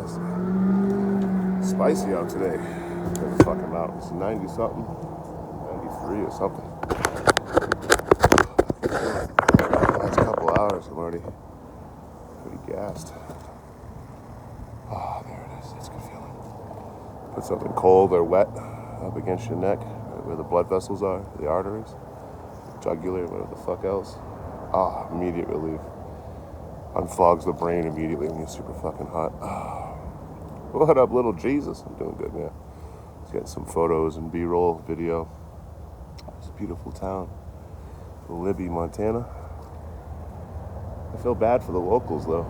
Christ. Spicy out today. Check the fucking mountains. 90 something. 93 or something. The last couple hours I'm already pretty gassed. Oh, there it is. That's a good feeling. Put something cold or wet up against your neck, where the blood vessels are, the arteries, jugular, whatever the fuck else. Ah, immediate relief. Unfogs the brain immediately when you're super fucking hot. What up, little Jesus? I'm doing good, man. Let's get some photos and B-roll video. It's a beautiful town, Libby, Montana. I feel bad for the locals, though.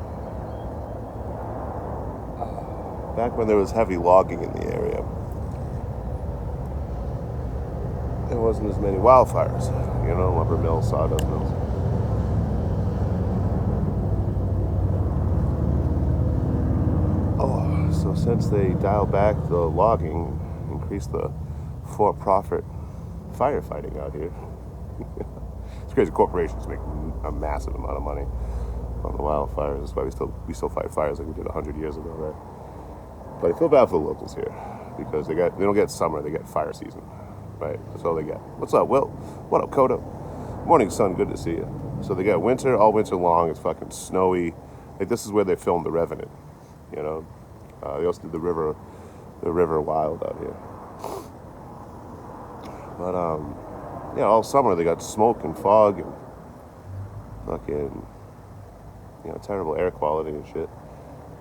Back when there was heavy logging in the area, there wasn't as many wildfires. You know, lumber mills, sawdust mills. So since they dialed back the logging, increased the for-profit firefighting out here. It's crazy. Corporations make a massive amount of money on the wildfires. That's why we still fight fires like we did 100 years ago, right? But I feel bad for the locals here because they don't get summer, they get fire season, right? That's all they get. What's up, Will? What up, Coda? Morning, son. Good to see you. So they get winter all winter long. It's fucking snowy. Like this is where they filmed The Revenant, you know. They also did the river Wild out here. But yeah, all summer they got smoke and fog and fucking, you know, terrible air quality and shit.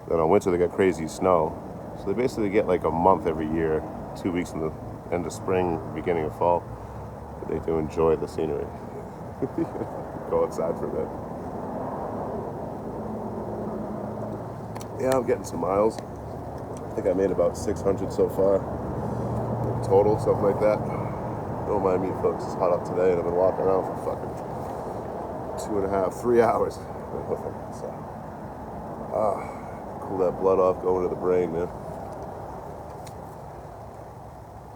Then on winter they got crazy snow. So they basically get like a month every year, 2 weeks in the end of spring, beginning of fall. But they do enjoy the scenery. Go outside for a bit. Yeah, I'm getting some miles. I think I made about 600 so far in total, something like that. Don't mind me, folks. It's hot up today, and I've been walking around for fucking 2.5, 3 hours. So, cool that blood off, going to the brain, man.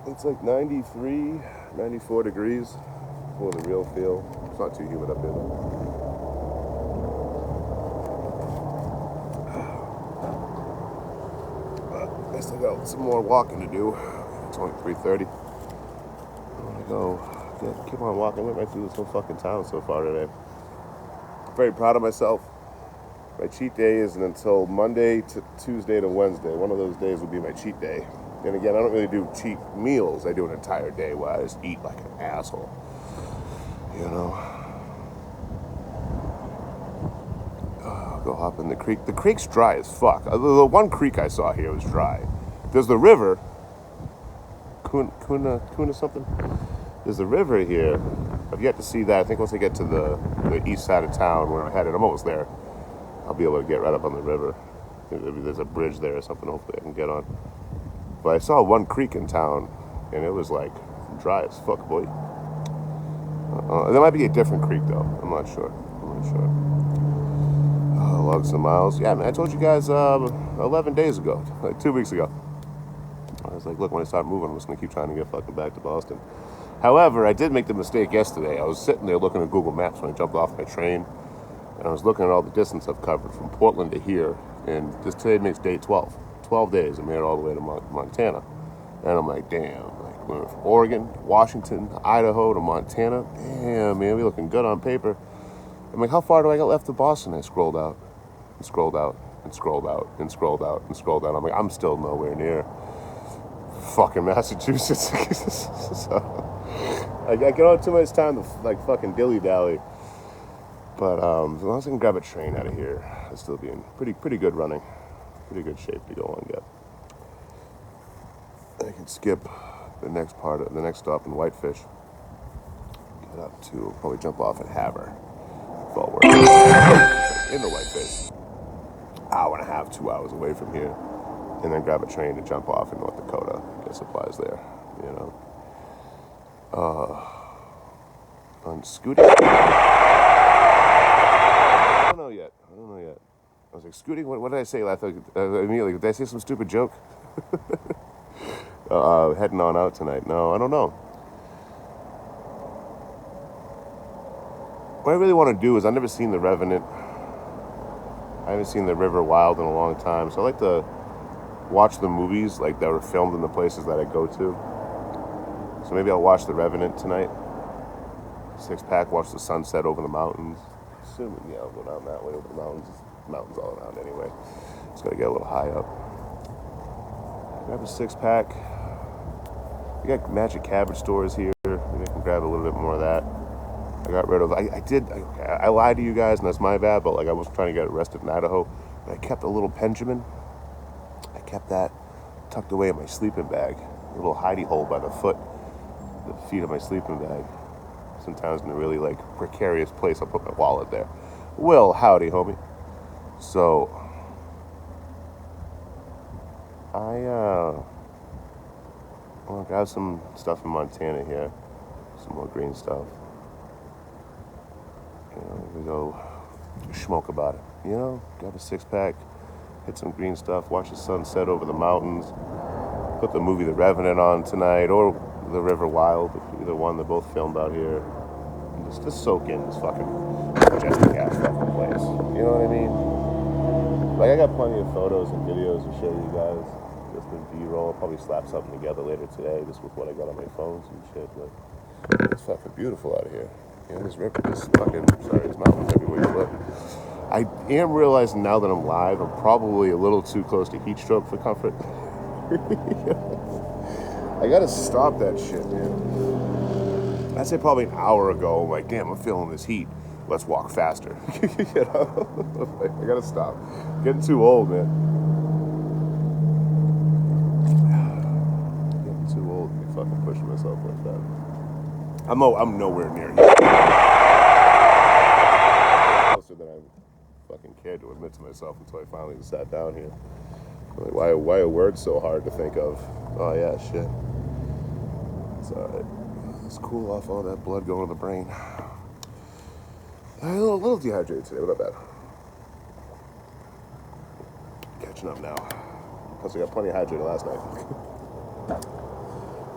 It's like 93, 94 degrees for the real feel. It's not too humid up here, though. I still got some more walking to do. It's only 3:30. I'm gonna go keep on walking. I went right through this whole fucking town so far today. I'm very proud of myself. My cheat day isn't until Monday to Tuesday to Wednesday. One of those days will be my cheat day. And again, I don't really do cheat meals. I do an entire day where I just eat like an asshole. You know? Go hop in the creek. The creek's dry as fuck. The one creek I saw here was dry. There's the river. Kuna something? There's the river here. I've yet to see that. I think once I get to the east side of town where I'm headed, I'm almost there. I'll be able to get right up on the river. There's a bridge there or something, hopefully I can get on. But I saw one creek in town, and it was like dry as fuck, boy. There might be a different creek though. I'm not sure. Log some miles. Yeah, man, I told you guys 11 days ago, like 2 weeks ago. I was like, look, when I start moving, I'm just going to keep trying to get fucking back to Boston. However, I did make the mistake yesterday. I was sitting there looking at Google Maps when I jumped off my train, and I was looking at all the distance I've covered from Portland to here, and today makes day 12. 12 days, I made it all the way to Montana. And I'm like, damn, like, we went from Oregon, Washington, Idaho to Montana. Damn, man, we looking good on paper. I'm like, how far do I got left to Boston? I scrolled out. And scrolled out, and scrolled out, and scrolled out, and scrolled out. I'm like, I'm still nowhere near fucking Massachusetts. So, I get on too much time to like fucking dilly-dally. But as long as I can grab a train out of here, I'll still be in pretty good running. Pretty good shape to go on and get. I can skip the next stop in Whitefish. Get up to, probably jump off at Havre. Forward. In the Whitefish. Hour and a half, 2 hours away from here, and then grab a train to jump off in North Dakota, get supplies there, you know. On scooting. I don't know yet. I was like, scooting? What did I say? Immediately, did I say some stupid joke? Heading on out tonight. No, I don't know. What I really want to do is, I've never seen The Revenant. I haven't seen the River Wild in a long time, so I'd like to watch the movies like that were filmed in the places that I go to. So maybe I'll watch The Revenant tonight. 6-pack, watch the sunset over the mountains. Assuming, yeah, I'll go down that way over the mountains. Mountains all around anyway. Just gotta get a little high up. Grab a 6-pack. We got Magic Cabbage stores here. Maybe I can grab a little bit more of that. I got rid of. I lied to you guys, and that's my bad. But like, I was trying to get arrested in Idaho, but I kept a little Benjamin. I kept that tucked away in my sleeping bag. A little hidey hole by the feet of my sleeping bag. Sometimes in a really like precarious place, I'll put my wallet there. Well, howdy, homie. So I'll grab some stuff in Montana here, some more green stuff. We go smoke about it. Grab a 6-pack, hit some green stuff, watch the sunset over the mountains, put the movie The Revenant on tonight, or The River Wild, either one. They're both filmed out here. And just soak in this fucking majestic ass fucking place. You know what I mean? Like, I got plenty of photos and videos to show you guys. Just in B-roll. I'll probably slap something together later today, just with what I got on my phones and shit. But it's fucking beautiful out here. This river, there's mountains everywhere you look. I am realizing now that I'm live, I'm probably a little too close to heat stroke for comfort. I gotta stop that shit, man. I'd say probably an hour ago, I'm like, damn, I'm feeling this heat. Let's walk faster. I gotta stop. I'm getting too old, man. Getting too old to be fucking pushing myself like that. I'm nowhere near here. Closer than I fucking cared to admit to myself until I finally sat down here. Like, why are words so hard to think of? Oh yeah, shit. It's alright. Let's cool off all that blood going to the brain. I'm a little dehydrated today, but not bad. Catching up now. Plus I got plenty hydrated last night.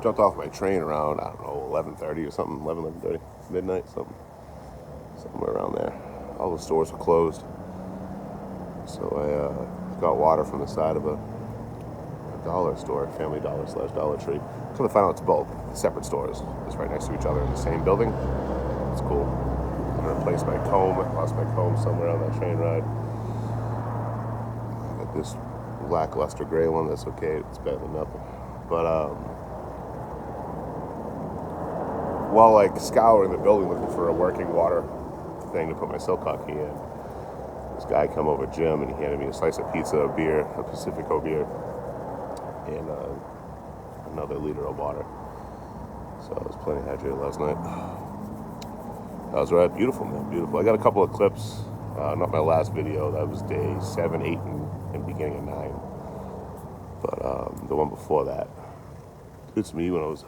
Jumped off my train around, I don't know, 11:30 or something, 11:30, midnight, somewhere around there. All the stores were closed. So I got water from the side of a dollar store, Family Dollar / Dollar Tree. Come to find out it's both separate stores, just right next to each other in the same building. It's cool. I replaced my comb. I lost my comb somewhere on that train ride. I got this lackluster gray one. That's okay. It's better than nothing. But while like scouring the building looking for a working water thing to put my Silcock key in, this guy come over, Jim, and he handed me a slice of pizza, a beer, a Pacifico beer, and another liter of water. So I was plenty hydrated last night. That was right. Beautiful, man. Beautiful. I got a couple of clips. Not my last video. That was day 7, 8, and beginning of 9. But the one before that, it's me when I was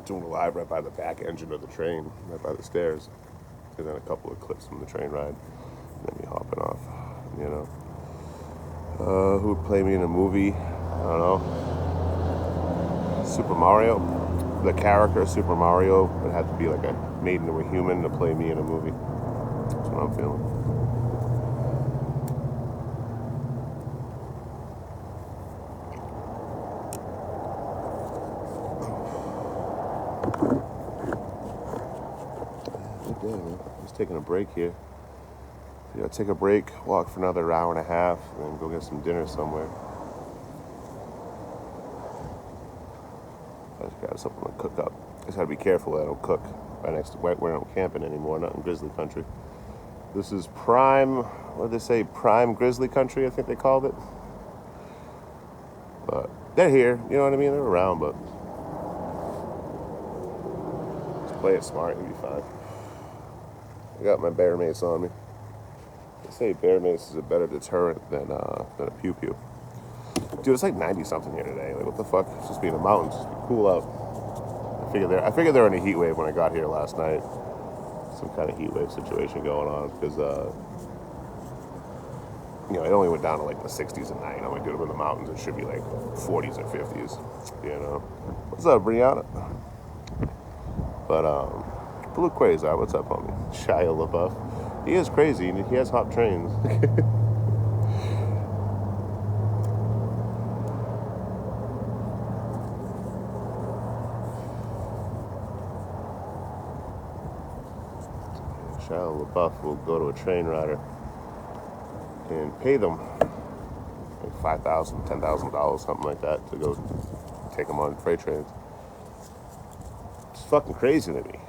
doing a live right by the back engine of the train, right by the stairs. And then a couple of clips from the train ride. And then me hopping off, Who would play me in a movie? I don't know. Super Mario. The character Super Mario would have to be like made into a human to play me in a movie. That's what I'm feeling. Good day, man. Just taking a break here. Take a break, walk for another hour and a half, and then go get some dinner somewhere. I just got something to cook up. I just gotta be careful that I don't cook right next to where I'm camping anymore, not in grizzly country. This is prime, what did they say, prime grizzly country, I think they called it. But they're here, you know what I mean? They're around, but just play it smart, you'll be fine. I got my bear mace on me. They say bear mace is a better deterrent than a pew-pew. Dude, it's like 90-something here today. Like, what the fuck? It's just being in the mountains. Just cool out. I figured they were in a heat wave when I got here last night. Some kind of heat wave situation going on. Because, it only went down to like the 60s at night. I'm like, dude, I'm in the mountains. It should be like 40s or 50s. What's up, Brianna? But, Blue Quasar, what's up, homie? Shia LaBeouf. He is crazy. He has hot trains. Shia LaBeouf will go to a train rider and pay them like $5,000, $10,000, something like that, to go take them on freight trains. It's fucking crazy to me.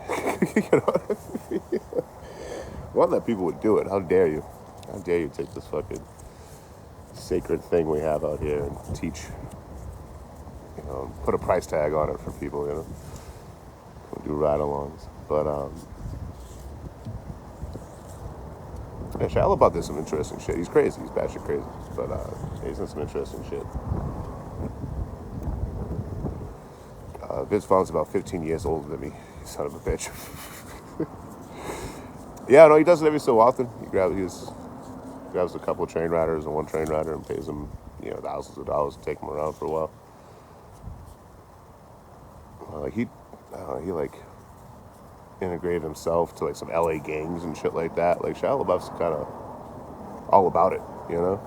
You know what I mean? One, that people would do it. How dare you? How dare you take this fucking sacred thing we have out here and teach, you know, put a price tag on it for people, you know. We'll do ride-alongs. But, yeah, Shia LaBeouf did some interesting shit. He's crazy. He's batshit crazy. But, he's done some interesting shit. Vince Vaughn's about 15 years older than me. You son of a bitch. Yeah, no, he does it every so often. He grabs a couple of train riders and one train rider and pays them, you know, thousands of dollars to take them around for a while. He like integrated himself to like some LA gangs and shit like that. Like Shia LaBeouf's kind of all about it, you know.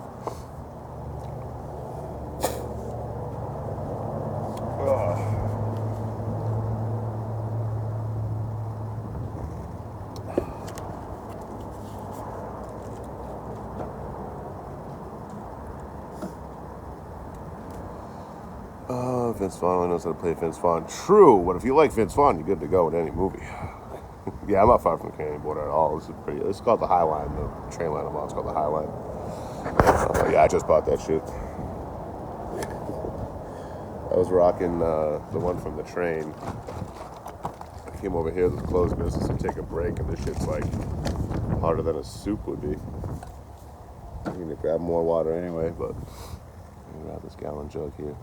Vince Vaughn only knows how to play Vince Vaughn. True, but if you like Vince Vaughn, you're good to go in any movie. Yeah, I'm not far from the Canadian border at all. It's called the High Line, the train line I'm on. It's called the High Line. Yeah, I just bought that shit. I was rocking the one from the train. I came over here to the closed business to take a break, and this shit's like harder than a soup would be. I need to grab more water anyway, but I'm gonna grab this gallon jug here.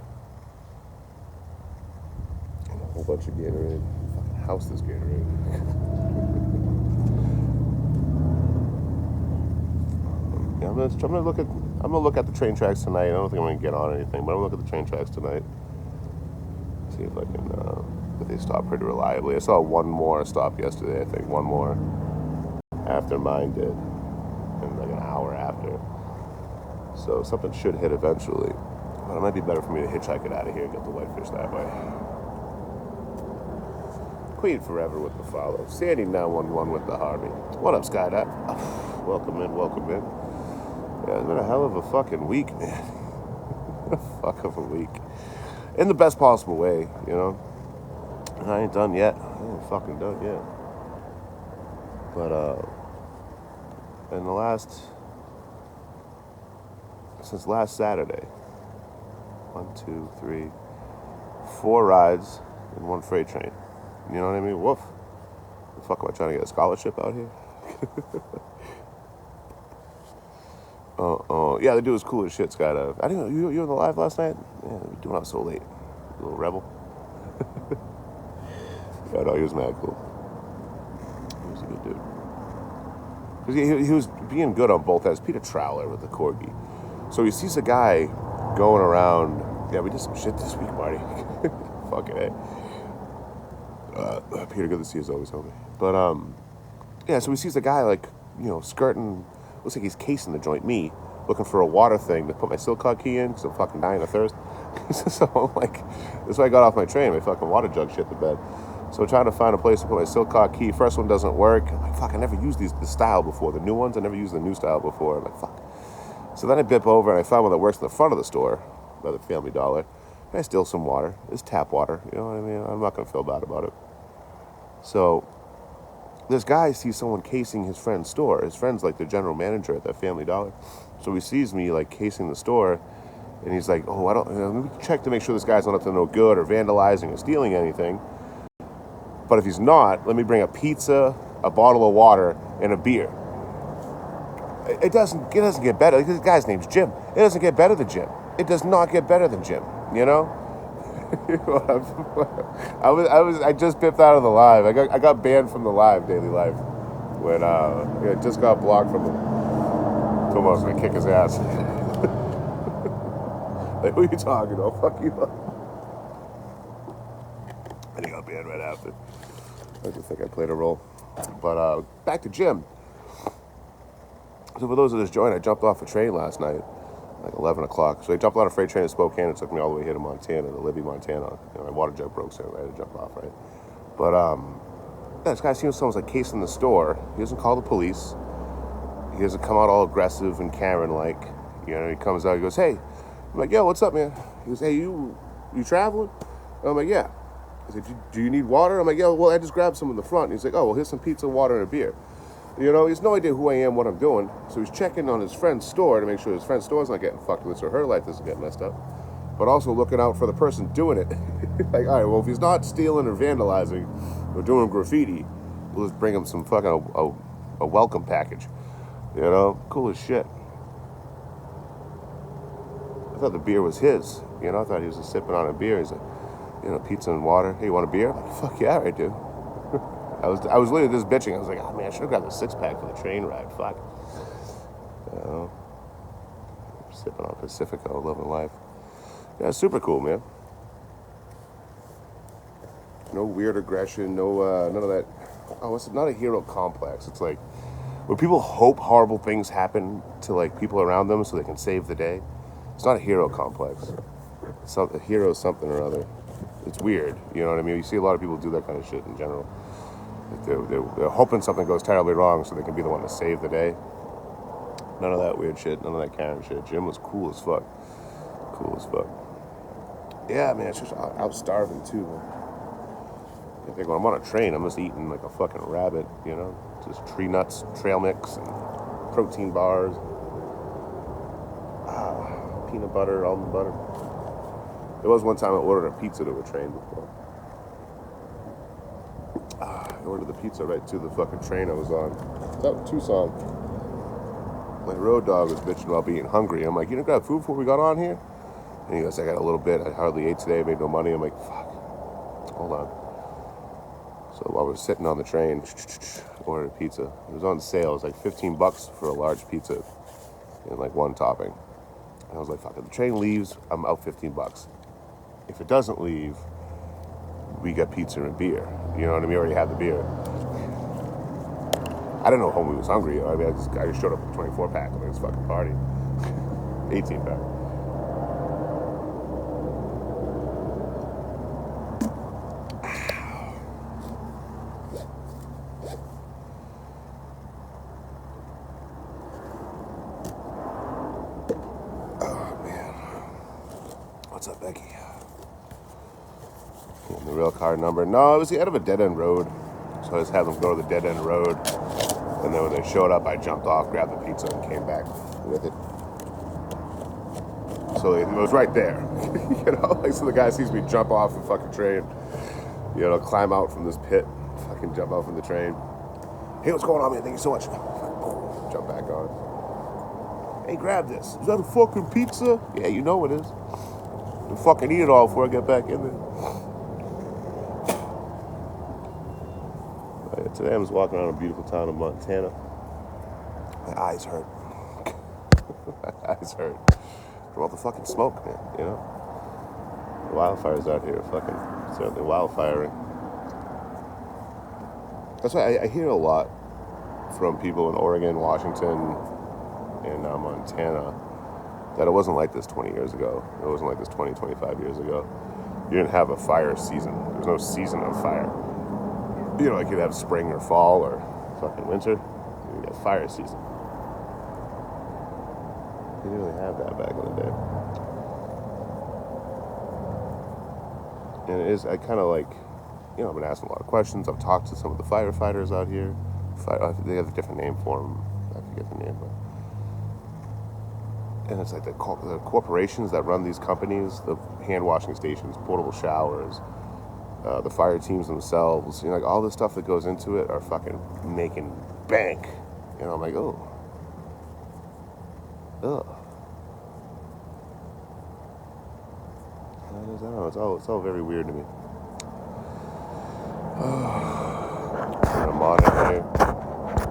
And a whole bunch of Gatorade. Fucking house this Gatorade. Yeah, I'm gonna look at the train tracks tonight. I don't think I'm gonna get on anything, but I'm gonna look at the train tracks tonight. See if I can. But they stop pretty reliably. I saw one more stop yesterday. I think one more after mine did, and like an hour after. So something should hit eventually. But it might be better for me to hitchhike it out of here and get the whitefish that way. Queen Forever with the follow. Sandy 911 with the Harvey. What up, Skydive? Oh, welcome in, welcome in. Yeah, it's been a hell of a fucking week, man. A fuck of a week. In the best possible way, you know. And I ain't done yet. I ain't fucking done yet. But, in the since last Saturday, 4 rides in one freight train. You know what I mean? Woof. The fuck am I trying to get a scholarship out here? Yeah, the dude was cool as shit, Skydive. I didn't know, you were on the live last night? Yeah, you doing up so late. You little rebel. Yeah, no, he was mad cool. He was a good dude. Because he was being good on both ends. Peter Trowler with the Corgi. So he sees a guy going around. Yeah, we did some shit this week, Marty. Fucking A. Peter, good to see you as always, homie. But, yeah, so he sees a guy, like, you know, skirting. Looks like he's casing the joint. Me, looking for a water thing to put my silk card key in because I'm fucking dying of thirst. So I'm like, that's why I got off my train. My fucking water jug shit to bed. So I'm trying to find a place to put my silk card key. First one doesn't work. I'm like, fuck, I never used this style before. The new ones, I never used the new style before. I'm like, fuck. So then I bip over and I find one that works in the front of the store by the Family Dollar. And I steal some water. It's tap water. You know what I mean? I'm not going to feel bad about it. So this guy sees someone casing his friend's store. His friend's like the general manager at that Family Dollar. So he sees me like casing the store. And he's like, oh, let me check to make sure this guy's not up to no good or vandalizing or stealing anything. But if he's not, let me bring a pizza, a bottle of water, and a beer. It doesn't get better. This guy's name's Jim. It doesn't get better than Jim. It does not get better than Jim. You know? I just bipped out of the live. I got banned from the live, Daily Life. When I just got blocked from the. Told him I was gonna kick his ass. Like, who are you talking to? Fuck you up. And he got banned right after. I just think I played a role. But back to Jim. So for those that just joined, I jumped off a train last night, like 11 o'clock. So I jumped on a freight train in Spokane. It took me all the way here to Montana, to Libby, Montana. You know, my water jug broke, so I had to jump off, right? But Yeah, this guy seems someone's like casing the store. He doesn't call the police. He doesn't come out all aggressive and Karen-like. You know, he comes out, he goes, hey. I'm like, yo, what's up, man? He goes, hey, you traveling? I'm like, yeah. He said, do you need water? I'm like, yo, well, I just grabbed some in the front. He's like, oh, well, here's some pizza, water, and a beer. You know, he has no idea who I am, what I'm doing. So he's checking on his friend's store to make sure his friend's store's not getting fucked with, so her life doesn't get messed up. But also looking out for the person doing it. Like, all right, well, if he's not stealing or vandalizing or doing graffiti, we'll just bring him some fucking a welcome package. You know, cool as shit. I thought the beer was his. You know, I thought he was just sipping on a beer. He's like, you know, pizza and water. Hey, you want a beer? I'm like, fuck yeah, I do. I was literally just bitching. I was like, oh man, I should have grabbed a 6-pack for the train ride. Fuck. You know, sipping on Pacifico, living life. Yeah, super cool, man. No weird aggression, no none of that. Oh, it's not a hero complex. It's like when people hope horrible things happen to like people around them so they can save the day. It's not a hero complex. A hero is something or other. It's weird, you know what I mean? You see a lot of people do that kind of shit in general. They're hoping something goes terribly wrong so they can be the one to save the day. None of that weird shit, none of that Karen shit. Jim was cool as fuck. Cool as fuck. Yeah, man, it's just out starving too, man. I think when I'm on a train, I'm just eating like a fucking rabbit, you know? Just tree nuts, trail mix, and protein bars. Peanut butter, almond butter. There was one time I ordered a pizza to a train before. I ordered the pizza right to the fucking train I was on. It was out in Tucson. My road dog was bitching about being hungry. I'm like, you didn't grab food before we got on here? And he goes, I got a little bit. I hardly ate today. I made no money. I'm like, fuck. Hold on. So while we're sitting on the train, ordered a pizza. It was on sale. It was like $15 for a large pizza and like one topping. And I was like, fuck, if the train leaves, I'm out $15. If it doesn't leave, we get pizza and beer. You know what I mean? We already had the beer. I didn't know homie was hungry. I mean, I just showed up with a 24-pack of this fucking party. 18-pack. What's up, Becky? And the real car number. No, it was the end of a dead-end road. So I just had them go to the dead-end road. And then when they showed up, I jumped off, grabbed the pizza, and came back with it. So it was right there. You know? Like, so the guy sees me jump off the fucking train. You know, climb out from this pit. Fucking jump out from the train. Hey, what's going on, man? Thank you so much. Jump back on. Hey, grab this. Is that a fucking pizza? Yeah, you know it is. And fucking eat it all before I get back in there. Today I was walking around a beautiful town of Montana. My eyes hurt. My eyes hurt. From all the fucking smoke, man, you know? The wildfires out here are fucking certainly wildfiring. That's why I hear a lot from people in Oregon, Washington, and Montana that it wasn't like this 20 years ago. It wasn't like this 20, 25 years ago. You didn't have a fire season. There was no season of fire. You know, like you'd have spring or fall or fucking winter. You'd have fire season. You didn't really have that back in the day. And it is, I kind of like, you know, I've been asking a lot of questions. I've talked to some of the firefighters out here. They have a different name for them. I forget the name, but. And it's like the corporations that run these companies, the hand washing stations, portable showers, the fire teams themselves, you know, like all the stuff that goes into it are fucking making bank. And I'm like, oh. Ugh. I don't know, it's all very weird to me. I'm on it here.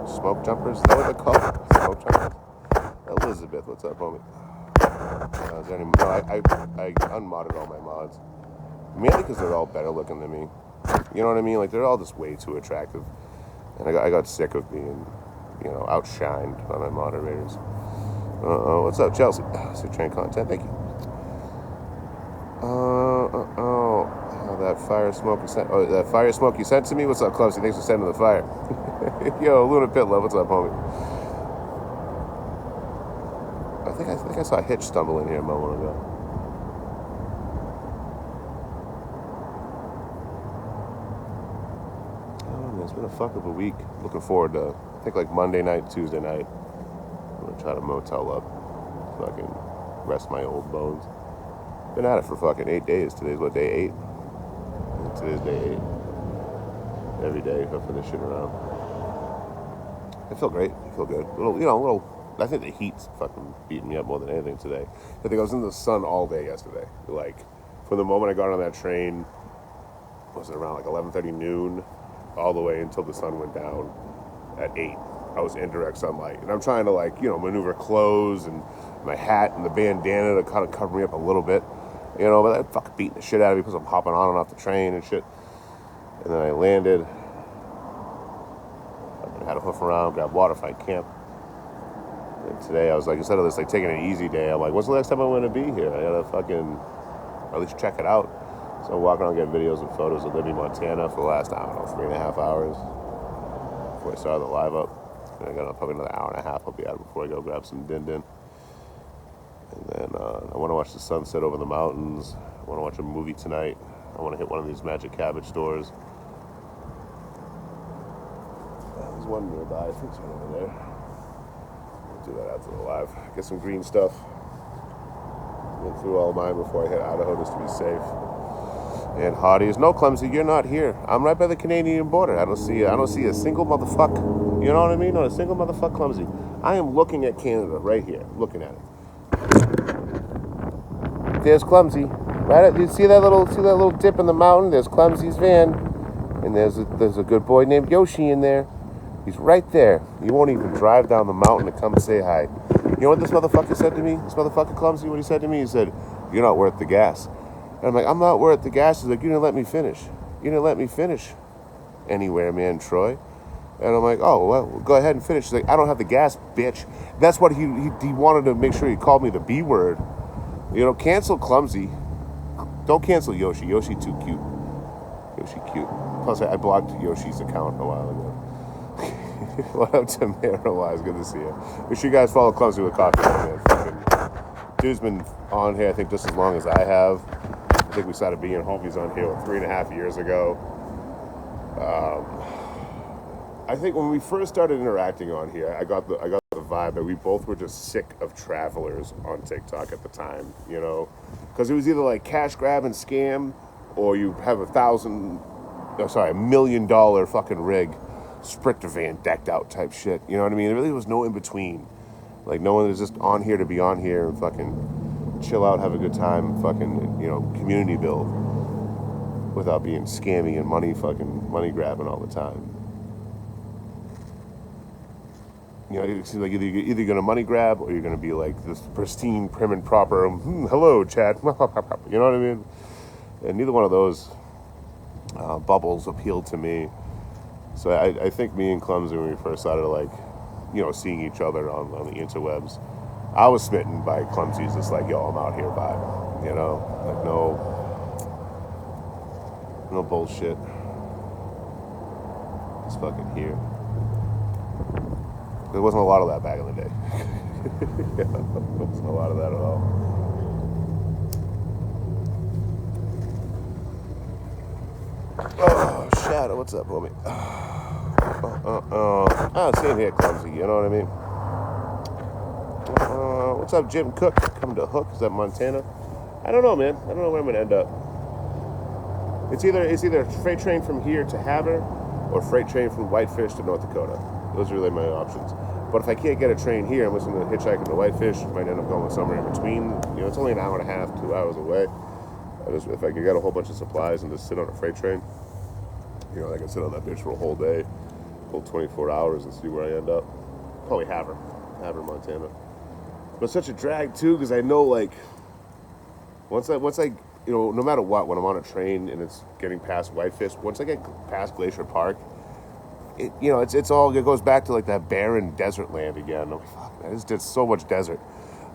Smoke jumpers, is that what they're called? Smoke jumpers? Elizabeth, what's up, homie? I unmodded all my mods. Mainly because they're all better looking than me. You know what I mean? Like, they're all just way too attractive. And I got sick of being, you know, outshined by my moderators. What's up, Chelsea? So train content, thank you. How that fire smoke you sent. Oh, that fire smoke you sent to me. What's up, Clumsy? Thanks for sending the fire. Yo, Luna Pit Love. What's up, homie? I think I saw Hitch stumble in here a moment ago. Oh, it's been a fuck of a week. Looking forward to, I think, like Monday night, Tuesday night. I'm gonna try to motel up, fucking rest my old bones. Been at it for fucking 8 days. Today's what, day 8? Today's day 8. Every day I finish shit around. I feel great. I feel good. I think the heat's fucking beating me up more than anything today. I think I was in the sun all day yesterday. Like, from the moment I got on that train, was it around like 11:30 noon, all the way until the sun went down at 8. I was in direct sunlight. And I'm trying to, like, maneuver clothes and my hat and the bandana to kind of cover me up a little bit. But that fucking beating the shit out of me because I'm hopping on and off the train and shit. And then I landed. I had to hoof around, grab water, find camp. And today I was like, instead of this like taking an easy day, I'm like, when's the next time I'm going to be here? I gotta fucking at least check it out. So I'm walking around getting videos and photos of Libby, Montana for the last, 3.5 hours before I started the live up. And I got probably another hour and a half I'll be out before I go grab some din-din. And then I want to watch the sunset over the mountains. I want to watch a movie tonight. I want to hit one of these Magic Cabbage stores. There's one nearby. I think it's one over there. I'll do that after the live. Get some green stuff. Went through all mine before I hit Idaho just to be safe. And Hotties, no, Clumsy, you're not here. I'm right by the Canadian border. I don't see a single motherfucker. You know what I mean? Not a single motherfucker, Clumsy. I am looking at Canada right here. Looking at it. There's Clumsy. Right? You see that little dip in the mountain? There's Clumsy's van, and there's a good boy named Yoshi in there. He's right there. He won't even drive down the mountain to come say hi. You know what this motherfucker said to me? This motherfucker Clumsy, what he said to me? He said, "You're not worth the gas." And I'm like, "I'm not worth the gas." He's like, "You didn't let me finish. You didn't let me finish anywhere, man, Troy." And I'm like, "Oh, well, go ahead and finish." He's like, "I don't have the gas, bitch." That's what he wanted to make sure he called me the B word. Cancel Clumsy. Don't cancel Yoshi. Yoshi too cute. Yoshi cute. Plus, I blocked Yoshi's account a while ago. What up, Tamara Wise? Good to see you. Make sure you guys follow Clumsy with Coffee, man. Fucking dude's been on here, I think, just as long as I have. I think we started being homies on here 3.5 years ago. I think when we first started interacting on here, I got the vibe that we both were just sick of travelers on TikTok at the time, because it was either like cash grab and scam, or you have $1 million fucking rig, Sprinter van decked out type shit. You know what I mean? There really was no in between. Like, no one was just on here to be on here and fucking chill out, have a good time, fucking community build without being scammy and money grabbing all the time. It's like either going to money grab or you're going to be like this pristine, prim and proper, hello, chat. You know what I mean? And neither one of those bubbles appealed to me. So I think me and Clumsy, when we first started, seeing each other on the interwebs, I was smitten by Clumsy's just like, yo, I'm out here vibe. Like no bullshit. Just fucking here. There wasn't a lot of that back in the day. There wasn't a lot of that at all. Oh, Shadow, what's up, homie? Same here, Clumsy, you know what I mean? What's up, Jim Cook? Coming to Hook, is that Montana? I don't know, man. I don't know where I'm gonna end up. It's either a freight train from here to Havre or freight train from Whitefish to North Dakota. Those are really my options. But if I can't get a train here, I'm just going to hitchhike into Whitefish. Might end up going somewhere in between. It's only an hour and a half, 2 hours away. If I could get a whole bunch of supplies and just sit on a freight train, I can sit on that bitch for a whole day, full 24 hours and see where I end up. Probably Havre, Montana. But it's such a drag too, because I know once I no matter what, when I'm on a train and it's getting past Whitefish, once I get past Glacier Park, it goes back to like that barren desert land again. I'm like, fuck, man, it's so much desert,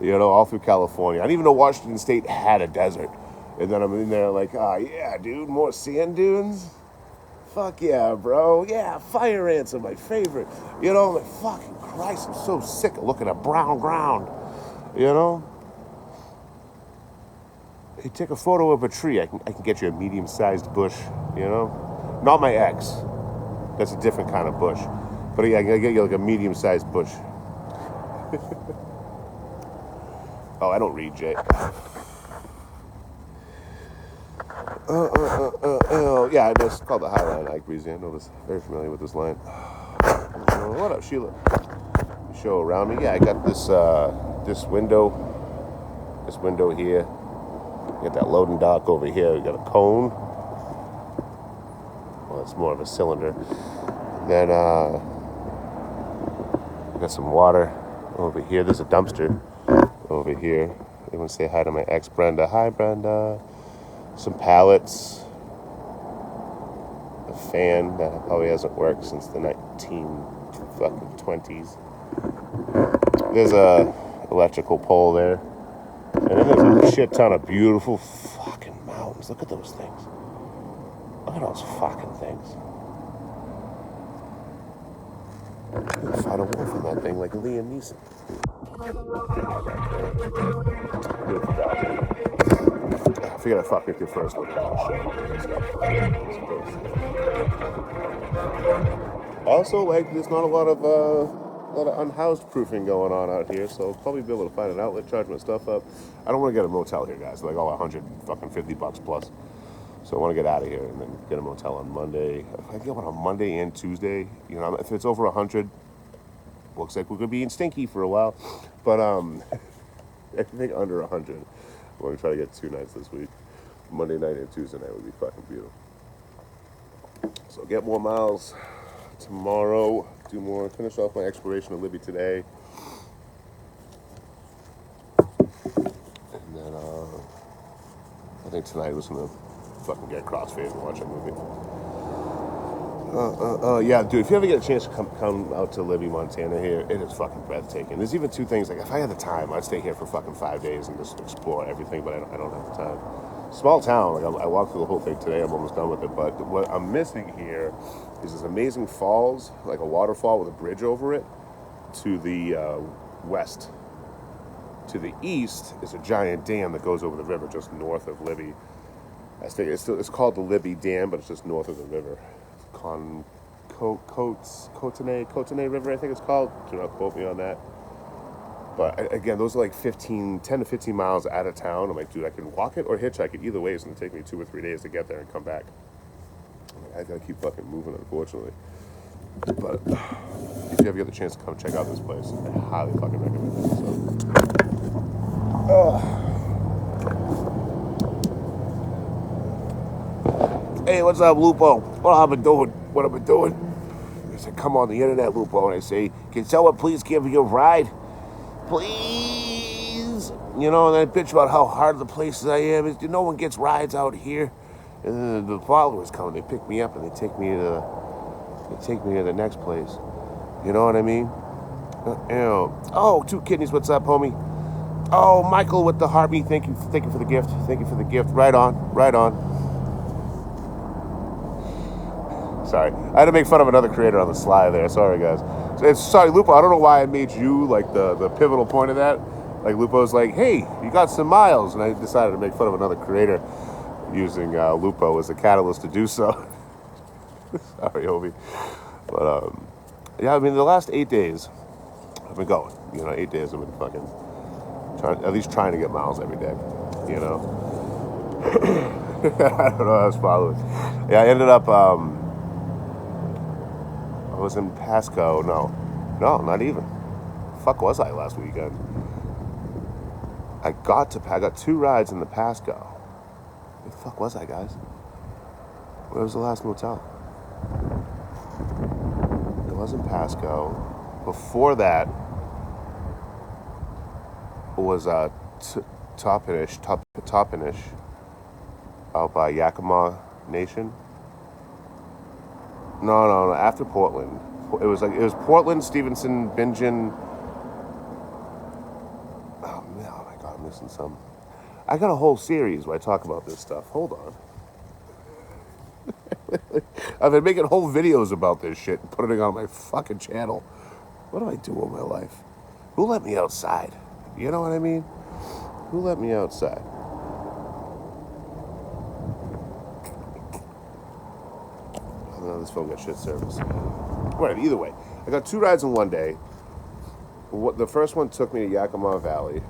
all through California. I didn't even know Washington State had a desert. And then I'm in there like, oh yeah, dude, more sand dunes? Fuck yeah, bro. Yeah, fire ants are my favorite. You know, like, fucking Christ, I'm so sick of looking at brown ground. You know? Hey, take a photo of a tree. I can get you a medium-sized bush, you know? Not my ex. That's a different kind of bush. But yeah, I can get you like a medium-sized bush. Oh, I don't read, Jay. Yeah, it's called the High Line, Ike Breezy. I know this. Very familiar with this line. What up, Sheila? Show around me. Yeah, I got this window here. We got that loading dock over here. We got a cone. Well, it's more of a cylinder. Then we got some water over here. There's a dumpster over here. You want to say hi to my ex Brenda? Hi, Brenda. Some pallets. A fan that probably hasn't worked since the 1920s. There's a electrical pole there. And then there's a shit ton of beautiful fucking mountains. Look at those things. Look at those fucking things. You can fight a wolf on that thing like Liam Neeson. I figured I'd fuck with you first. Also, like, there's not a lot of unhoused proofing going on out here, so I'll probably be able to find an outlet, charge my stuff up. I don't want to get a motel here, guys. Like all $150 plus. So I want to get out of here and then get a motel on Monday. If I get one on Monday and Tuesday, you know, if it's over 100, looks like we're gonna be in stinky for a while. But I think under 100, we're gonna try to get 2 nights this week. Monday night and Tuesday night would be fucking beautiful. So get more miles tomorrow. Do more. Finish off my exploration of Libby today. And then I think tonight was gonna fucking get crossfade and watch a movie. Yeah, dude, if you ever get a chance to come out to Libby, Montana here, it is fucking breathtaking. There's even 2 things, like if I had the time, I'd stay here for fucking 5 days and just explore everything, but I don't have the time. Small town, like I walked through the whole thing today, I'm almost done with it, but what I'm missing here is this amazing falls, like a waterfall with a bridge over it, to the west. To the east is a giant dam that goes over the river just north of Libby. I think it's called the Libby Dam, but it's just north of the river. Cotenay River, I think it's called. Do not quote me on that. But again, those are like 10 to 15 miles out of town. I'm like, dude, I can walk it or hitchhike it. Either way, it's going to take me 2 or 3 days to get there and come back. I got to keep fucking moving, unfortunately. But if you ever get the chance to come check out this place, I highly fucking recommend it. Hey, what's up, Lupo? What I've been doing? I said, come on the internet, Lupo, and I say, can someone please give me a ride? Please. You know, and I bitch about how hard the places I am. No one gets rides out here. And then the followers come, they pick me up and they take me to the next place. You know what I mean? Oh, 2 kidneys, what's up, homie? Oh, Michael with the Harvey, thank you for the gift. Thank you for the gift. Right on. Sorry, I had to make fun of another creator on the sly there. Sorry, guys. Sorry, Lupo, I don't know why I made you like the pivotal point of that. Like Lupo's like, hey, you got some miles, and I decided to make fun of another creator using Lupo as a catalyst to do so. Sorry, Obi. But yeah, I mean, the last 8 days I've been going. 8 days I've been fucking trying to get miles every day. You know. I don't know. I was following. Yeah, I ended up. I was in Pasco. No, not even. Fuck was I last weekend? I got 2 rides in the Pasco. Where the fuck was I, guys? Where was the last motel? It was in Pasco. Before that was Toppenish out by Yakima Nation. No. After Portland, it was Portland, Stevenson, Bingen. Oh my God, I'm missing some. I got a whole series where I talk about this stuff. Hold on. I've been making whole videos about this shit and putting it on my fucking channel. What do I do with my life? Who let me outside? You know what I mean? Who let me outside? Oh, this phone got shit service. Whatever, either way. I got 2 rides in one day. The first one took me to Yakima Valley.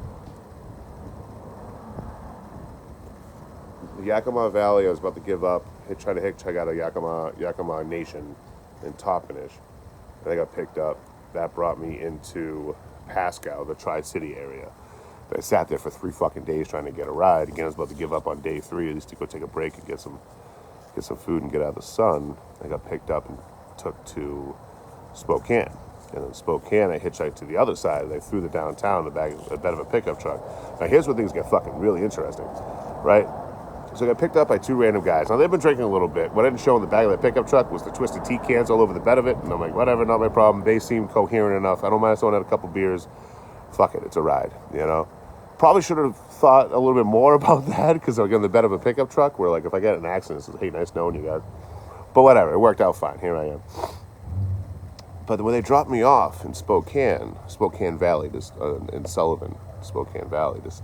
The Yakima Valley, I was about to give up. Try to hitchhike out of Yakima Nation in Toppenish. And I got picked up. That brought me into Pasco, the Tri-City area. But I sat there for 3 fucking days trying to get a ride. Again, I was about to give up on day 3, at least to go take a break and get some food and get out of the sun. I got picked up and took to Spokane. And in Spokane, I hitchhiked to the other side. They threw the downtown in the bed of a pickup truck. Now, here's where things get fucking really interesting, right? So I got picked up by 2 random guys. Now, they've been drinking a little bit. What I didn't show in the back of the pickup truck was the Twisted Tea cans all over the bed of it. And I'm like, whatever, not my problem. They seem coherent enough. I don't mind throwing out a couple beers. Fuck it, it's a ride, you know? Probably should have thought a little bit more about that because I'm in the bed of a pickup truck where, like, if I get in an accident, it's, hey, nice knowing you guys. But whatever, it worked out fine. Here I am. But when they dropped me off in Spokane Valley, just in Sullivan, Spokane Valley, just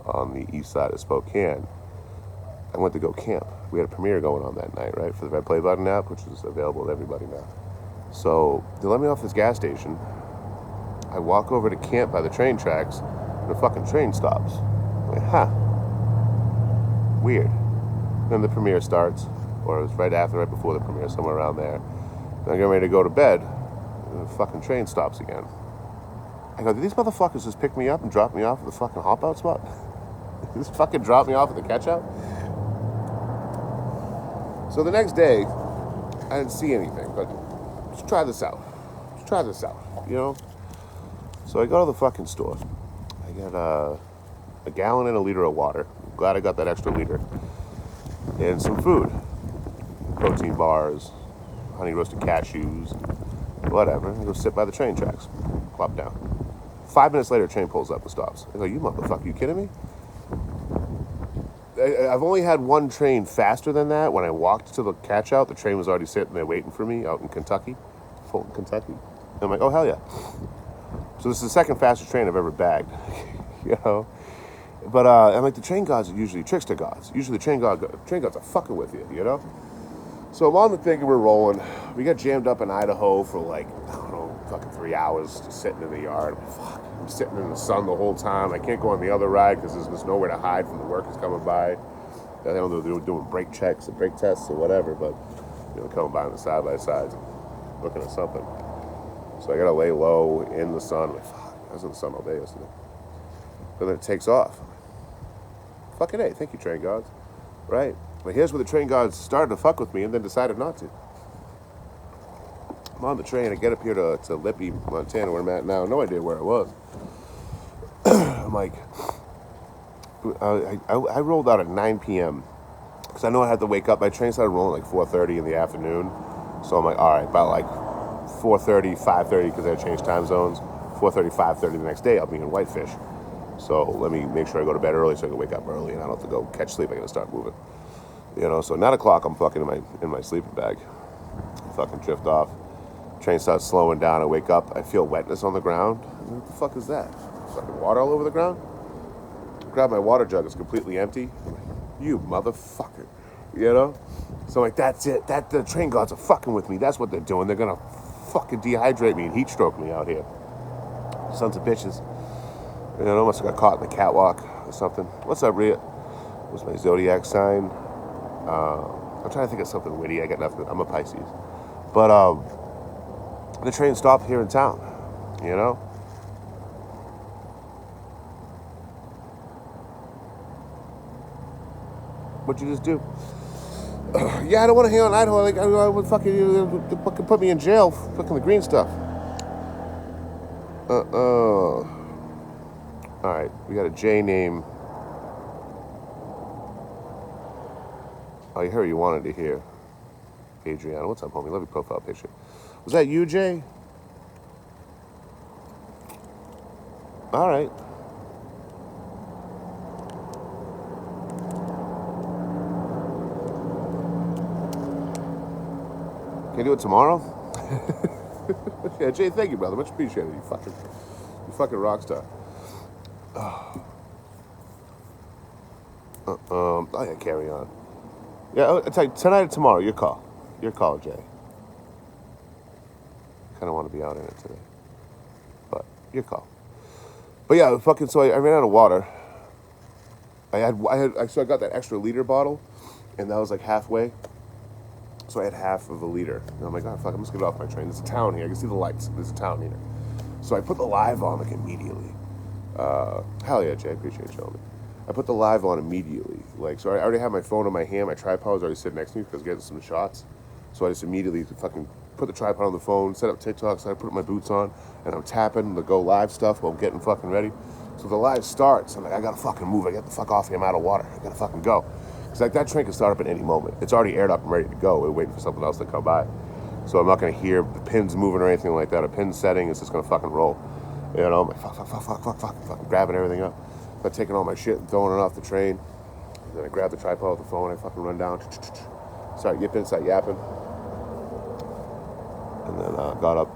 on the east side of Spokane, I went to go camp. We had a premiere going on that night, right, for the Red Play Button app, which is available to everybody now. So they let me off this gas station. I walk over to camp by the train tracks, and the fucking train stops. I'm like, huh. Weird. Then the premiere starts, or it was right before the premiere, somewhere around there. And I'm getting ready to go to bed, and the fucking train stops again. I go, did these motherfuckers just pick me up and drop me off at the fucking hop-out spot? Just fucking drop me off at the catch-out? So the next day, I didn't see anything, but let's try this out. You know? So I go to the fucking store. I get a gallon and a liter of water. I'm glad I got that extra liter. And some food. Protein bars, honey roasted cashews, whatever. I go sit by the train tracks. Plop down. 5 minutes later, a train pulls up and stops. I go, you motherfucker, you kidding me? I've only had one train faster than that. When I walked to the catch-out, the train was already sitting there waiting for me out in Kentucky, Fulton, Kentucky. And I'm like, oh, hell yeah. So this is the second fastest train I've ever bagged, you know? But I'm like, the train gods are usually trickster gods. Usually the train gods are fucking with you, you know? So I'm on the thing and we're rolling. We got jammed up in Idaho for like, I don't know, fucking 3 hours just sitting in the yard. I'm like, fuck. I'm sitting in the sun the whole time. I can't go on the other ride because there's nowhere to hide from the workers coming by. I don't know if they were doing brake checks or brake tests or whatever, but, you know, coming by on the side-by-sides and looking at something. So I got to lay low in the sun. I'm like, fuck, I was in the sun all day yesterday. But then it takes off. Fucking A, thank you, train gods. Right. But here's where the train gods started to fuck with me and then decided not to. I'm on the train. I get up here to Lippy, Montana, where I'm at now. No idea where I was. I'm like, I rolled out at 9 p.m. because I know I had to wake up. My train started rolling like 4:30 in the afternoon. So I'm like, all right, about like 4:30, 5:30, because I had changed time zones. 4:30, 5:30 the next day, I'll be in Whitefish. So let me make sure I go to bed early so I can wake up early and I don't have to go catch sleep. I gotta start moving. You know, so 9 o'clock, I'm fucking in my sleeping bag. I fucking drift off. Train starts slowing down. I wake up. I feel wetness on the ground. What the fuck is that? Fucking water all over the ground? I grab my water jug. It's completely empty. I'm like, you motherfucker. You know? So I'm like, that's it. The train gods are fucking with me. That's what they're doing. They're gonna fucking dehydrate me and heat stroke me out here. Sons of bitches. You know, I almost got caught in the catwalk or something. What's up, Rhea? What's my zodiac sign? I'm trying to think of something witty. I got nothing. I'm a Pisces. But the train stopped here in town, you know? What'd you just do? Yeah, I don't want to hang on Idaho. Like, I would fucking put me in jail for fucking the green stuff. Alright, we got a J name. Oh, you heard you wanted to hear. Adriana, what's up, homie? Love your profile picture. Was that you, Jay? Alright. do it tomorrow? Yeah, Jay, thank you, brother. Much appreciated. You fucking rock star. Oh yeah, carry on. Yeah, I'll tell you, tonight or tomorrow, your call. Your call, Jay. Kind of want to be out in it today. But, your call. But yeah, fucking, so I ran out of water. So I got that extra liter bottle, and that was like halfway. So I had half of a liter. And I'm like, oh, fuck, I'm just getting off my train. There's a town here. I can see the lights. There's a town here. So I put the live on, like, immediately. Hell yeah, Jay. I appreciate you showing me. I put the live on immediately. Like, so I already had my phone in my hand. My tripod was already sitting next to me because I was getting some shots. So I just immediately fucking put the tripod on the phone, set up TikTok, so I put my boots on, and I'm tapping the go live stuff while I'm getting fucking ready. So the live starts. I'm like, I gotta fucking move. I got the fuck off here. I'm out of water. I gotta fucking go. It's like that train can start up at any moment. It's already aired up and ready to go. We're waiting for something else to come by. So I'm not gonna hear the pins moving or anything like that. A pin setting is just gonna fucking roll. You know, I'm like, fucking grabbing everything up. I'm taking all my shit and throwing it off the train. And then I grab the tripod with the phone. I fucking run down. Start yipping, start yapping. And then got up,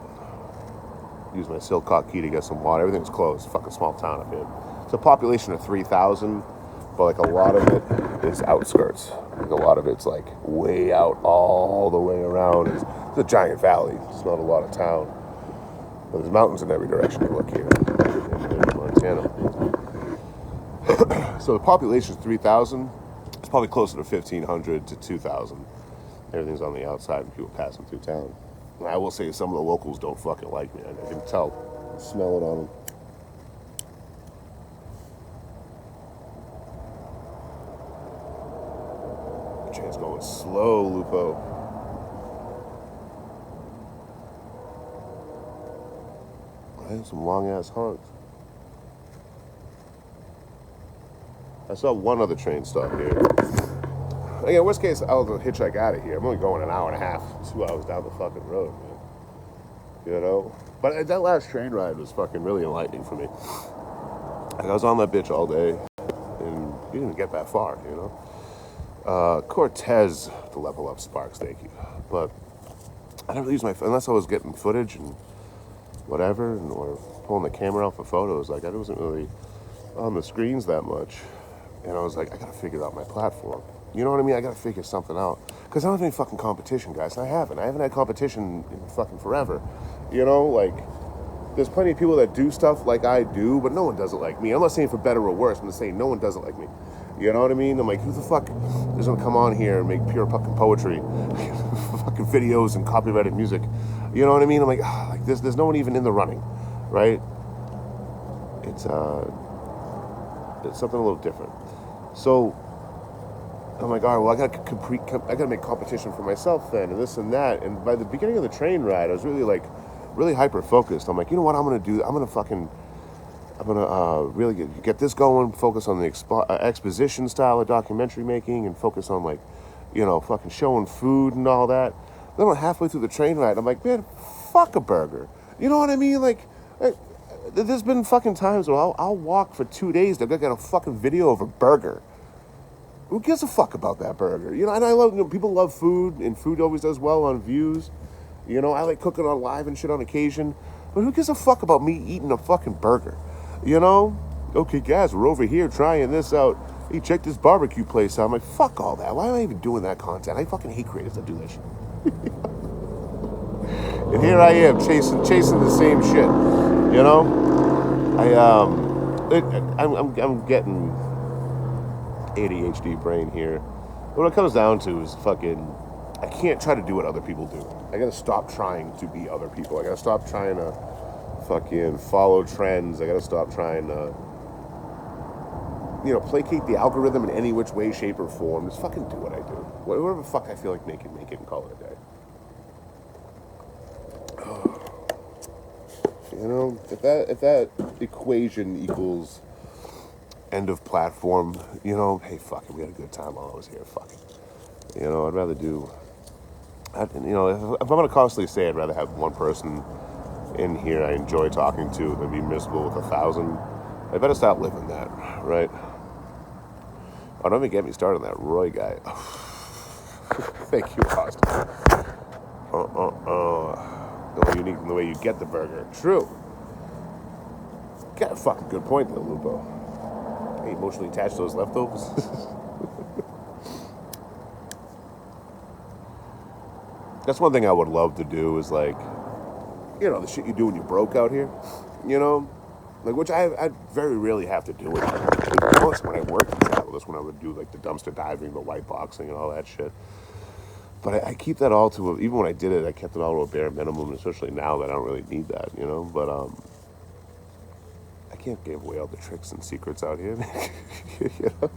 used my Silcock key to get some water. Everything's closed. Fucking small town up here. It's a population of 3,000, but like a lot of it is outskirts. Like a lot of it's like way out, all the way around. It's a giant valley. It's not a lot of town. But there's mountains in every direction you look here in Montana. So the population is 3,000. It's probably closer to 1,500 to 2,000. Everything's on the outside and people passing through town. And I will say some of the locals don't fucking like me. I can tell. I smell it on them. The train's going slow, Lupo. I have some long-ass honks. I saw one other train stop here. Again, worst case, I'll hitchhike out of here. I'm only going an hour and a half, 2 hours down the fucking road, man. You know? But that last train ride was fucking really enlightening for me. Like, I was on that bitch all day, and you didn't even get that far, you know? Cortez, the level up Sparks, thank you. But I never use my phone, unless I was getting footage and whatever, or pulling the camera out for photos. Like, I wasn't really on the screens that much. And I was like, I gotta figure out my platform. You know what I mean? I gotta figure something out. Because I don't have any fucking competition, guys. I haven't had competition in fucking forever. You know, like, there's plenty of people that do stuff like I do, but no one does it like me. I'm not saying for better or worse. I'm just saying no one does it like me. You know what I mean? I'm like, who the fuck is gonna come on here and make pure fucking poetry, fucking videos and copyrighted music? You know what I mean? I'm like, like there's no one even in the running, right? It's something a little different. So I'm like, all right, well, I gotta make competition for myself then, and this and that. And by the beginning of the train ride, I was really hyper focused. I'm like, you know what I'm gonna do? I'm gonna really get this going. Focus on the exposition style of documentary making, and focus on, like, you know, fucking showing food and all that. Then I'm halfway through the train ride, I'm like, man, fuck a burger. You know what I mean? Like, there's been fucking times where I'll walk for 2 days to get a fucking video of a burger. Who gives a fuck about that burger? You know, and I love, you know, people love food, and food always does well on views. You know, I like cooking on live and shit on occasion. But who gives a fuck about me eating a fucking burger? You know? Okay, guys, we're over here trying this out. Hey, check this barbecue place out. I'm like, fuck all that. Why am I even doing that content? I fucking hate creators that do that shit. And here I am chasing the same shit. You know? I'm getting ADHD brain here. What it comes down to is fucking, I can't try to do what other people do. I gotta stop trying to be other people. I gotta stop trying to fucking follow trends. I gotta stop trying to, you know, placate the algorithm in any which way, shape, or form. Just fucking do what I do. Whatever the fuck I feel like making, make it and call it a day. You know, if that equation equals end of platform, you know, hey, fuck it, we had a good time while I was here, fuck it. You know, I'd rather do, you know, if I'm going to constantly say I'd rather have one person in here I enjoy talking to than be miserable with 1,000, I better stop living that, right? Oh, don't even get me started on that Roy guy. Thank you, Austin. The way unique in the way you get the burger. True. Got a fucking good point there, Lupo. Hey, emotionally attached to those leftovers. That's one thing I would love to do is like, you know, the shit you do when you're broke out here. You know? Like, which I very rarely have to do it. Once when I worked in travel, that's when I would do like the dumpster diving, the white boxing, and all that shit. But I keep that all to even when I did it, I kept it all to a bare minimum, especially now that I don't really need that, you know. But I can't give away all the tricks and secrets out here. You know?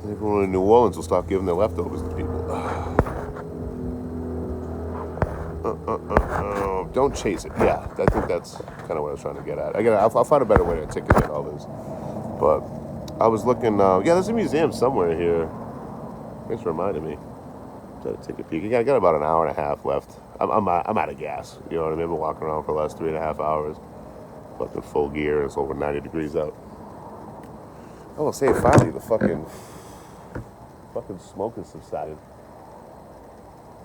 Everyone in New Orleans will stop giving their leftovers to people. Don't chase it. Yeah, I think that's kind of what I was trying to get at. I'll find a better way to articulate all this. But I was looking. Yeah, there's a museum somewhere here. Thanks for reminding me. To take a peek. I got about an hour and a half left. I'm out of gas. You know what I mean? I've been walking around for the last 3.5 hours. Fucking full gear. It's over 90 degrees out. Oh, say finally the fucking smoke has subsided.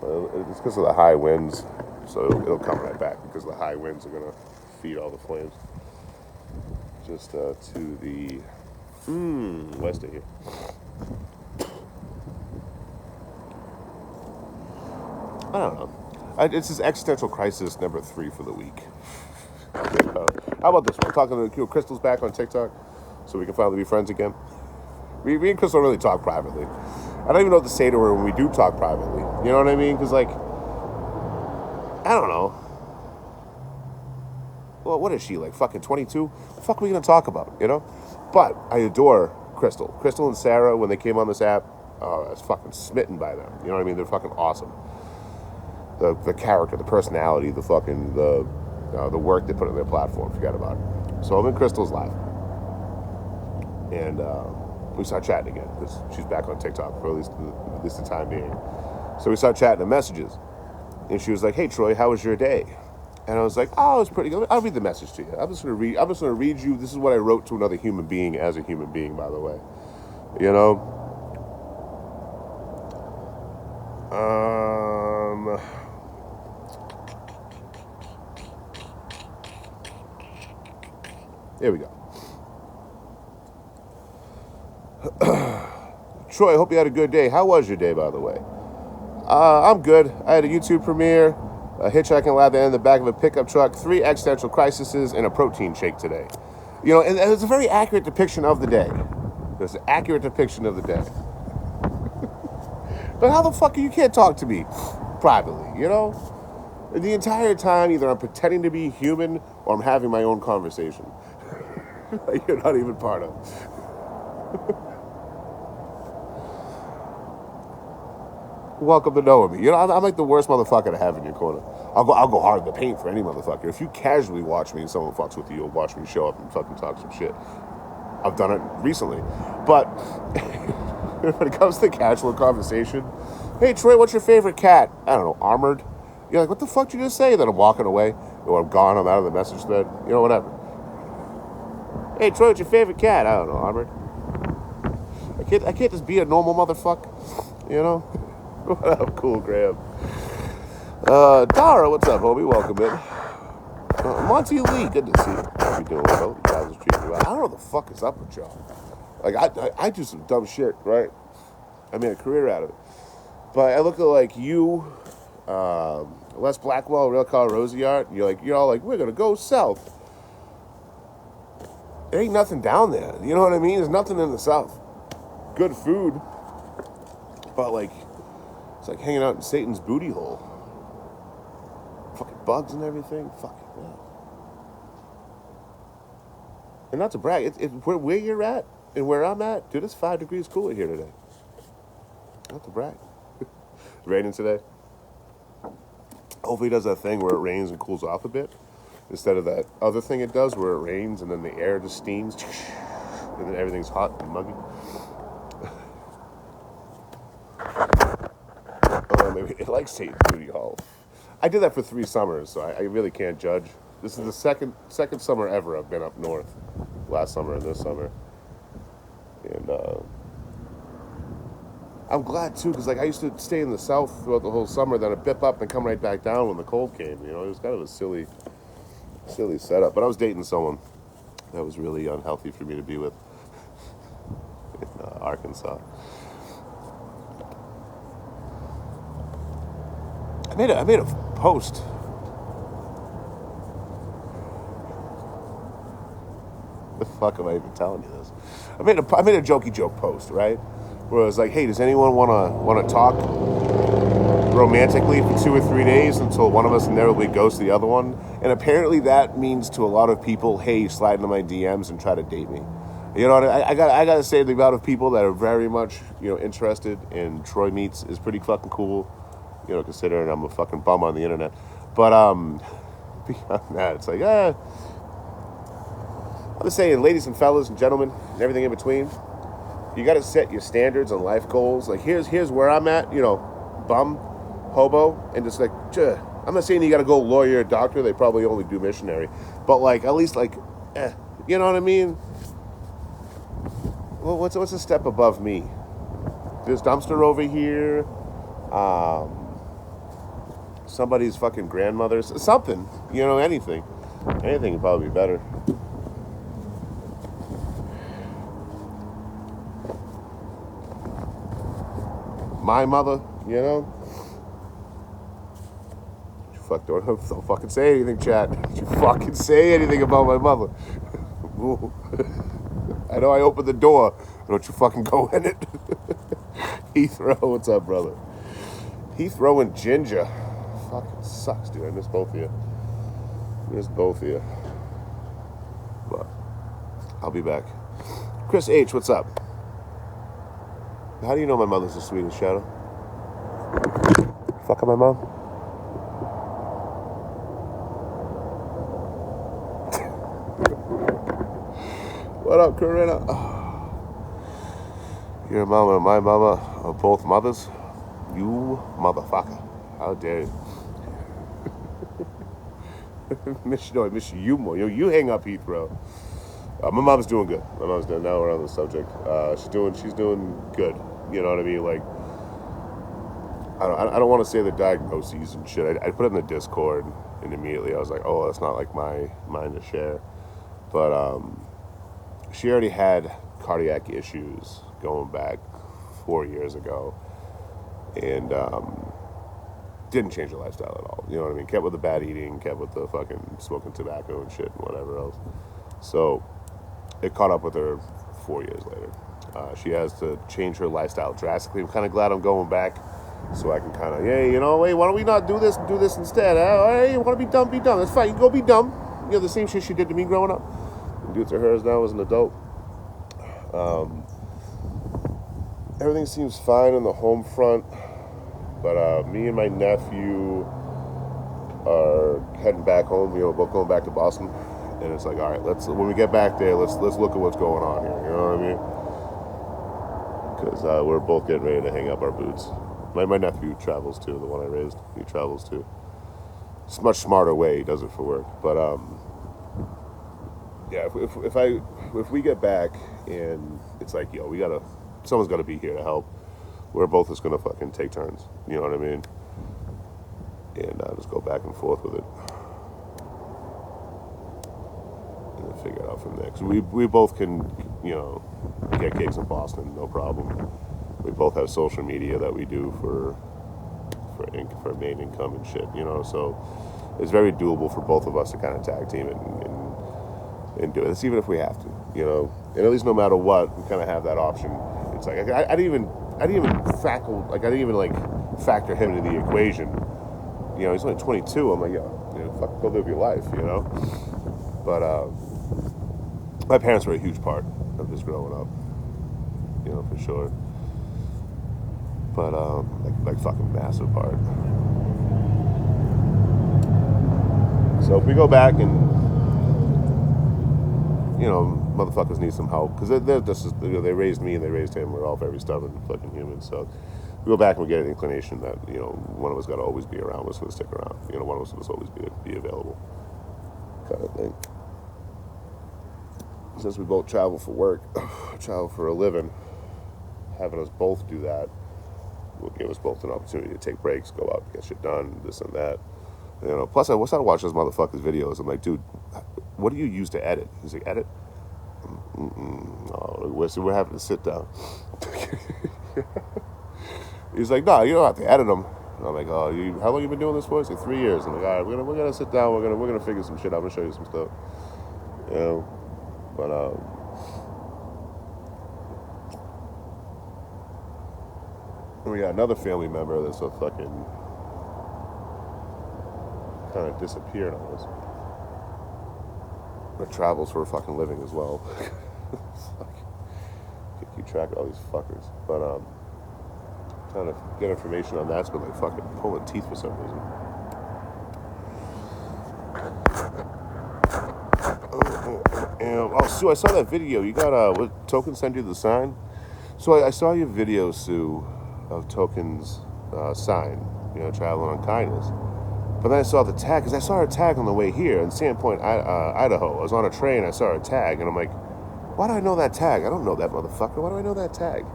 It's because of the high winds, so it'll come right back because the high winds are gonna feed all the flames. Just to the west of here. I don't know. It's this existential crisis number 3 for the week. How about this one? Talking to Crystal's back on TikTok, so we can finally be friends again. Me and Crystal really talk privately. I don't even know what to say to her when we do talk privately. You know what I mean? Because, like, I don't know. Well, what is she, like fucking 22? What the fuck are we going to talk about, you know? But I adore Crystal. Crystal and Sarah, when they came on this app, I was fucking smitten by them. You know what I mean? They're fucking awesome. The character, the personality, the work they put on their platform. Forget about it. So I'm in Crystal's live. And we start chatting again because she's back on TikTok for at least the time being. So we start chatting in messages. And she was like, "Hey, Troy, how was your day?" And I was like, "Oh, it was pretty good. I'll read the message to you. I'm just gonna read you. This is what I wrote to another human being as a human being, by the way. You know? Here we go. Troy, I hope you had a good day. How was your day, by the way? I'm good. I had a YouTube premiere, a hitchhiking ladder in the back of a pickup truck, 3 existential crises, and a protein shake today. You know, and it's a very accurate depiction of the day. It's an accurate depiction of the day. But how the fuck you can't talk to me privately, you know? The entire time, either I'm pretending to be human or I'm having my own conversation. You're not even part of. Welcome to knowing me. You know, I'm like the worst motherfucker to have in your corner. I'll go hard in the paint for any motherfucker. If you casually watch me and someone fucks with you, you'll watch me show up and fucking talk some shit. I've done it recently. But when it comes to casual conversation, "Hey, Troy, what's your favorite cat?" I don't know, Armored. You're like, "What the fuck did you just say?" Then I'm walking away, or I'm gone, I'm out of the message thread. You know, whatever. "Hey, Troy, what's your favorite cat?" I don't know, Armored. I can't just be a normal motherfucker, you know? What up, Cool Graham? Dara, what's up, homie? Welcome in. Monty Lee, good to see you. How you doing, bro? You guys are treating you well. I don't know what the fuck is up with y'all. Like, I do some dumb shit, right? I made a career out of it. But I look at, like, you, Les Blackwell, Real Car Rosie Art, and you're all like, "We're gonna go south." There ain't nothing down there. You know what I mean? There's nothing in the south. Good food. But, like, it's like hanging out in Satan's booty hole. Fucking bugs and everything. Fucking yeah. And not to brag, where you're at and where I'm at, dude, it's 5 degrees cooler here today. Not to brag. It's raining today. Hopefully it does that thing where it rains and cools off a bit. Instead of that other thing it does where it rains and then the air just steams. And then everything's hot and muggy. Maybe it likes Satan's booty hole. I did that for 3 summers, so I really can't judge. This is the second summer ever I've been up north. Last summer and this summer. And I'm glad too, because like I used to stay in the south throughout the whole summer, then I'd bip up and come right back down when the cold came. You know, it was kind of a silly setup. But I was dating someone that was really unhealthy for me to be with in Arkansas. I made a post. The fuck am I even telling you this? I made a jokey joke post, right? Where I was like, hey, does anyone wanna talk romantically for 2 or 3 days until one of us inevitably goes to the other one? And apparently that means to a lot of people, hey, slide into my DMs and try to date me. You know, I gotta say the amount of people that are very much, interested in Troy Meats is pretty fucking cool. You know, considering I'm a fucking bum on the internet. But beyond that, it's like, I'm just saying, ladies and fellas and gentlemen and everything in between, you got to set your standards and life goals. Like, here's where I'm at, bum, hobo, and just like, I'm not saying you got to go lawyer or doctor. They probably only do missionary. But, like, at least, like, you know what I mean? Well, what's a step above me? This dumpster over here, somebody's fucking grandmother's, something, anything. Anything would probably be better. My mother, don't fucking say anything, chat. You fucking say anything about my mother. I know I opened the door. Don't you fucking go in it. Heathrow, what's up, brother? Heathrow and Ginger. Fucking sucks, dude. I miss both of you. But I'll be back. Chris H, what's up? How do you know my mother's the sweetest, Shadow? Fuck my mom? What up, Corinna? Your mama and my mama are both mothers? You motherfucker. How dare you? I miss you more. You hang up, Heathrow. My mom's doing good. Now we're on the subject. She's doing good. You know what I mean? Like, I don't want to say the diagnoses and shit. I put it in the Discord, and immediately I was like, oh, that's not like mine to share. But she already had cardiac issues going back 4 years ago, and didn't change her lifestyle at all. You know what I mean? Kept with the bad eating, kept with the fucking smoking tobacco and shit and whatever else. So it caught up with her 4 years later. She has to change her lifestyle drastically. I'm kind of glad I'm going back so I can kind of, hey, why don't we not do this and do this instead? Hey, you want to be dumb, be dumb. That's fine. You can go be dumb. The same shit she did to me growing up. And do it to hers now as an adult. Everything seems fine on the home front. But me and my nephew are heading back home. We're both going back to Boston. And it's like, all right, when we get back there, let's look at what's going on here. You know what I mean? Because we're both getting ready to hang up our boots. My nephew travels too, the one I raised. He travels too. It's a much smarter way. He does it for work. But yeah, if we get back and it's like, someone's got to be here to help. We're both just gonna fucking take turns. You know what I mean? And just go back and forth with it. And then figure it out from there. Because we both can, get gigs in Boston, no problem. We both have social media that we do for main income and shit, so it's very doable for both of us to kind of tag team it and do it. It's even if we have to, and at least no matter what, we kind of have that option. It's like, I didn't even factor him into the equation. He's only 22. I'm like, fuck, go live your life, But my parents were a huge part of this growing up, for sure. But like fucking massive part. So if we go back and motherfuckers need some help because they're just they raised me and they raised him. We're all very stubborn fucking humans. So we go back and we get an inclination that one of us got to always be around. One's going to stick around. One of us will always be available, kind of thing. Since we both travel for work, travel for a living, having us both do that will give us both an opportunity to take breaks, go out, get shit done, this and that. You know. Plus, I started watching this motherfucker's videos. I'm like, dude, what do you use to edit? He's like, edit? No, we're having to sit down. He's like, no, you don't have to edit them. And I'm like, oh, how long you been doing this for? He's like, 3 years. I'm like, all right, we're gonna sit down. We're gonna figure some shit out. I'm gonna show you some stuff. You know, but we got another family member that's a fucking kind of disappeared on us. That travels for a fucking living as well. Keep track of all these fuckers. But trying to get information on that's been like fucking pulling teeth for some reason. Sue, I saw that video. You got what Token send you the sign? So I saw your video, Sue, of Token's sign, you know, traveling on kindness. But then I saw the tag, because I saw her tag on the way here in Sandpoint, Idaho. I was on a train, I saw her tag, and I'm like, why do I know that tag? I don't know that motherfucker. Why do I know that tag?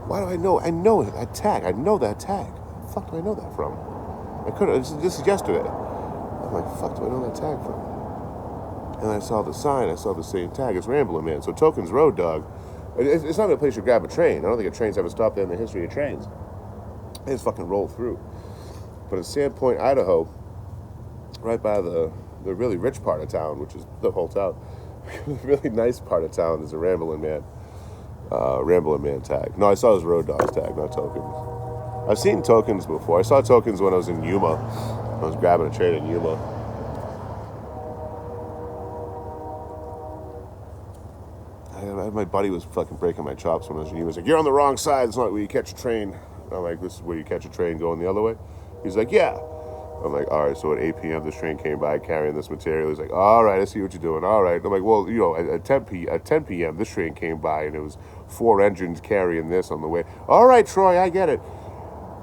Why do I know? I know that tag. I know that tag. Where the fuck do I know that from? I couldn't. This is yesterday. I'm like, fuck do I know that tag from? And I saw the sign. I saw the same tag. It's Ramblin' Man. So Token's Road Dog. It's not a place you grab a train. I don't think a train's ever stopped there in the history of trains. They just fucking roll through. But in Sandpoint, Idaho, right by the really rich part of town, which is the whole town, the really nice part of town is a Ramblin' Man tag. No, I saw his Road Dogs tag, not Tokens. I've seen Tokens before. I saw Tokens when I was in Yuma. I was grabbing a train in Yuma. My buddy was fucking breaking my chops when I was in Yuma. He was like, you're on the wrong side. It's not where you catch a train. I'm like, this is where you catch a train going the other way? He's like, yeah. I'm like, all right, so at 8 p.m. this train came by carrying this material. He's like, all right, I see what you're doing. All right. I'm like, well, you know, at 10 p.m. this train came by and it was 4 engines carrying this on the way. All right, Troy, I get it.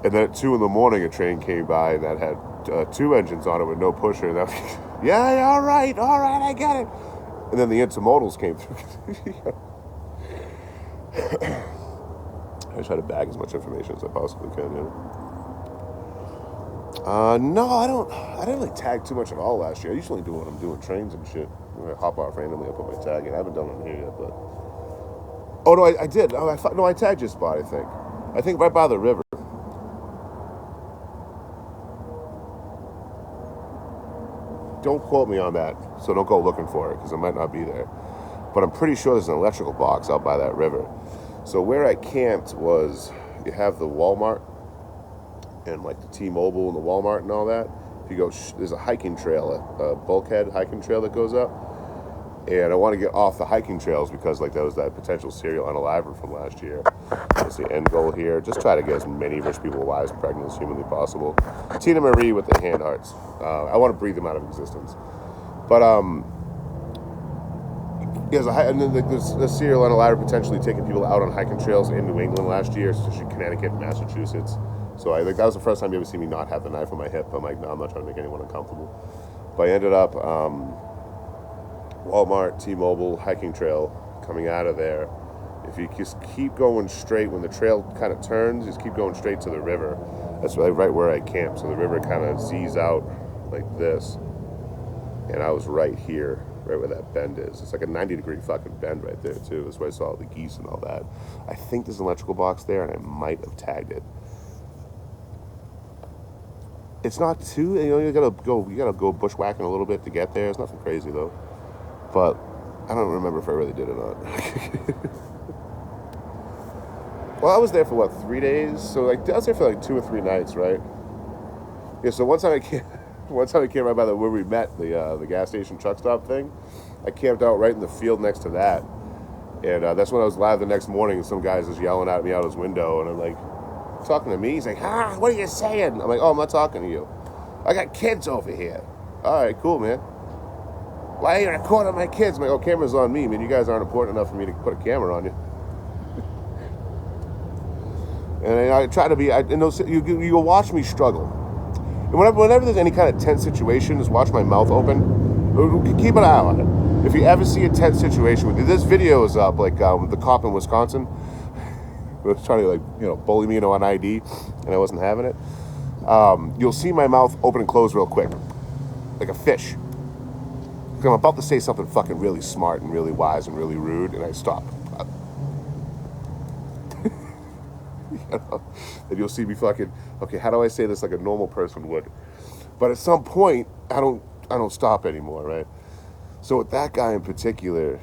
And then at 2 in the morning, a train came by that had 2 engines on it with no pusher. And yeah, all right, I get it. And then the intermodals came through. I try to bag as much information as I possibly can, you know. No, I didn't really tag too much at all last year. I usually do when I'm doing trains and shit. I hop off randomly, I put my tag in. I haven't done it here yet, but... Oh, no, I did. Oh, I tagged your spot, I think. I think right by the river. Don't quote me on that, so don't go looking for it, because I might not be there. But I'm pretty sure there's an electrical box out by that river. So where I camped was, you have the Walmart, and like the T-Mobile and the Walmart and all that. If you go, there's a hiking trail, a bulkhead hiking trail that goes up. And I want to get off the hiking trails because like there was that potential serial unaliver from last year. That's the end goal here. Just try to get as many rich people wives pregnant as humanly possible. Tina Marie with the hand hearts. I want to breathe them out of existence. But there's a serial unaliver potentially taking people out on hiking trails in New England last year, especially Connecticut and Massachusetts. So I think that was the first time you ever see me not have the knife on my hip. I'm like, no, I'm not trying to make anyone uncomfortable. But I ended up Walmart, T-Mobile, hiking trail coming out of there. If you just keep going straight, when the trail kind of turns, just keep going straight to the river. That's right where I camped. So the river kind of Z's out like this. And I was right here, right where that bend is. It's like a 90-degree fucking bend right there, too. That's where I saw all the geese and all that. I think there's an electrical box there, and I might have tagged it. It's not too, you gotta go bushwhacking a little bit to get there. It's nothing crazy though. But I don't remember if I really did or not. Well, I was there for what, 3 days? So like I was there for like 2 or 3 nights, right? Yeah. So one time I came right by where we met, the gas station truck stop thing. I camped out right in the field next to that, and that's when I was live the next morning. And some guy's just yelling at me out his window, and I'm like, talking to me. He's like, what are you saying? I'm like, oh, I'm not talking to you. I got kids over here. All right, cool, man. Why are you recording my kids? I'm like, oh, camera's on me, man. You guys aren't important enough for me to put a camera on you. And I try to be, you watch me struggle. And whenever there's any kind of tense situation, just watch my mouth open. Keep an eye on it. If you ever see a tense situation, this video is up, like the cop in Wisconsin. was trying to bully me on ID, and I wasn't having it. You'll see my mouth open and close real quick, like a fish. I'm about to say something fucking really smart and really wise and really rude, and I stop. And you'll see me fucking, okay, how do I say this like a normal person would? But at some point, I don't stop anymore, right? So with that guy in particular,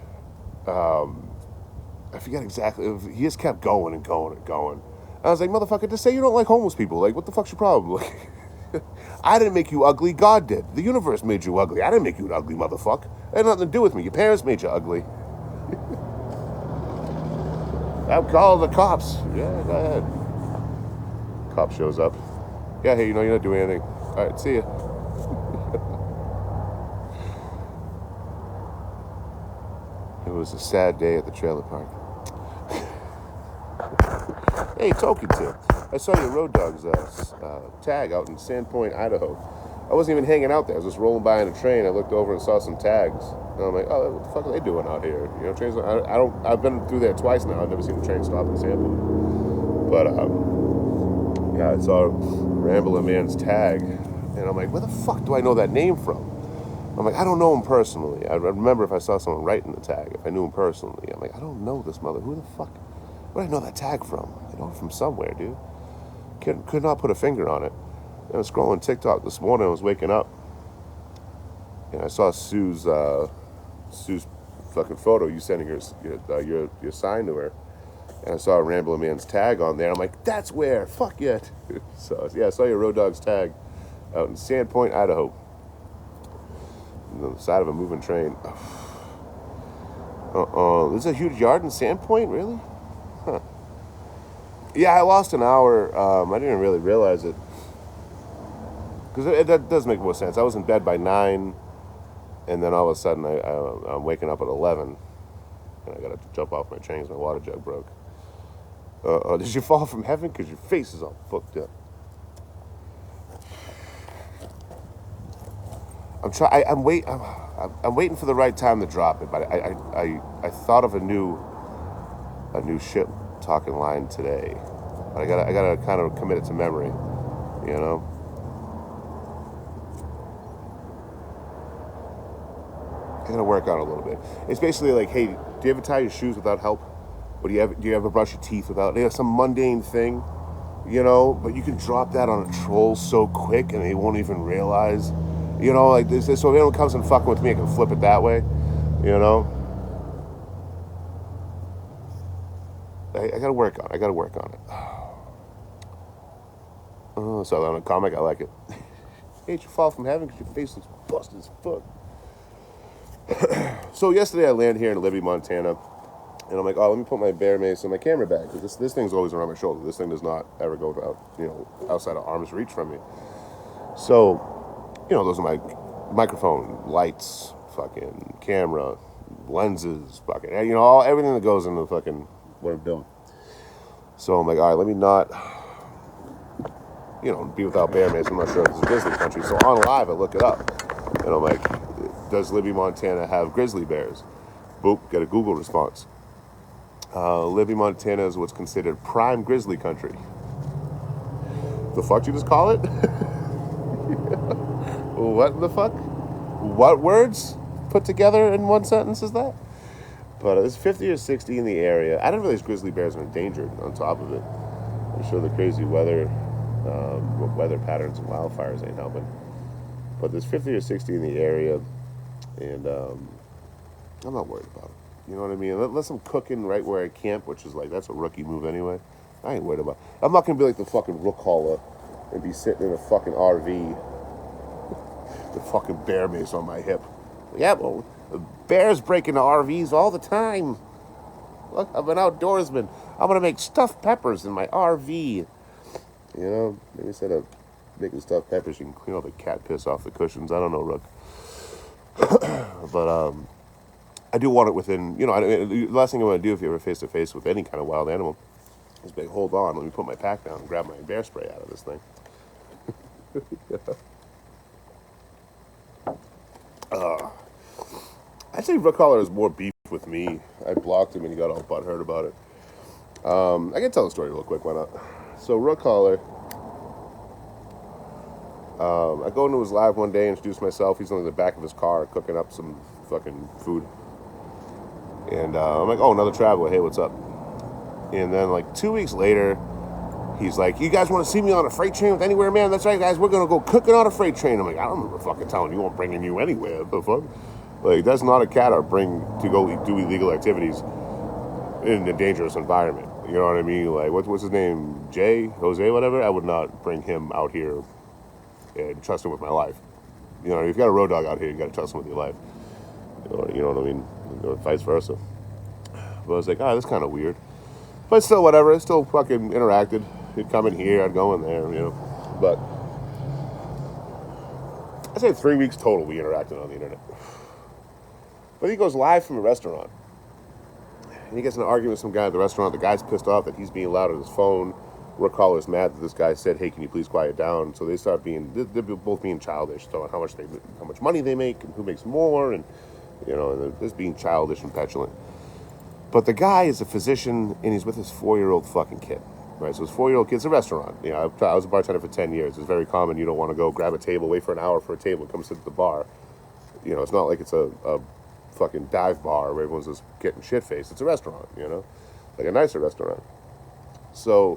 I forget exactly. He just kept going and going and going. I was like, motherfucker, just say you don't like homeless people. Like, what the fuck's your problem? Like, I didn't make you ugly. God did. The universe made you ugly. I didn't make you an ugly motherfucker. It had nothing to do with me. Your parents made you ugly. I'll call the cops. Yeah, go ahead. Cop shows up. Yeah, hey, you're not doing anything. All right, see ya. It was a sad day at the trailer park. Hey, Token Tip. I saw your Road Dogs tag out in Sandpoint, Idaho. I wasn't even hanging out there. I was just rolling by in a train. I looked over and saw some tags. And I'm like, oh, what the fuck are they doing out here? Trains. I've been through there twice now. I've never seen a train stop in Sandpoint. But yeah, I saw Rambling Man's tag, and I'm like, where the fuck do I know that name from? I'm like, I don't know him personally. I remember if I saw someone writing the tag, if I knew him personally. I'm like, I don't know this mother. Who the fuck? Where did I know that tag from? I know it from somewhere, dude. Could not put a finger on it. I was scrolling TikTok this morning. I was waking up, and I saw Sue's fucking photo. You sending your sign to her, and I saw a Rambling Man's tag on there. I'm like, that's where. Fuck it. So yeah, I saw your Road Dogs tag out in Sandpoint, Idaho, on the side of a moving train. There's a huge yard in Sandpoint, really? Huh. Yeah, I lost an hour. I didn't really realize it. Because that does make more sense. I was in bed by 9, and then all of a sudden I'm waking up at 11, and I got to jump off my train because my water jug broke. Did you fall from heaven? Because your face is all fucked up. I'm waiting for the right time to drop it, but I thought of a new shit talking line today. But I gotta kind of commit it to memory, I gotta work on it a little bit. It's basically like, hey, do you ever tie your shoes without help? Or do you ever brush your teeth without? Some mundane thing, but you can drop that on a troll so quick and they won't even realize, like this. So if anyone comes and fucking with me, I can flip it that way, I gotta work on it. Oh, so on a comic, I like it. Hey, you fall from heaven because your face looks busted as fuck. So yesterday I landed here in Libby, Montana, and I'm like, oh, let me put my bear mace in my camera bag, because this thing's always around my shoulder. This thing does not ever go out, outside of arm's reach from me. So, those are my microphone, lights, fucking camera, lenses, fucking, everything that goes into fucking what I'm doing. So I'm like, all right, let me not, be without bear mace. I'm not sure if it's a grizzly country. So on live, I look it up, and I'm like, does Libby, Montana have grizzly bears? Boop, get a Google response. Libby, Montana is what's considered prime grizzly country. The fuck you just call it? What the fuck? What words put together in one sentence is that? But there's 50 or 60 in the area. I didn't realize grizzly bears are endangered on top of it. I'm sure the crazy weather patterns and wildfires ain't helping. But there's 50 or 60 in the area, and I'm not worried about it. You know what I mean? Unless I'm cooking right where I camp, which is like, that's a rookie move anyway. I ain't worried about it. I'm not going to be like the fucking rook hauler and be sitting in a fucking RV, the fucking bear mace on my hip. Yeah, well, bears break into RVs all the time. Look, I'm an outdoorsman. I'm going to make stuffed peppers in my RV. Maybe instead of making stuffed peppers, you can clean all the cat piss off the cushions. I don't know, Rook. But I do want it within, the last thing I want to do if you're ever face to face with any kind of wild animal is be like, hold on, let me put my pack down and grab my bear spray out of this thing. I'd say Rook Holler has more beef with me. I blocked him and he got all butthurt about it. I can tell the story real quick. Why not? So Rook Holler, I go into his live one day, introduce myself. He's on the back of his car cooking up some fucking food, and I'm like, "Oh, another traveler. Hey, what's up?" And then like 2 weeks later, he's like, "You guys want to see me on a freight train with Anywhere Man? That's right, guys. We're gonna go cooking on a freight train." I'm like, "I don't remember fucking telling you I'm bringing you anywhere. What the fuck? Like, that's not a cat I bring to go do illegal activities in a dangerous environment. You know what I mean? Like, what's his name? Jose, whatever. I would not bring him out here and trust him with my life. You know, if you've got a road dog out here, you got to trust him with your life. You know what I mean? Or vice versa. But I was like, that's kind of weird. But still, whatever. I still fucking interacted. He'd come in here, I'd go in there, you know. But I say 3 weeks total we interacted on the internet. But he goes live from a restaurant. And he gets in an argument with some guy at the restaurant. The guy's pissed off that he's being loud on his phone. Rook Holler's mad that this guy said, "Hey, can you please quiet down?" So they start they're both being childish, talking how much money they make and who makes more, and you know, and they're just being childish and petulant. But the guy is a physician, and he's with his 4-year-old fucking kid. Right, so his 4-year-old kid's a restaurant. You know, I was a bartender for 10 years. It's very common. You don't want to go grab a table, wait for an hour for a table, and come sit at the bar. You know, it's not like it's a fucking dive bar where everyone's just getting shit-faced. It's a restaurant, you know, like a nicer restaurant. So,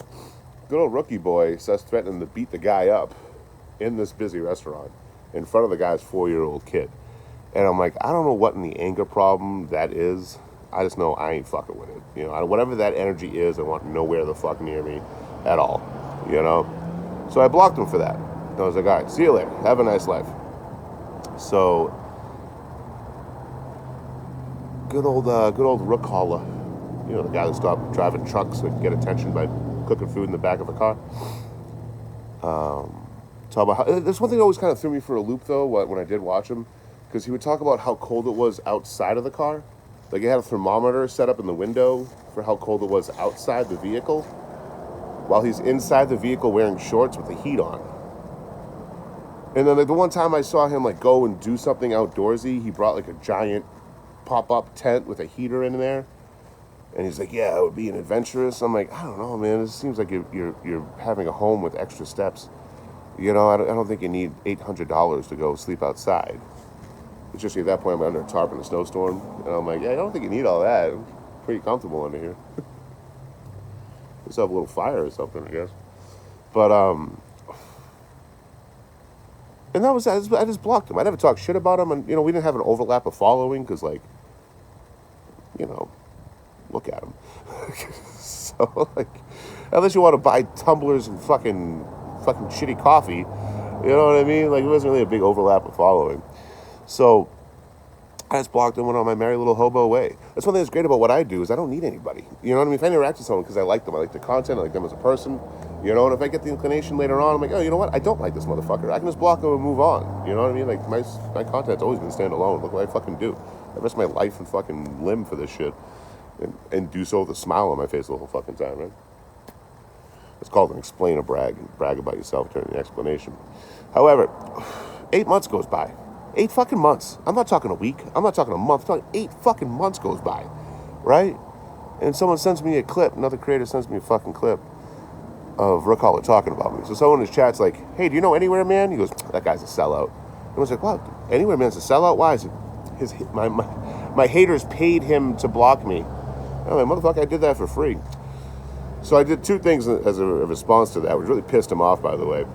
good old rookie boy starts threatening to beat the guy up in this busy restaurant in front of the guy's 4-year-old kid. And I'm like, I don't know what in the anger problem that is. I just know I ain't fucking with it. You know, whatever that energy is, I want nowhere the fuck near me at all. You know? So I blocked him for that. And I was like, all right, see you later. Have a nice life. So, good old Rook Holler. You know, the guy that stopped driving trucks to get attention by cooking food in the back of a car. Talk about there's one thing that always kind of threw me for a loop, though, when I did watch him. Because he would talk about how cold it was outside of the car. Like, he had a thermometer set up in the window for how cold it was outside the vehicle, while he's inside the vehicle wearing shorts with the heat on. And then, like, the one time I saw him, like, go and do something outdoorsy, he brought, like, a giant pop-up tent with a heater in there. And he's like, yeah, it would be an adventurous. I'm like, I don't know, man. It seems like you're having a home with extra steps. You know, I don't think you need $800 to go sleep outside. Especially at that point, I'm under a tarp in a snowstorm. And I'm like, yeah, I don't think you need all that. I'm pretty comfortable under here. Just have a little fire or something, I guess. But, and that was that. I just blocked him. I never talked shit about him. And, you know, we didn't have an overlap of following because, like, you know, look at him. So, like, unless you want to buy tumblers and fucking shitty coffee, you know what I mean? Like, it wasn't really a big overlap of following. So I just blocked him, went on my merry little hobo way. That's one thing that's great about what I do is I don't need anybody. You know what I mean? If I interact with someone because I like them, I like the content, I like them as a person, you know, and if I get the inclination later on, I'm like, oh, you know what? I don't like this motherfucker. I can just block him and move on. You know what I mean? Like, my content's always been standalone. Look what I fucking do. I risk my life and fucking limb for this shit and do so with a smile on my face the whole fucking time, right? It's called an explain or brag. Brag about yourself during the explanation. However, 8 months goes by. 8 fucking months. I'm not talking a week. I'm not talking a month. I'm talking 8 fucking months goes by, right? And someone sends me a clip. Another creator sends me a fucking clip of Rook Holler talking about me. So someone in his chat's like, hey, do you know Anywhere Man? He goes, that guy's a sellout. And I was like, what? Anywhere Man's a sellout? Why is it? My haters paid him to block me. I'm like, motherfucker, I did that for free. So I did 2 things as a response to that, which really pissed him off, by the way.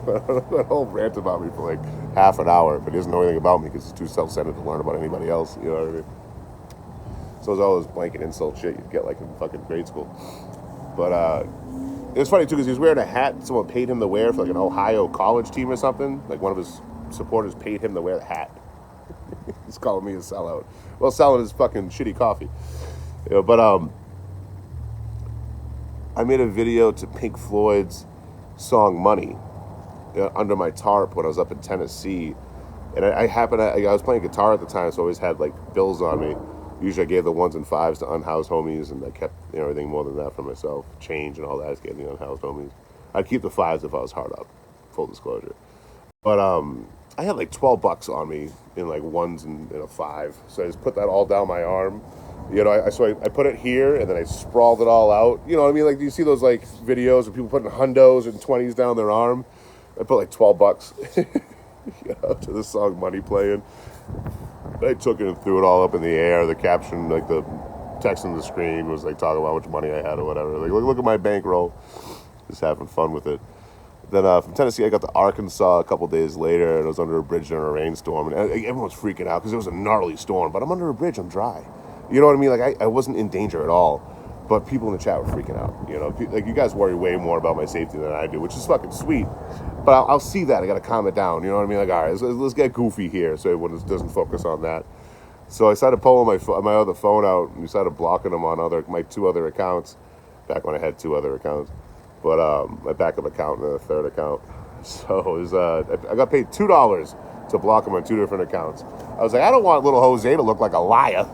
That whole rant about me for like half an hour, but he doesn't know anything about me because he's too self-centered to learn about anybody else. You know what I mean? So it's all this blanket insult shit you'd get like in fucking grade school. But it was funny too because he was wearing a hat someone paid him to wear for like an Ohio college team or something. Like one of his supporters paid him to wear the hat. He's calling me a sellout. Well, selling his fucking shitty coffee. You know, but I made a video to Pink Floyd's song Money under my tarp when I was up in Tennessee. And I was playing guitar at the time, so I always had like bills on me. Usually I gave the 1s and 5s to unhoused homies, and I kept everything more than that for myself. Change and all that I was getting the unhoused homies. I'd keep the 5s if I was hard up, full disclosure. But I had like $12 on me in like 1s and a 5. So I just put that all down my arm You know, I put it here and then I sprawled it all out. You know what I mean? Like, do you see those like videos of people putting hundos and 20s down their arm? I put like $12, you know, to the song Money playing. I took it and threw it all up in the air. The caption, like the text on the screen was like talking about how much money I had or whatever. Like, look at my bankroll. Just having fun with it. Then from Tennessee, I got to Arkansas a couple days later, and I was under a bridge during a rainstorm, and everyone was freaking out because it was a gnarly storm. But I'm under a bridge, I'm dry. You know what I mean? Like I wasn't in danger at all, but people in the chat were freaking out. You know, like you guys worry way more about my safety than I do, which is fucking sweet. But I'll see that. I got to calm it down. You know what I mean? Like, all right, let's get goofy here, so everyone doesn't focus on that. So I started pulling my other phone out and started blocking them on my 2 other accounts. Back when I had 2 other accounts, but my backup account and a third account. So it was I got paid $2 to block them on 2 different accounts. I was like, I don't want little Jose to look like a liar.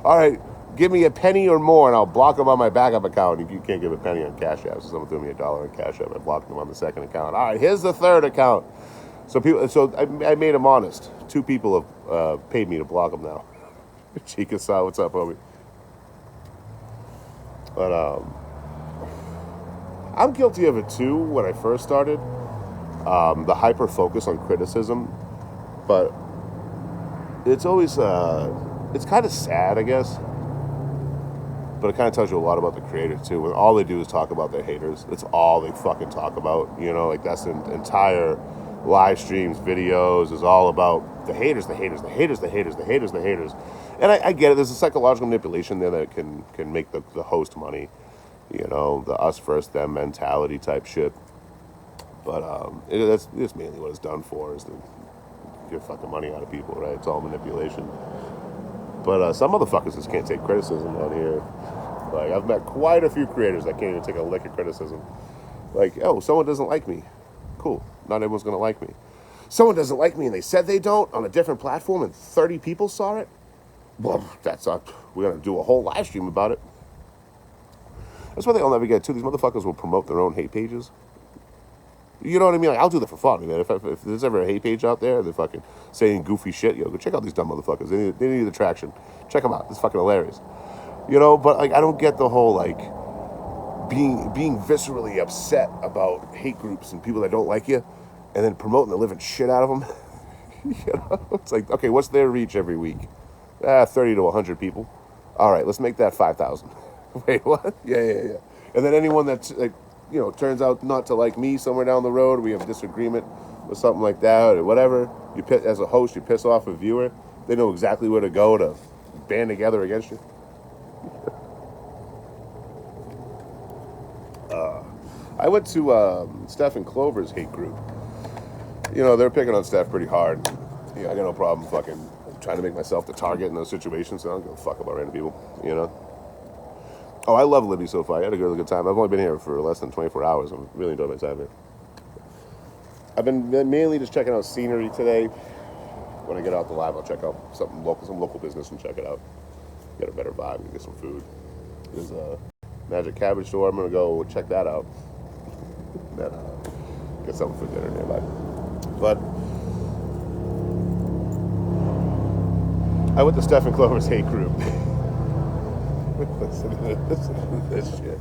All right, give me a penny or more, and I'll block them on my backup account. You can't give a penny on Cash App, so someone threw me $1 on Cash App. I blocked them on the second account. All right, here's the third account. So I made them honest. 2 people have paid me to block them now. Chica saw, what's up, homie? But I'm guilty of it too. When I first started, the hyper focus on criticism, but it's always it's kind of sad, I guess. But it kind of tells you a lot about the creator too. When all they do is talk about their haters. That's all they fucking talk about. You know, like that's the entire live streams, videos is all about the haters, the haters, the haters, the haters, the haters, the haters. And I get it. There's a psychological manipulation there that can make the host money. You know, the us first them mentality type shit. But that's mainly what it's done for, is to get fucking money out of people, right? It's all manipulation. But some motherfuckers just can't take criticism on here. Like, I've met quite a few creators that can't even take a lick of criticism. Like, oh, someone doesn't like me. Cool. Not everyone's going to like me. Someone doesn't like me and they said they don't on a different platform and 30 people saw it. Well, that's not... We're going to do a whole live stream about it. That's why they all never get to. These motherfuckers will promote their own hate pages. You know what I mean? Like, I'll do that for fun. Man. If there's ever a hate page out there, they're fucking saying goofy shit, go check out these dumb motherfuckers. They need the traction. Check them out. It's fucking hilarious. You know, but like, I don't get the whole like being viscerally upset about hate groups and people that don't like you, and then promoting the living shit out of them. You know, it's like, okay, what's their reach every week? 30 to 100 people. All right, let's make that 5,000. Wait, what? Yeah. And then anyone that's like, you know, turns out not to like me somewhere down the road, we have disagreement with something like that or whatever, as a host, you piss off a viewer, they know exactly where to go to band together against you. I went to Steph and Clover's hate group. You know, they're picking on Steph pretty hard. Yeah, I got no problem fucking trying to make myself the target in those situations, so I don't give a fuck about random people, you know? Oh, I love Libby so far. I had a really good time. I've only been here for less than 24 hours. I'm really enjoying my time here. I've been mainly just checking out scenery today. When I get out the live, I'll check out some local business and check it out. Get a better vibe and get some food. There's a Magic Cabbage store. I'm going to go check that out. Then get something for dinner nearby. But I went to Steph and Clover's hate group. Listen to this shit.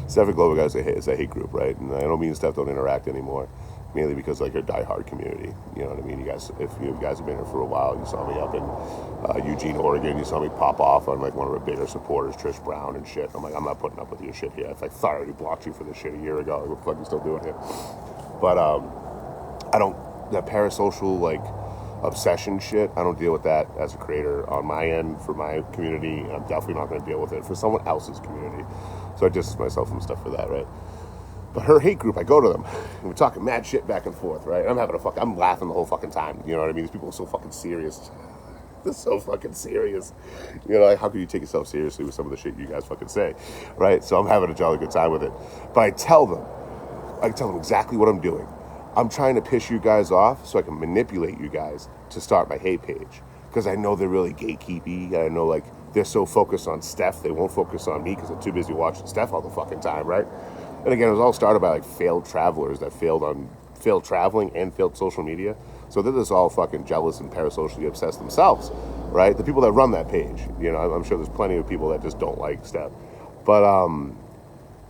Steph and Clover guys, it's a hate group, right? And I don't mean Steph don't interact anymore, mainly because like her diehard community. You know what I mean? You guys, if you guys have been here for a while, you saw me up in Eugene, Oregon. You saw me pop off on like one of her bigger supporters, Trish Brown and shit. I'm like, I'm not putting up with your shit here. If I thought I already blocked you for this shit a year ago, like, what the fuck are you still doing here? But I don't, that parasocial like obsession shit, I don't deal with that as a creator on my end for my community, and I'm definitely not going to deal with it for someone else's community. So I distance myself from stuff for that, right? But her hate group, I go to them, and we're talking mad shit back and forth, right? I'm laughing the whole fucking time, you know what I mean? These people are so fucking serious. They're so fucking serious. You know, like, how can you take yourself seriously with some of the shit you guys fucking say, right? So I'm having a jolly good time with it. But I tell them exactly what I'm doing. I'm trying to piss you guys off so I can manipulate you guys to start my hate page. Because I know they're really gatekeepy. I know, like, they're so focused on Steph, they won't focus on me because they're too busy watching Steph all the fucking time, right? And again, it was all started by, like, failed travelers that failed traveling and failed social media. So they're just all fucking jealous and parasocially obsessed themselves, right? The people that run that page, you know, I'm sure there's plenty of people that just don't like Steph. But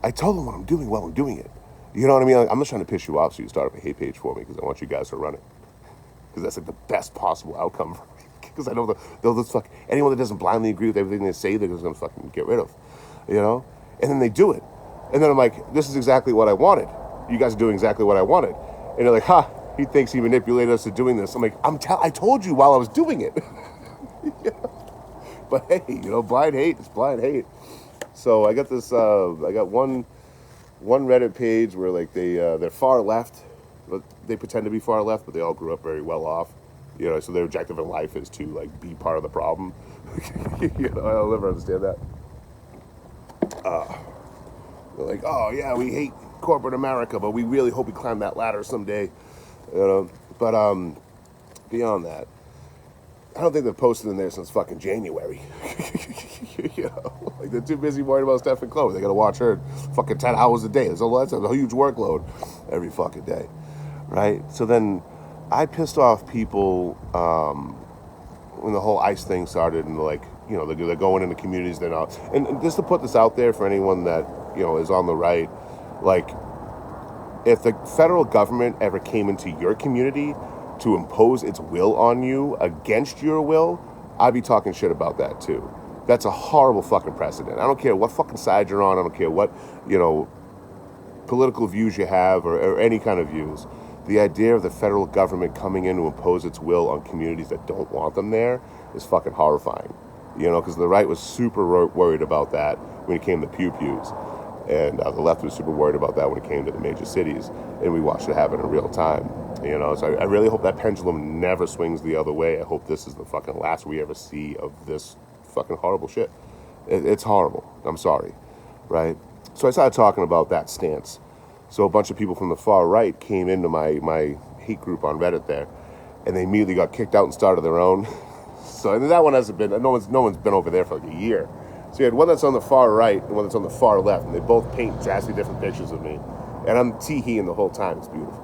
I told them what I'm doing while I'm doing it. You know what I mean? Like, I'm not trying to piss you off, so you start up a hate page for me because I want you guys to run it. Because that's like the best possible outcome for me. Because I know they'll just fuck anyone that doesn't blindly agree with everything they say, they're just gonna fucking get rid of, you know. And then they do it, and then I'm like, this is exactly what I wanted. You guys are doing exactly what I wanted, and they're like, ha. He thinks he manipulated us to doing this. I'm like, I told you while I was doing it. You know? But hey, you know, blind hate is blind hate. So I got this. I got one Reddit page where like they're far left, but they pretend to be far left, but they all grew up very well off. You know, so their objective in life is to like be part of the problem. You know, I'll never understand that. They're like, oh yeah, we hate corporate America, but we really hope we climb that ladder someday. You know, but beyond that, I don't think they've posted in there since fucking January. You know, like they're too busy worried about Steph and Chloe. They gotta watch her fucking 10 hours a day. That's a huge workload every fucking day, right? So then I pissed off people when the whole ICE thing started, and like, you know, they're going into communities they're not. And just to put this out there for anyone that, you know, is on the right, like, if the federal government ever came into your community to impose its will on you against your will, I'd be talking shit about that too. That's a horrible fucking precedent. I don't care what fucking side you're on. I don't care what, you know, political views you have or any kind of views. The idea of the federal government coming in to impose its will on communities that don't want them there is fucking horrifying. You know, because the right was super worried about that when it came to pew-pews. And the left was super worried about that when it came to the major cities. And we watched it happen in real time. You know, so I really hope that pendulum never swings the other way. I hope this is the fucking last we ever see of this fucking horrible shit. It's horrible. I'm sorry. Right? So I started talking about that stance. So a bunch of people from the far right came into my hate group on Reddit there. And they immediately got kicked out and started their own. So and that one hasn't been, no one's been over there for like a year. So you had one that's on the far right and one that's on the far left, and they both paint drastically different pictures of me. And I'm tee-heeing the whole time. It's beautiful.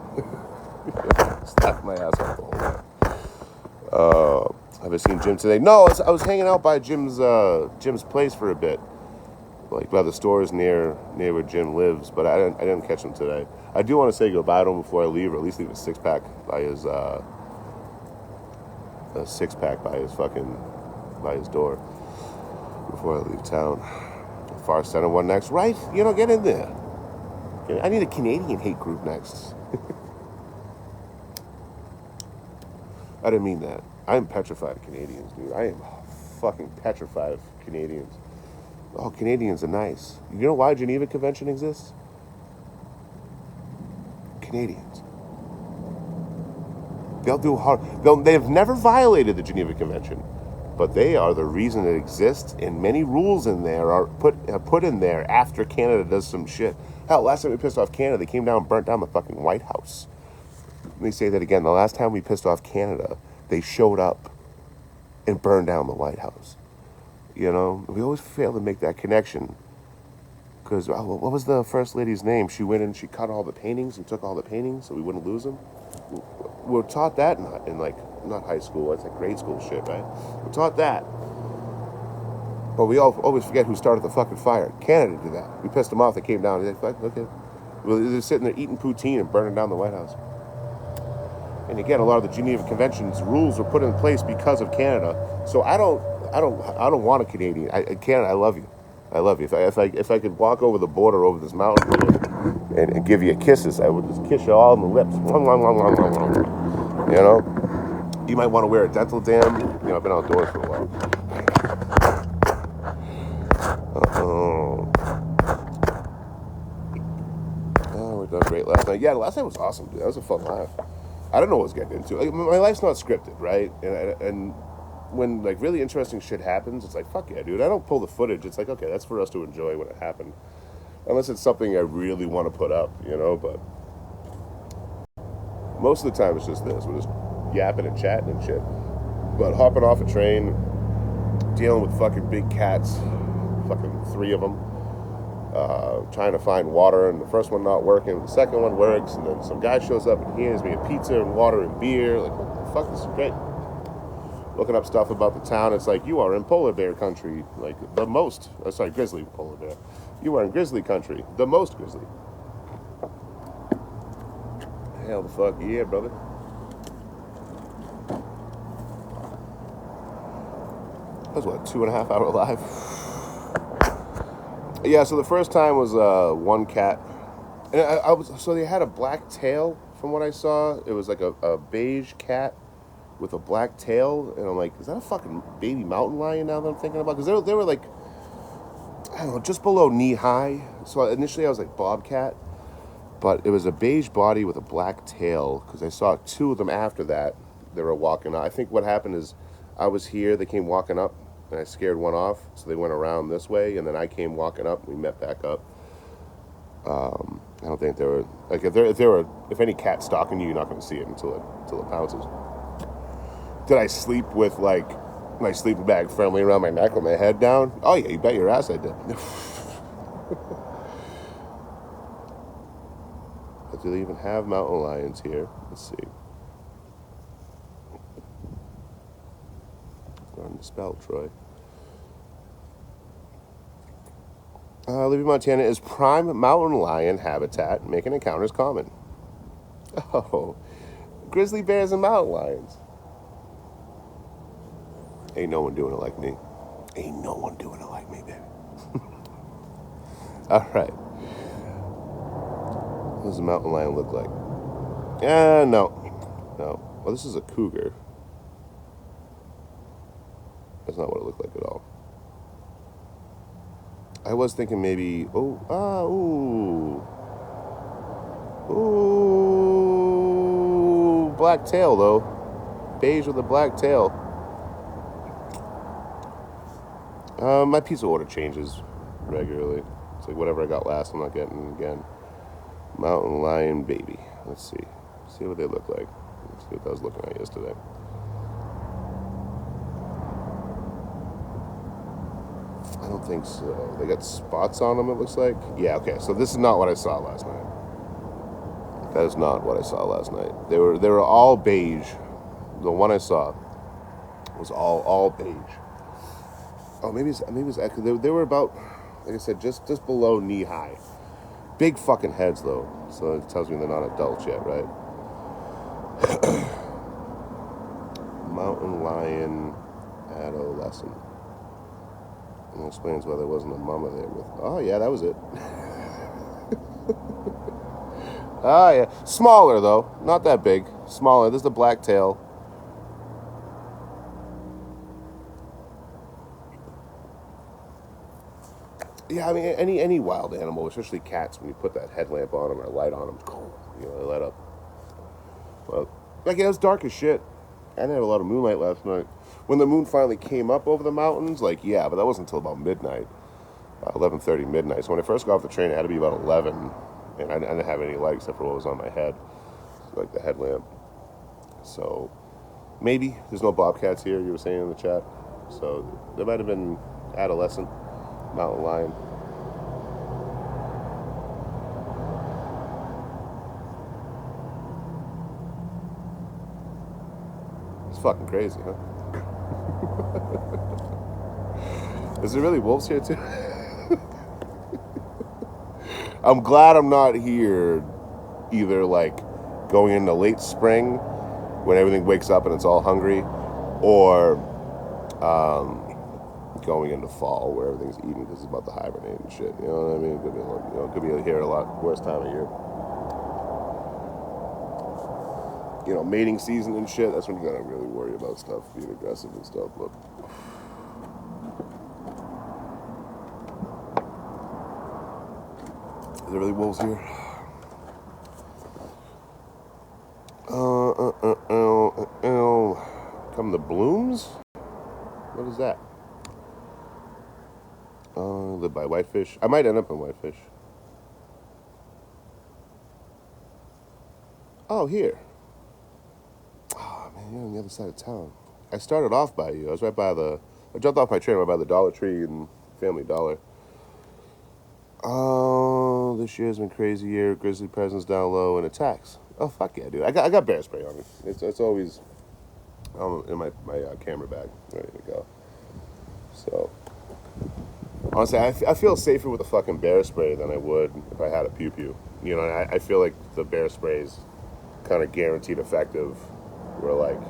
Slapped my ass off the whole time. Have I seen Jim today? No, I was hanging out by Jim's place for a bit, like by the stores near where Jim lives. But I didn't catch him today. I do want to say goodbye to him before I leave, or at least leave a six-pack by his door before I leave town. Far Center one next, right? You know, get in there. I need a Canadian hate group next. I didn't mean that. I am petrified of Canadians, dude. I am fucking petrified of Canadians. Oh, Canadians are nice. You know why Geneva Convention exists? Canadians. They'll do hard. They've never violated the Geneva Convention, but they are the reason it exists. And many rules in there are put in there after Canada does some shit. Hell, last time we pissed off Canada, they came down and burnt down the fucking White House. Let me say that again. The last time we pissed off Canada, they showed up and burned down the White House. You know, we always fail to make that connection. Because, what was the First Lady's name? She went and she cut all the paintings and took all the paintings so we wouldn't lose them. We're taught that in like, not high school, it's like grade school shit, right? We're taught that. But we always forget who started the fucking fire. Canada did that. We pissed them off, they came down, and they're like, okay. Well, they're sitting there eating poutine and burning down the White House. And again, a lot of the Geneva Convention's rules were put in place because of Canada. So I don't want a Canadian. Canada, I love you. I love you. If I could walk over the border over this mountain and give you kisses, I would just kiss you all on the lips. You know? You might want to wear a dental dam. You know, I've been outdoors for a while. Oh, we done great last night. Yeah, last night was awesome, dude. That was a fun laugh. I don't know what I was getting into. Like, my life's not scripted, right? And when like really interesting shit happens, it's like, fuck yeah, dude. I don't pull the footage. It's like, okay, that's for us to enjoy when it happened. Unless it's something I really want to put up, you know, but most of the time it's just this. We're just yapping and chatting and shit. But hopping off a train, dealing with fucking big cats, fucking 3 of them. trying to find water, and the first one not working, the second one works, and then some guy shows up and he hands me a pizza and water and beer. Like, what the fuck, this is great. Looking up stuff about the town, it's like, you are in polar bear country, like the most, grizzly polar bear. You are in grizzly country, the most grizzly. Hell the fuck yeah, brother. That was what, 2.5 hour live? Yeah, so the first time was one cat. And so they had a black tail from what I saw. It was like a beige cat with a black tail, and I'm like, is that a fucking baby mountain lion now that I'm thinking about? Because they were like, I don't know, just below knee high. So initially I was like bobcat, but it was a beige body with a black tail, because I saw two of them after that. They were walking up. I think what happened is I was here, they came walking up, and I scared one off, so they went around this way, and then I came walking up, and we met back up. I don't think they were, like, if any cat's stalking you, you're not going to see it until it pounces. Did I sleep with, like, my sleeping bag firmly around my neck with my head down? Oh, yeah, you bet your ass I did. But do they even have mountain lions here? Let's see. Learn to spell, Troy. Libby, Montana is prime mountain lion habitat, making encounters common. Oh, grizzly bears and mountain lions. Ain't no one doing it like me. Ain't no one doing it like me, baby. All right. What does a mountain lion look like? No. Well, this is a cougar. That's not what it looked like at all. I was thinking maybe, black tail though. Beige with a black tail. My pizza order changes regularly. It's like whatever I got last, I'm not getting again. Mountain lion baby. Let's see. See what they look like. Let's see what I was looking at yesterday. I don't think so. They got spots on them, it looks like. Yeah, okay. So this is not what I saw last night. That is not what I saw last night. They were all beige. The one I saw was all beige. Oh, maybe it was they were about, like I said, just below knee high. Big fucking heads though. So it tells me they're not adults yet, right? Mountain lion adolescent. And it explains why there wasn't a mama there with. Oh yeah, that was it. Oh yeah, smaller though, not that big. Smaller. This is the black tail. Yeah, I mean any wild animal, especially cats, when you put that headlamp on them or light on them, they light up. Well, like, it was dark as shit. I didn't have a lot of moonlight last night. When the moon finally came up over the mountains, like, yeah, but that wasn't until about midnight, 11:30 midnight. So when I first got off the train, it had to be about 11, and I didn't have any light except for what was on my head, like the headlamp. So maybe there's no bobcats here. You were saying in the chat, so there might have been adolescent mountain lion. It's fucking crazy, huh? Is there really wolves here too? I'm glad I'm not here either, like, going into late spring when everything wakes up and it's all hungry, or going into fall where everything's eaten because it's about to hibernate and shit. You know what I mean? Could be here a lot worse time of year. Mating season and shit. That's when you gotta really worry about stuff being aggressive and stuff. But are there really wolves here? Come the blooms? What is that? Live by Whitefish. I might end up in Whitefish. Oh, here. Oh, man, you're on the other side of town. I started off by you. I was right by I jumped off my train right by the Dollar Tree and Family Dollar. Oh, this year's been a crazy year. Grizzly presence down low and attacks. Oh fuck yeah, dude! I got bear spray on me. It's always in my camera bag, ready to go. So honestly, I feel safer with a fucking bear spray than I would if I had a pew pew. You know, I feel like the bear spray is kind of guaranteed effective. Where like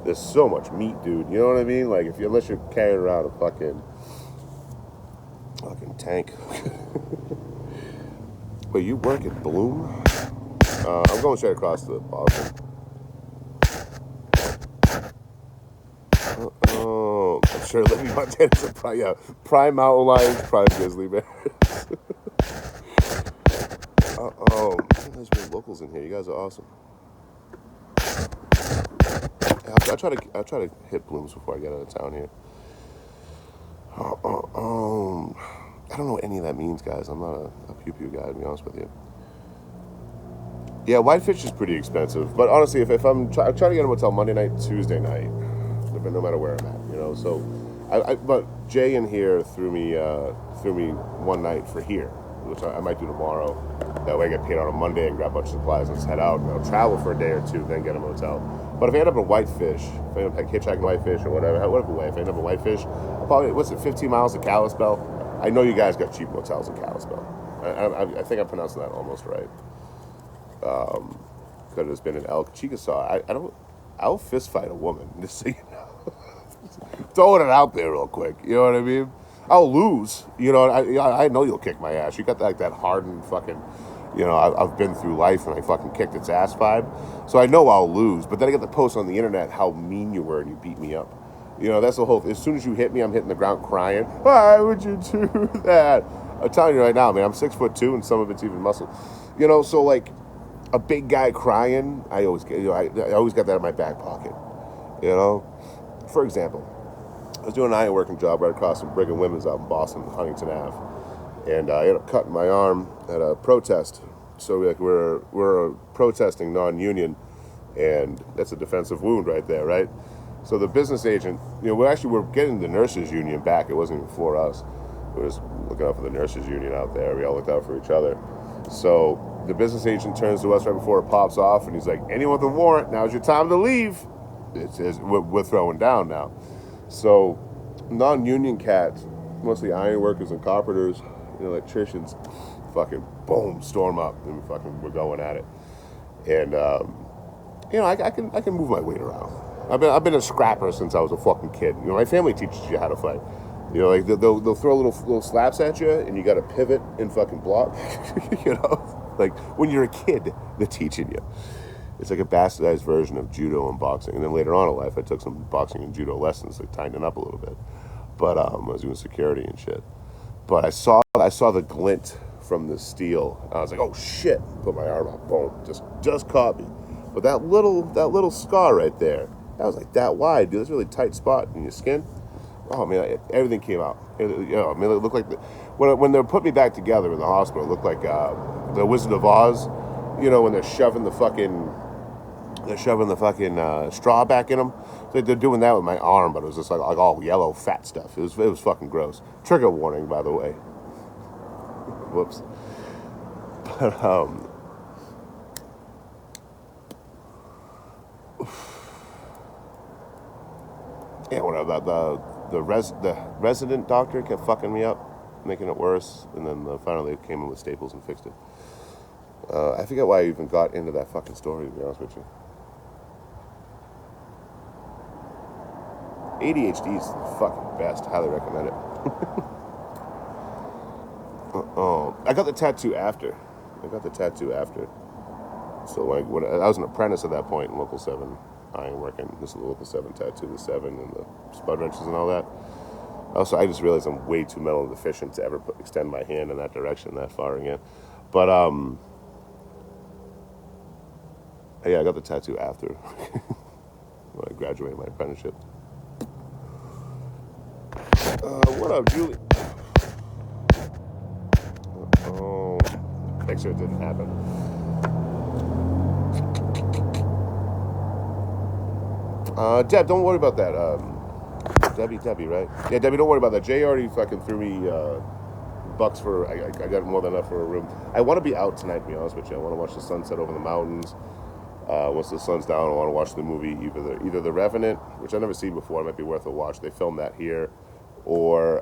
there's so much meat, dude. You know what I mean? Like if you unless you're carrying around a fucking tank. But you work at Bloom? I'm going straight across the Boston. Oh, I'm sure Libby Montana's a prime mountain lions, prime grizzly bears. There's more locals in here. You guys are awesome. I try to hit Blooms before I get out of town here. I don't know what any of that means, guys. I'm not a pew pew guy, to be honest with you. Yeah, Whitefish is pretty expensive, but honestly, if I'm trying to get a motel Monday night, Tuesday night, no matter where I'm at, you know. So, but Jay in here threw me one night for here, which I might do tomorrow. That way, I get paid on a Monday and grab a bunch of supplies and just head out. And I'll travel for a day or two, then get a motel. But if I end up in Whitefish, if I end up like hitchhiking Whitefish or whatever way, if I end up in Whitefish, I'll probably 15 miles to Kalispell. I know you guys got cheap motels in Kalispell. I think I'm pronouncing that almost right. Could have been in El Chickasaw. I'll fist fight a woman, just so you know. Throwing it out there real quick, you know what I mean? I'll lose, you know. I know you'll kick my ass. You got that hardened fucking, you know. I've been through life and I fucking kicked its ass vibe, so I know I'll lose. But then I get the post on the internet how mean you were and you beat me up. You know, that's the whole. As soon as you hit me, I'm hitting the ground crying. Why would you do that? I'm telling you right now, man. I'm 6'2" and some of it's even muscle. You know, so like a big guy crying, I always got that in my back pocket. You know, for example, I was doing an ironworking job right across from Brigham Women's out in Boston, Huntington Ave, and I ended up cutting my arm at a protest. So we're protesting non-union, and that's a defensive wound right there, right? So the business agent, you know, we're getting the nurses union back. It wasn't even for us. We were just looking out for the nurses union out there. We all looked out for each other. So the business agent turns to us right before it pops off, and he's like, "Anyone with a warrant, now's your time to leave." We're throwing down now. So non-union cats, mostly iron workers and carpenters, you know, electricians, fucking boom, storm up, and we're going at it. And you know, I can move my weight around. I've been a scrapper since I was a fucking kid. You know, my family teaches you how to fight. You know, like they'll throw little slaps at you, and you got to pivot and fucking block. You know, like when you're a kid, they're teaching you. It's like a bastardized version of judo and boxing. And then later on in life, I took some boxing and judo lessons, like tighten up a little bit. But I was doing security and shit. But I saw the glint from the steel. I was like, oh shit! Put my arm out, boom, just caught me. But that little scar right there, that was like that wide, dude. That's a really tight spot in your skin. Oh man, everything came out. You know, I mean, it looked like when they put me back together in the hospital, it looked like the Wizard of Oz. You know, when they're shoving the fucking straw back in them. So they're doing that with my arm, but it was just like all yellow fat stuff. It was fucking gross. Trigger warning, by the way. Whoops. But yeah, whatever. The resident doctor kept fucking me up, making it worse, and then finally they came in with staples and fixed it. I forget why I even got into that fucking story, to be honest with you. ADHD is the fucking best. Highly recommend it. I got the tattoo after. So when I was an apprentice at that point in Local 7, ironworking. This is the Local 7 tattoo, the 7 and the spud wrenches and all that. Also, I just realized I'm way too mental deficient to ever extend my hand in that direction that far again. But yeah, I got the tattoo after when I graduated my apprenticeship. What up, Julie? Oh, make sure it didn't happen. Deb, don't worry about that. Debbie, right? Yeah, Debbie, don't worry about that. Jay already fucking threw me $8 for, I got more than enough for a room. I want to be out tonight, to be honest with you. I want to watch the sunset over the mountains. Once the sun's down, I want to watch the movie, either The Revenant, which I've never seen before, it might be worth a watch. They filmed that here, or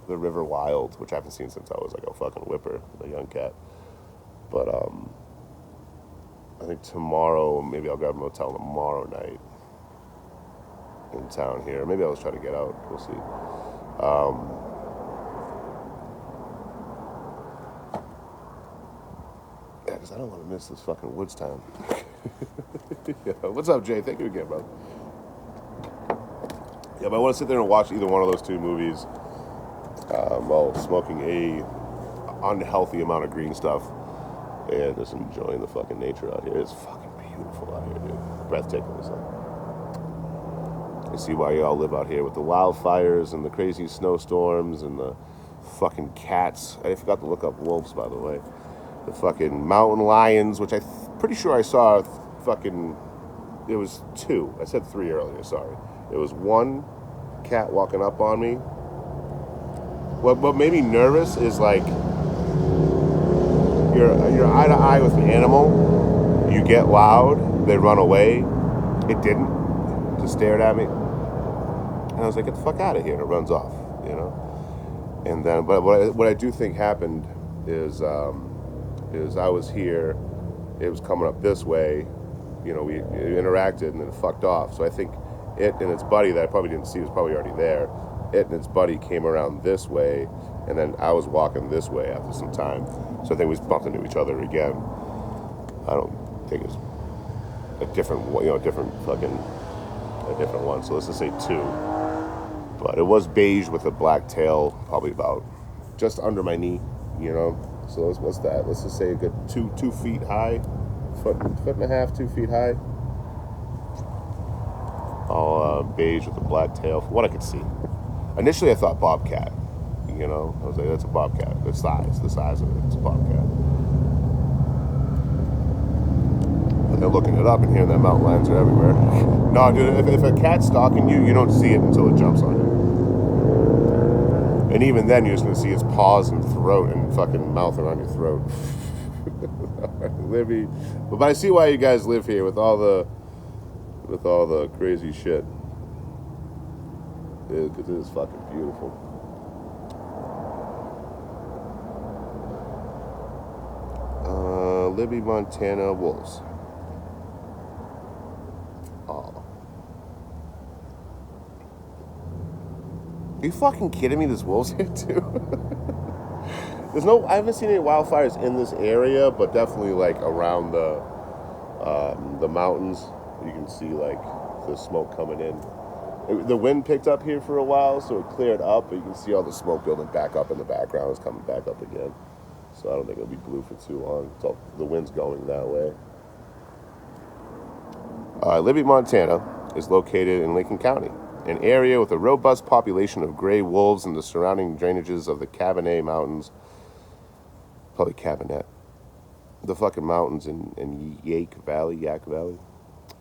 The River Wild, which I haven't seen since I was like a fucking whipper, a young cat. But I think tomorrow, maybe I'll grab a motel tomorrow night in town here. Maybe I'll just try to get out. We'll see. Yeah, because I don't want to miss this fucking Woods Town. Yeah. What's up, Jay? Thank you again, bro. Yeah, but I want to sit there and watch either one of those two movies while smoking a unhealthy amount of green stuff and just enjoying the fucking nature out here. It's fucking beautiful out here, dude. Breathtaking. I see why y'all live out here with the wildfires and the crazy snowstorms and the fucking cats. I forgot to look up wolves, by the way. The fucking mountain lions, which pretty sure I saw fucking, it was 2. I said 3 earlier, sorry. It was 1 cat walking up on me. What made me nervous is like, you're eye to eye with an animal, you get loud, they run away. It didn't. Just stared at me. And I was like, get the fuck out of here. And it runs off, you know? And then, but what I do think happened is I was here, it was coming up this way, you know, we interacted and then it fucked off. So I think it and its buddy that I probably didn't see was probably already there. It and its buddy came around this way, and then I was walking this way after some time. So I think we bumped into each other again. I don't think it's a different one. So let's just say 2. But it was beige with a black tail, probably about just under my knee, you know. So what's that? Let's just say a good 2 feet high, foot and a half, 2 feet high. All beige with a black tail, from what I could see. Initially, I thought bobcat. You know, I was like, that's a bobcat. The size of it, it's a bobcat. But then looking it up and hearing that mountain lions are everywhere. No, dude, if a cat's stalking you, you don't see it until it jumps on you. And even then, you're just gonna see its paws and throat and fucking mouth around your throat. Libby, but I see why you guys live here with all the crazy shit. Because it is fucking beautiful. Libby, Montana wolves. Oh. Are you fucking kidding me? There's wolves here too? I haven't seen any wildfires in this area, but definitely like around the mountains. You can see like the smoke coming in. The wind picked up here for a while, so it cleared up, but you can see all the smoke building back up in the background. It's coming back up again. So I don't think it'll be blue for too long. The wind's going that way. Libby, Montana is located in Lincoln County, an area with a robust population of gray wolves in the surrounding drainages of the Cabinet Mountains. Probably Cabinet. The fucking mountains in Yak Valley.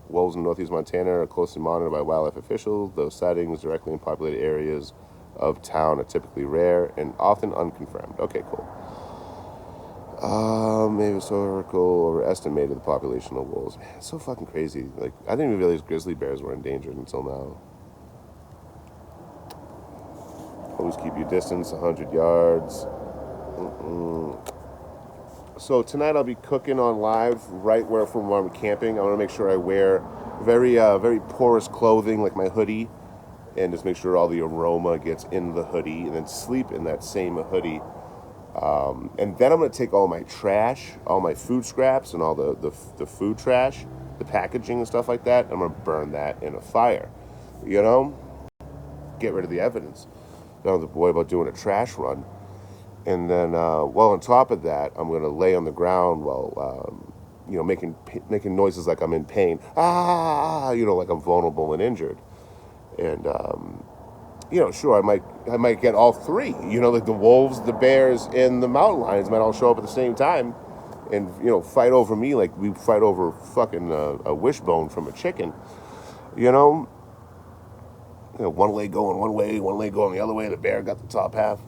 Wolves in northeast Montana are closely monitored by wildlife officials. Those sightings directly in populated areas of town are typically rare and often unconfirmed. Okay, cool. Maybe historical overestimated the population of wolves. Man, it's so fucking crazy. Like, I didn't even realize grizzly bears were endangered until now. Always keep your distance 100 yards. So tonight I'll be cooking on live right from where I'm camping. I want to make sure I wear very porous clothing like my hoodie, and just make sure all the aroma gets in the hoodie, and then sleep in that same hoodie. And then I'm going to take all my trash, all my food scraps, and all the food trash, the packaging and stuff like that. I'm going to burn that in a fire, you know? Get rid of the evidence. Don't have to worry about doing a trash run. And then, on top of that, I'm going to lay on the ground while, making noises like I'm in pain. Like I'm vulnerable and injured. And, sure, I might get all 3. Like the wolves, the bears, and the mountain lions might all show up at the same time and, fight over me like we fight over fucking a wishbone from a chicken. One leg going one way, one leg going the other way. The bear got the top half.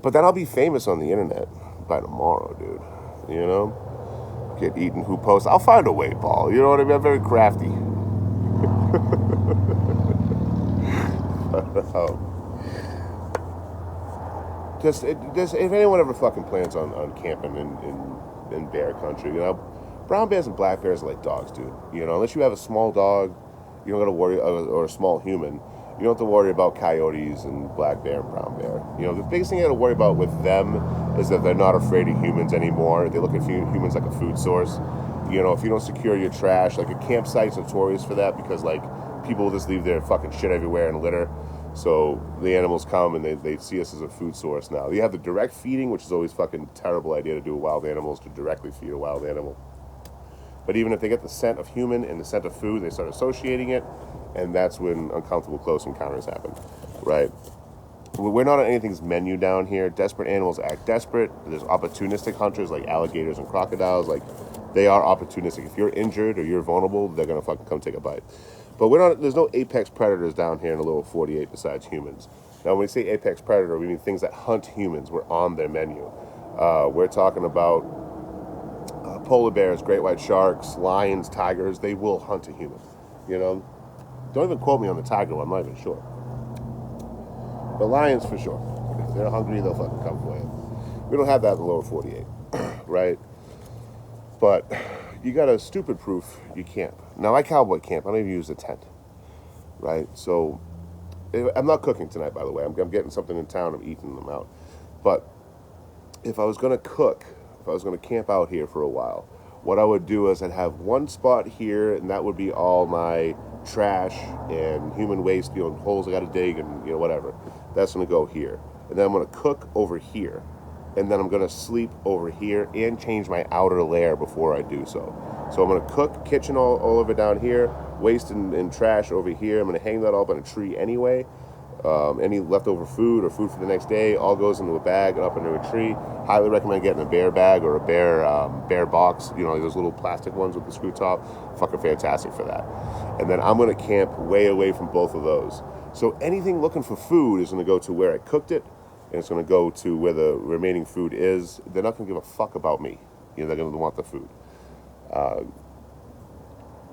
But then I'll be famous on the internet by tomorrow, dude. You know? Get eaten who posts. I'll find a way, Paul. You know what I mean? I'm very crafty. Just if anyone ever fucking plans on camping in bear country, you know, brown bears and black bears are like dogs, dude. You know, unless you have a small dog, you don't got to worry, or a small human, you don't have to worry about coyotes and black bear and brown bear. You know, the biggest thing you got to worry about with them is that they're not afraid of humans anymore. They look at humans like a food source. You know, if you don't secure your trash, like a campsite's notorious for that because like people will just leave their fucking shit everywhere and litter. So the animals come and they see us as a food source now. You have the direct feeding, which is always fucking terrible idea to do with wild animals, to directly feed a wild animal. But even if they get the scent of human and the scent of food, they start associating it, and that's when uncomfortable close encounters happen, right? We're not on anything's menu down here. Desperate animals act desperate. There's opportunistic hunters like alligators and crocodiles. Like, they are opportunistic. If you're injured or you're vulnerable, they're gonna fucking come take a bite. But there's no apex predators down here in the lower 48 besides humans. Now, when we say apex predator, we mean things that hunt humans. We're on their menu. We're talking about polar bears, great white sharks, lions, tigers. They will hunt a human. You know? Don't even quote me on the tiger one. I'm not even sure. The lions, for sure. If they're hungry, they'll fucking come for you. We don't have that in the lower 48, right? But you got a stupid proof you camp. Now, I cowboy camp. I don't even use a tent, right? So I'm not cooking tonight, by the way. I'm getting something in town. I'm eating them out. But if I was going to cook, if I was going to camp out here for a while, what I would do is I'd have one spot here, and that would be all my trash and human waste, you know, holes I got to dig and, you know, whatever. That's going to go here. And then I'm going to cook over here. And then I'm going to sleep over here and change my outer layer before I do so. So I'm going to cook kitchen all over down here, waste and trash over here. I'm going to hang that all up on a tree anyway. Any leftover food or food for the next day all goes into a bag and up into a tree. Highly recommend getting a bear bag or a bear box. You know, those little plastic ones with the screw top. Fucking fantastic for that. And then I'm going to camp way away from both of those. So anything looking for food is going to go to where I cooked it, and it's going to go to where the remaining food is. They're not going to give a fuck about me. You know, they're going to want the food.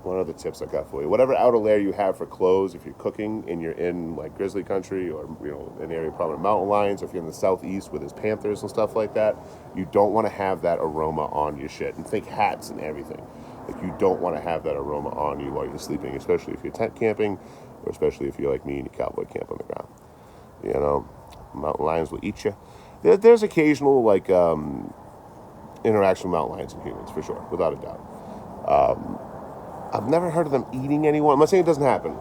One other tips I got for you. Whatever outer layer you have for clothes, if you're cooking and you're in like grizzly country or, you know, an area of prominent mountain lions, or if you're in the southeast where there's panthers and stuff like that, you don't want to have that aroma on your shit. And think hats and everything. Like, you don't want to have that aroma on you while you're sleeping, especially if you're tent camping, or especially if you're like me and you cowboy camp on the ground. You know, mountain lions will eat you. There's occasional like interaction with mountain lions and humans, for sure, without a doubt. I've never heard of them eating anyone. I'm not saying it doesn't happen.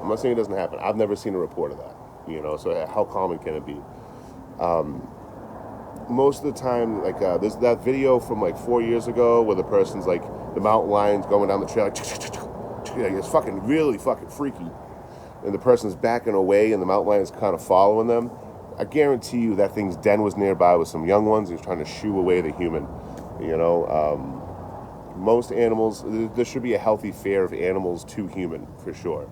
I've never seen a report of that. You know, so how common can it be? Most of the time, like there's that video from like 4 years ago where the person's like, the mountain lion's going down the trail, like, it's fucking really fucking freaky, and the person's backing away and the mountain lion's kind of following them. I guarantee you that thing's den was nearby with some young ones. He was trying to shoo away the human. You know, most animals, there should be a healthy fare of animals to human, for sure.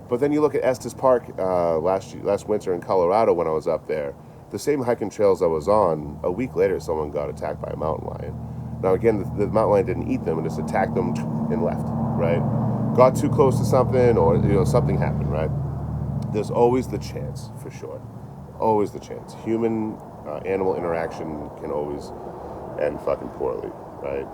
But then you look at Estes Park last winter in Colorado when I was up there, the same hiking trails I was on, a week later someone got attacked by a mountain lion. Now again, the mountain lion didn't eat them, and just attacked them and left, right? Got too close to something, or, you know, something happened, right? There's always the chance, for sure. Always the chance. Human-animal interaction can always end fucking poorly, right?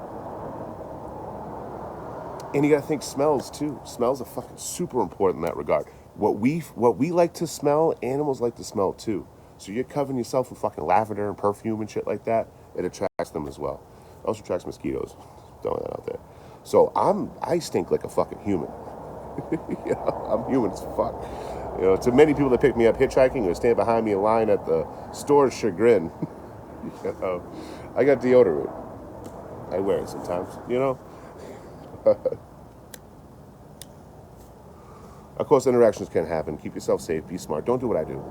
And you gotta think smells too. Smells are fucking super important in that regard. What we like to smell, animals like to smell too. So you're covering yourself with fucking lavender and perfume and shit like that, it attracts them as well. It also attracts mosquitoes. Throwing that out there. So I stink like a fucking human. You know, I'm human as fuck. You know, to many people that pick me up hitchhiking or stand behind me in line at the store's chagrin, you know, I got deodorant. I wear it sometimes, you know. Of course, interactions can happen. Keep yourself safe. Be smart. Don't do what I do.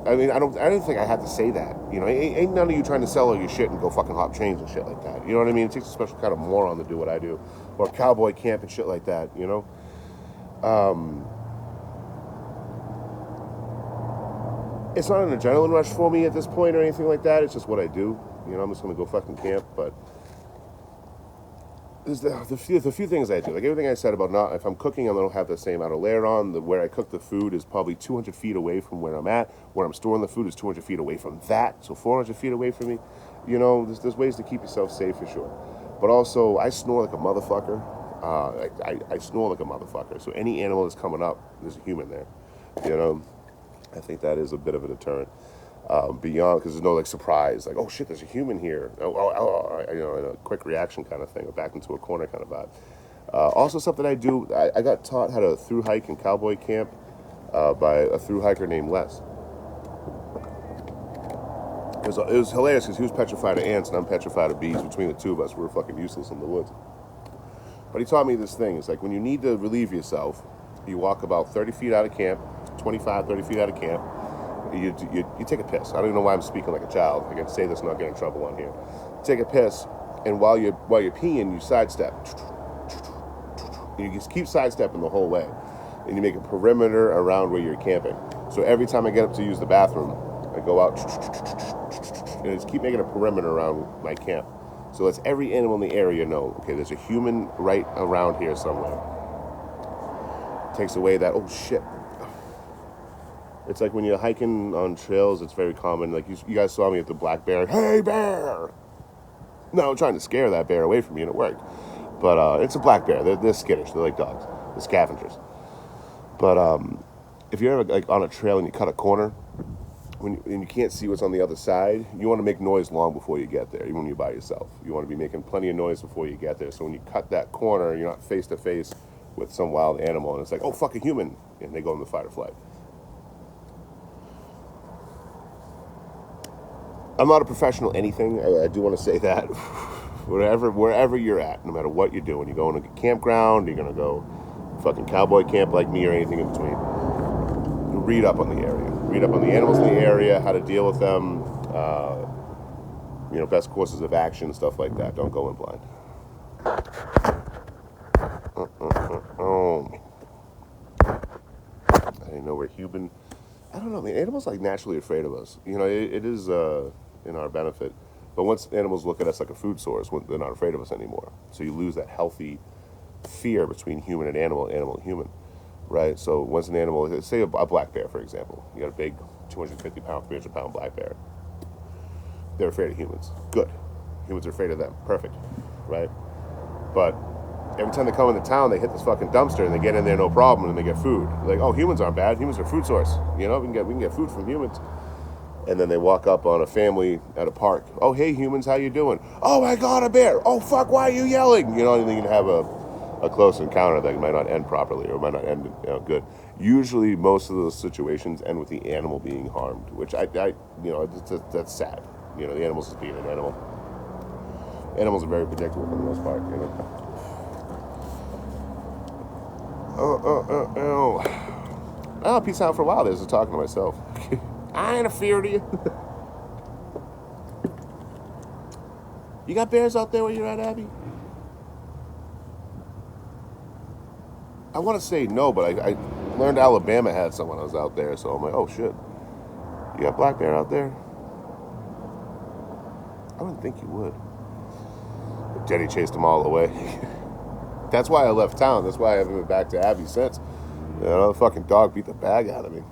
I mean, I don't think I have to say that. You know, ain't none of you trying to sell all your shit and go fucking hop chains and shit like that. You know what I mean? It takes a special kind of moron to do what I do, or cowboy camp and shit like that. You know. It's not an adrenaline rush for me at this point or anything like that. It's just what I do. You know, I'm just gonna go fucking camp. But there's the few things I do. Like everything I said about not, if I'm cooking, I don't have the same outer layer on. Where I cook the food is probably 200 feet away from where I'm at. Where I'm storing the food is 200 feet away from that. So 400 feet away from me. You know, there's ways to keep yourself safe for sure. But also, I snore like a motherfucker. I snore like a motherfucker. So any animal that's coming up, there's a human there. You know, I think that is a bit of a deterrent. Beyond, because there's no like surprise, like, oh shit, there's a human here. You know, a quick reaction kind of thing, or back into a corner kind of vibe. Also, something I do, I got taught how to through hike in cowboy camp by a through hiker named Les. It was hilarious because he was petrified of ants and I'm petrified of bees. Between the two of us, we were fucking useless in the woods. But he taught me this thing. It's like when you need to relieve yourself, you walk about 30 feet out of camp, 25, 30 feet out of camp. You take a piss. I don't even know why I'm speaking like a child. I can say this and not get in trouble on here. Take a piss, and while you're peeing, you sidestep. And you just keep sidestepping the whole way. And you make a perimeter around where you're camping. So every time I get up to use the bathroom, I go out and just keep making a perimeter around my camp. So lets every animal in the area know, okay, there's a human right around here somewhere. Takes away that, oh shit. It's like when you're hiking on trails, it's very common. Like you guys saw me at the black bear. Hey, bear! No, I'm trying to scare that bear away from me, and it worked. But it's a black bear. They're skittish. They're like dogs. They're scavengers. But if you're ever like on a trail and you cut a corner, and you can't see what's on the other side, you want to make noise long before you get there, even when you're by yourself. You want to be making plenty of noise before you get there. So when you cut that corner, you're not face to face with some wild animal, and it's like, oh, fuck, a human, and they go into fight or flight. I'm not a professional anything. I do want to say that. Wherever you're at, no matter what you're doing, you're going to a campground, you're going to go fucking cowboy camp like me or anything in between. Read up on the area. Read up on the animals in the area, how to deal with them, best courses of action, stuff like that. Don't go in blind. I didn't know we're human. I don't know, man. Animals like naturally afraid of us. You know, it is in our benefit. But once animals look at us like a food source, they're not afraid of us anymore. So you lose that healthy fear between human and animal and human, right? So once an animal, say a black bear, for example, you got a big 250-pound, 300-pound black bear. They're afraid of humans. Good. Humans are afraid of them. Perfect, right? But every time they come into town, they hit this fucking dumpster and they get in there no problem and they get food. They're like, oh, humans aren't bad. Humans are food source. You know, we can get food from humans. And then they walk up on a family at a park. Oh, hey, humans, how you doing? Oh, my God, a bear. Oh, fuck, why are you yelling? You know, and you can have a close encounter that might not end properly or might not end good. Usually, most of those situations end with the animal being harmed, which that's sad. You know, the animal's just being an animal. Animals are very predictable for the most part, you know. Oh, peace out for a while. There's a talking to myself. I ain't afraid of you. You got bears out there where you're at, Abby? I want to say no, but I learned Alabama had some when I was out there, so I'm like, oh shit. You got black bear out there? I wouldn't think you would. But Jenny chased them all away. That's why I left town. That's why I haven't been back to Abby since. You know, the fucking dog beat the bag out of me.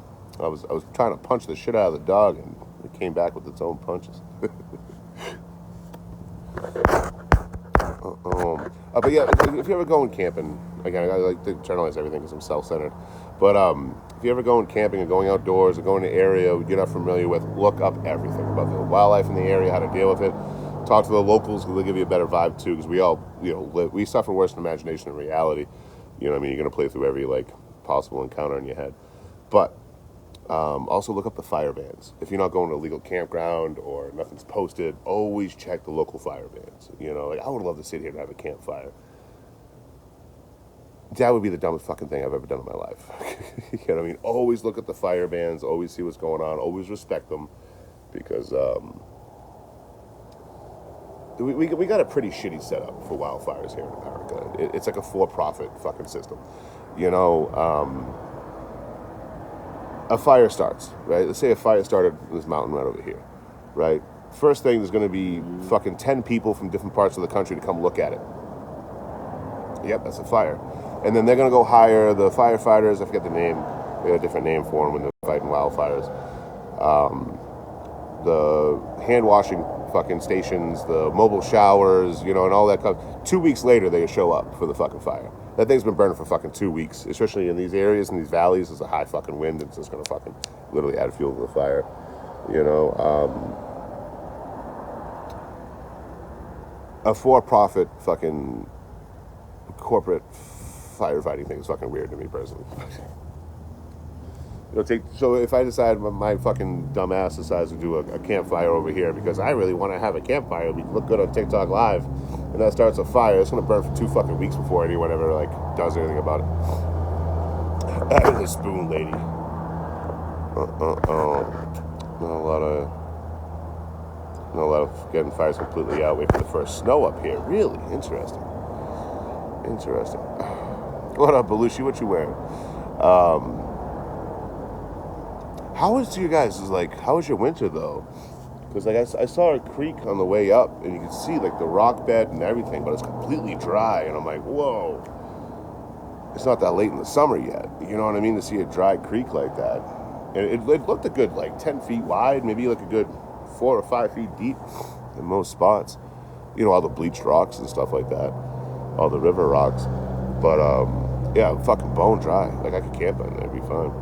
I was trying to punch the shit out of the dog, and it came back with its own punches. But yeah, if you're ever going camping, again, I like to internalize everything because I'm self-centered. But if you're ever going camping or going outdoors or going to an area you're not familiar with, look up everything about the wildlife in the area, how to deal with it. Talk to the locals because they'll give you a better vibe too. Because we all, we suffer worse in imagination than reality. You know what I mean? You're gonna play through every possible encounter in your head. But also look up the fire bans. If you're not going to a legal campground or nothing's posted, always check the local fire bans. You know, I would love to sit here and have a campfire. That would be the dumbest fucking thing I've ever done in my life. You know what I mean? Always look at the fire bans, always see what's going on, always respect them, because we got a pretty shitty setup for wildfires here in America. It's like a for-profit fucking system. You know, a fire starts, right? Let's say a fire started in this mountain right over here, right? First thing, there's going to be fucking 10 people from different parts of the country to come look at it. Yep, that's a fire. And then they're going to go hire the firefighters. I forget the name. They got a different name for them when they're fighting wildfires. The hand washing fucking stations, the mobile showers, and all that. 2 weeks later, they show up for the fucking fire. That thing's been burning for fucking 2 weeks, especially in these areas, in these valleys. There's a high fucking wind. It's just gonna fucking literally add fuel to the fire. A for-profit fucking corporate firefighting thing is fucking weird to me personally. So if I decide my fucking dumbass decides to do a campfire over here because I really want to have a campfire, we look good on TikTok Live, and that starts a fire, it's gonna burn for 2 fucking weeks before anyone ever does anything about it. That is a spoon, lady. Not a lot of getting fires completely out. Wait for the first snow up here. Really interesting. What up, Belushi? What you wearing? How was your winter though? Because I saw a creek on the way up, and you could see the rock bed and everything, but it's completely dry, and I'm like, whoa. It's not that late in the summer yet, you know what I mean? To see a dry creek like that, and it looked a good 10 feet wide, maybe a good 4 or 5 feet deep in most spots. All the bleached rocks and stuff like that, all the river rocks. But yeah, fucking bone dry. I could camp in there, it'd be fine.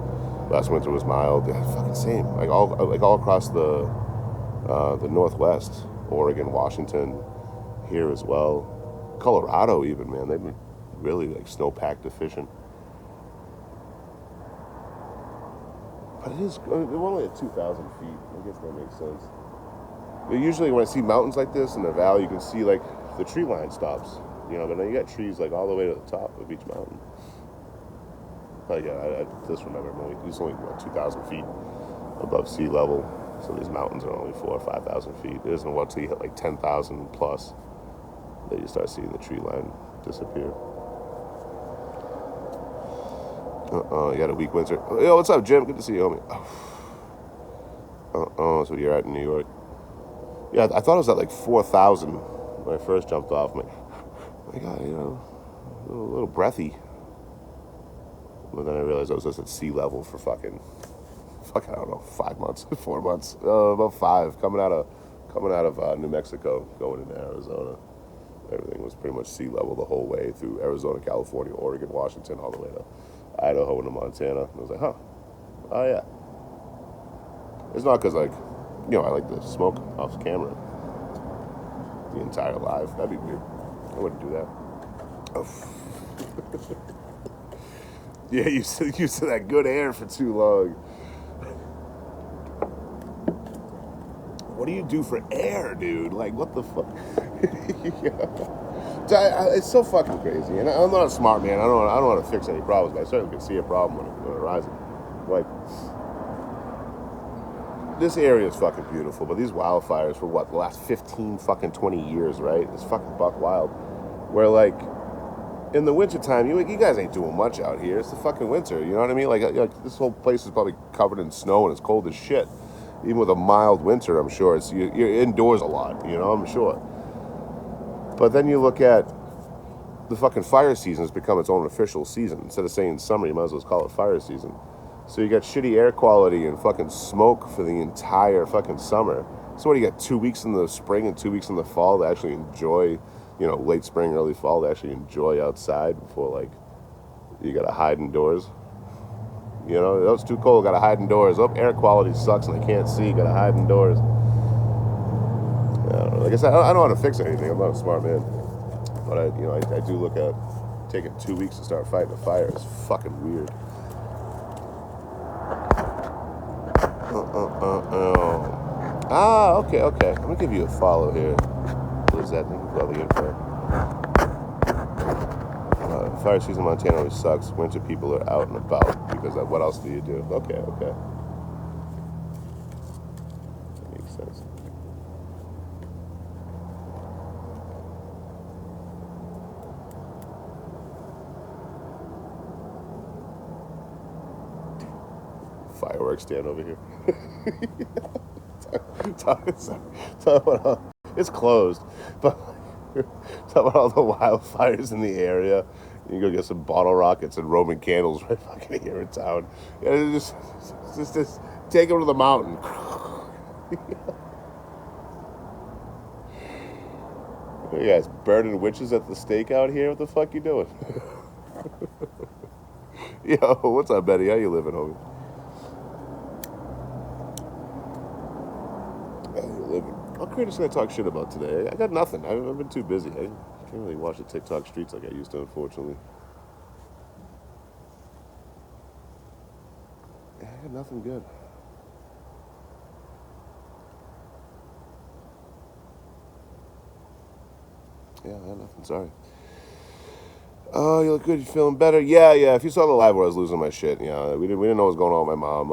Last winter was mild. Yeah, fucking same. All across the Northwest, Oregon, Washington, here as well, Colorado even, man. They've been really snowpack deficient. But we're only at 2,000 feet. I guess that makes sense. But usually when I see mountains like this in the valley, you can see the tree line stops. But then you got trees all the way to the top of each mountain. But yeah, I just remember it's only 2,000 feet above sea level. So these mountains are only 4,000 or 5,000 feet. It isn't until you hit 10,000 plus that you start seeing the tree line disappear. You got a weak winter. Yo, what's up, Jim? Good to see you, homie. So you're out in New York. Yeah, I thought it was at 4,000 when I first jumped off. I'm my God, a little breathy. But then I realized I was just at sea level for I don't know, 5 months, 4 months, about 5, coming out of New Mexico, going into Arizona. Everything was pretty much sea level the whole way through Arizona, California, Oregon, Washington, all the way to Idaho and to Montana. And I was like, huh, oh yeah. It's not because I like to smoke off camera the entire life. That'd be weird. I wouldn't do that. Oh. Yeah, you used to that good air for too long. What do you do for air, dude? What the fuck? Yeah. It's so fucking crazy. And I'm not a smart man. I don't know how to fix any problems, but I certainly can see a problem when it arises. This area is fucking beautiful, but these wildfires for the last 15 fucking 20 years, right? It's fucking buck wild. Where in the wintertime, you guys ain't doing much out here. It's the fucking winter, you know what I mean? This whole place is probably covered in snow and it's cold as shit. Even with a mild winter, I'm sure you're indoors a lot, I'm sure. But then you look at the fucking fire season has become its own official season. Instead of saying summer, you might as well call it fire season. So you got shitty air quality and fucking smoke for the entire fucking summer. So what do you got, 2 weeks in the spring and 2 weeks in the fall to actually enjoy, late spring, early fall to actually enjoy outside before you gotta hide indoors. It's too cold, gotta hide indoors. Oh, air quality sucks and I can't see, gotta hide indoors. I don't know. Like I said, I don't know how to fix anything. I'm not a smart man. But I do look at taking 2 weeks to start fighting a fire is fucking weird. Okay. I'm gonna give you a follow here. What is that? Thank you for all the info. Fire season in Montana always sucks. Winter people are out and about because what else do you do? Okay. That makes sense. fireworks stand over here. Talk about it's closed, but talk about all the wildfires in the area. You go get some bottle rockets and Roman candles right fucking here in town. And just take them to the mountain. You guys burning witches at the stake out here? What the fuck you doing? Yo, what's up, Betty? How you living, homie? How you living? What creators can I talk shit about today? I got nothing. I've been too busy. I can't really watch the TikTok streets like I used to, unfortunately. Yeah, I got nothing good. Yeah, I got nothing. Sorry. Oh, you look good. You feeling better? Yeah. If you saw the live where I was losing my shit, we didn't know what was going on with my mom.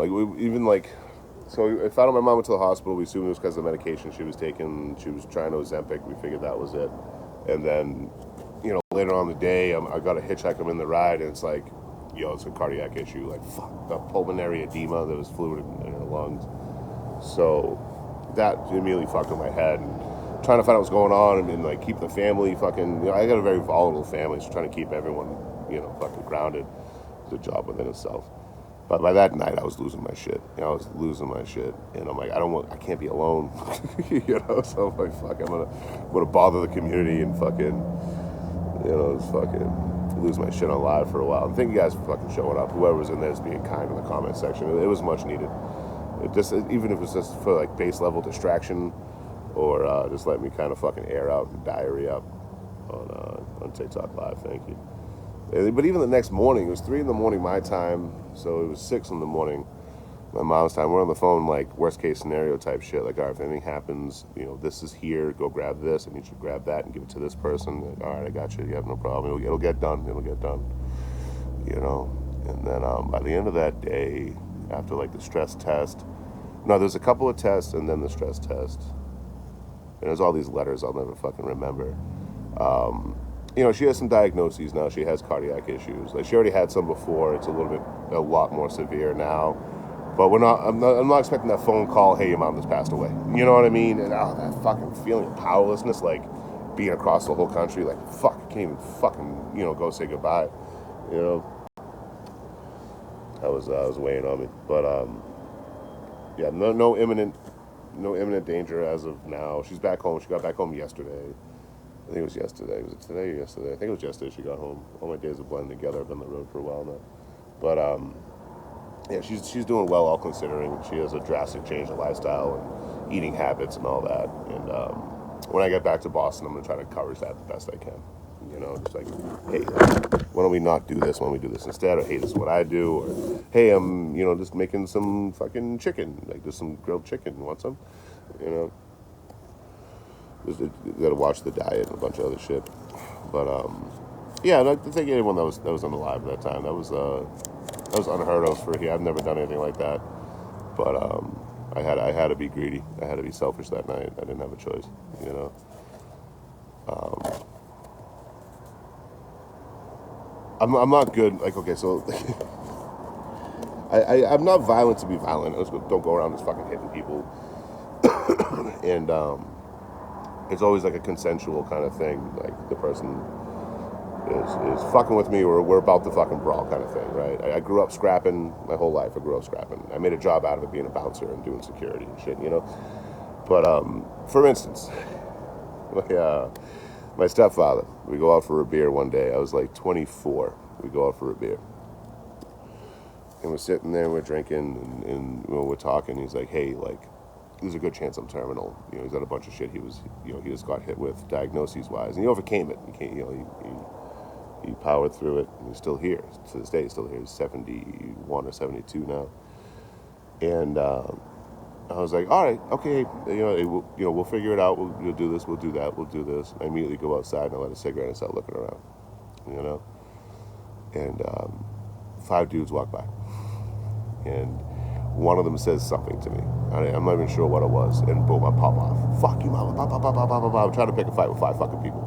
So I found out my mom went to the hospital. We assumed it was because of the medication she was taking. She was trying to Ozempic. We figured that was it. And then, later on in the day, I got a hitchhike. I'm in the ride, and it's like, it's a cardiac issue. Like, fuck, the pulmonary edema. There was fluid in her lungs. So that immediately fucked with my head. And trying to find out what's going on and like keep the family fucking. I got a very volatile family, so trying to keep everyone, fucking grounded is a job within itself. But by that night, I was losing my shit. I was losing my shit, and I'm like, I can't be alone, So I'm like, fuck, I'm gonna bother the community and fucking, just fucking lose my shit on live for a while. And thank you guys for fucking showing up. Whoever was in there is being kind in the comment section. It was much needed. Even if it was just for like base level distraction, or just let me kind of fucking air out and diarrhea up on TikTok Live. Thank you. But even the next morning, it was 3 a.m. my time, so it was 6 a.m. my mom's time. We're on the phone, like worst case scenario type shit. Like, all right, if anything happens, this is here. Go grab this, and you should grab that and give it to this person. Like, all right, I got you. You have no problem. It'll get done. It'll get done. And then by the end of that day, after like the stress test, there's a couple of tests, and then the stress test. And there's all these letters I'll never fucking remember. She has some diagnoses now. She has cardiac issues. Like, she already had some before. It's a lot more severe now. But I'm not expecting that phone call, hey, your mom just passed away. You know what I mean? And that fucking feeling of powerlessness, like being across the whole country, like, fuck, I can't even fucking, go say goodbye. That was weighing on me. But, no imminent danger as of now. She's back home. She got back home yesterday. I think it was yesterday. Was it today or yesterday? I think it was yesterday she got home. All my days are blending together. I've been on the road for a while now. But, she's doing well, all considering. She has a drastic change in lifestyle and eating habits and all that. And when I get back to Boston, I'm going to try to cover that the best I can. Just like, hey, why don't we not do this? Why don't we do this instead? Or, hey, this is what I do. Or, hey, I'm, just making some fucking chicken. Like, just some grilled chicken. Want some? You got to watch the diet and a bunch of other shit. But, I'd like to thank anyone that was on the live at that time. That was unheard of for here. I've never done anything like that. But, I had to be greedy. I had to be selfish that night. I didn't have a choice, I'm not good. Like, okay, so I'm not violent to be violent. I just don't go around just fucking hitting people. And it's always like a consensual kind of thing. Like, the person is fucking with me, or we're about to fucking brawl kind of thing, right? I grew up scrapping my whole life. I grew up scrapping. I made a job out of it being a bouncer and doing security and shit, But for instance, my stepfather, we go out for a beer one day. I was like 24. We go out for a beer. And we're sitting there, we're drinking, and we're talking. He's like, hey, like, there's a good chance I'm terminal. He's got a bunch of shit he just got hit with, diagnoses-wise. And he overcame it. He powered through it, and he's still here. To this day, he's still here. He's 71 or 72 now. And I was like, all right, okay, we'll figure it out. We'll do this, we'll do that, we'll do this. I immediately go outside and I light a cigarette and start looking around, And 5 dudes walk by. And one of them says something to me. I'm not even sure what it was. And boom, I pop off. Fuck you, mama. I'm trying to pick a fight with 5 fucking people.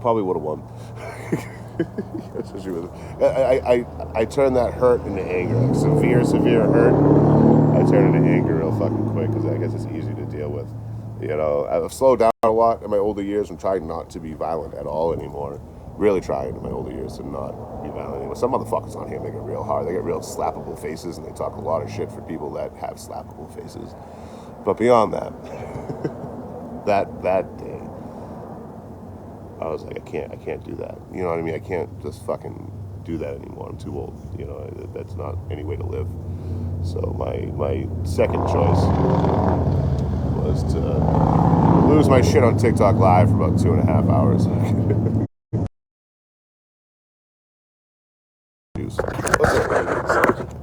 Probably would have won. Especially with, I turn that hurt into anger, like severe hurt. I turn it into anger real fucking quick because I guess it's easy to deal with. You know, I've slowed down a lot in my older years. I'm trying not to be violent at all anymore. Really trying in my older years to not be violent anymore. Some motherfuckers on here make it real hard. They get real slappable faces and they talk a lot of shit for people that have slappable faces. But beyond that, that day, I was like, I can't do that. You know what I mean? I can't just fucking do that anymore. I'm too old. You know, that's not any way to live. So my second choice was to lose my shit on TikTok Live for about 2.5 hours.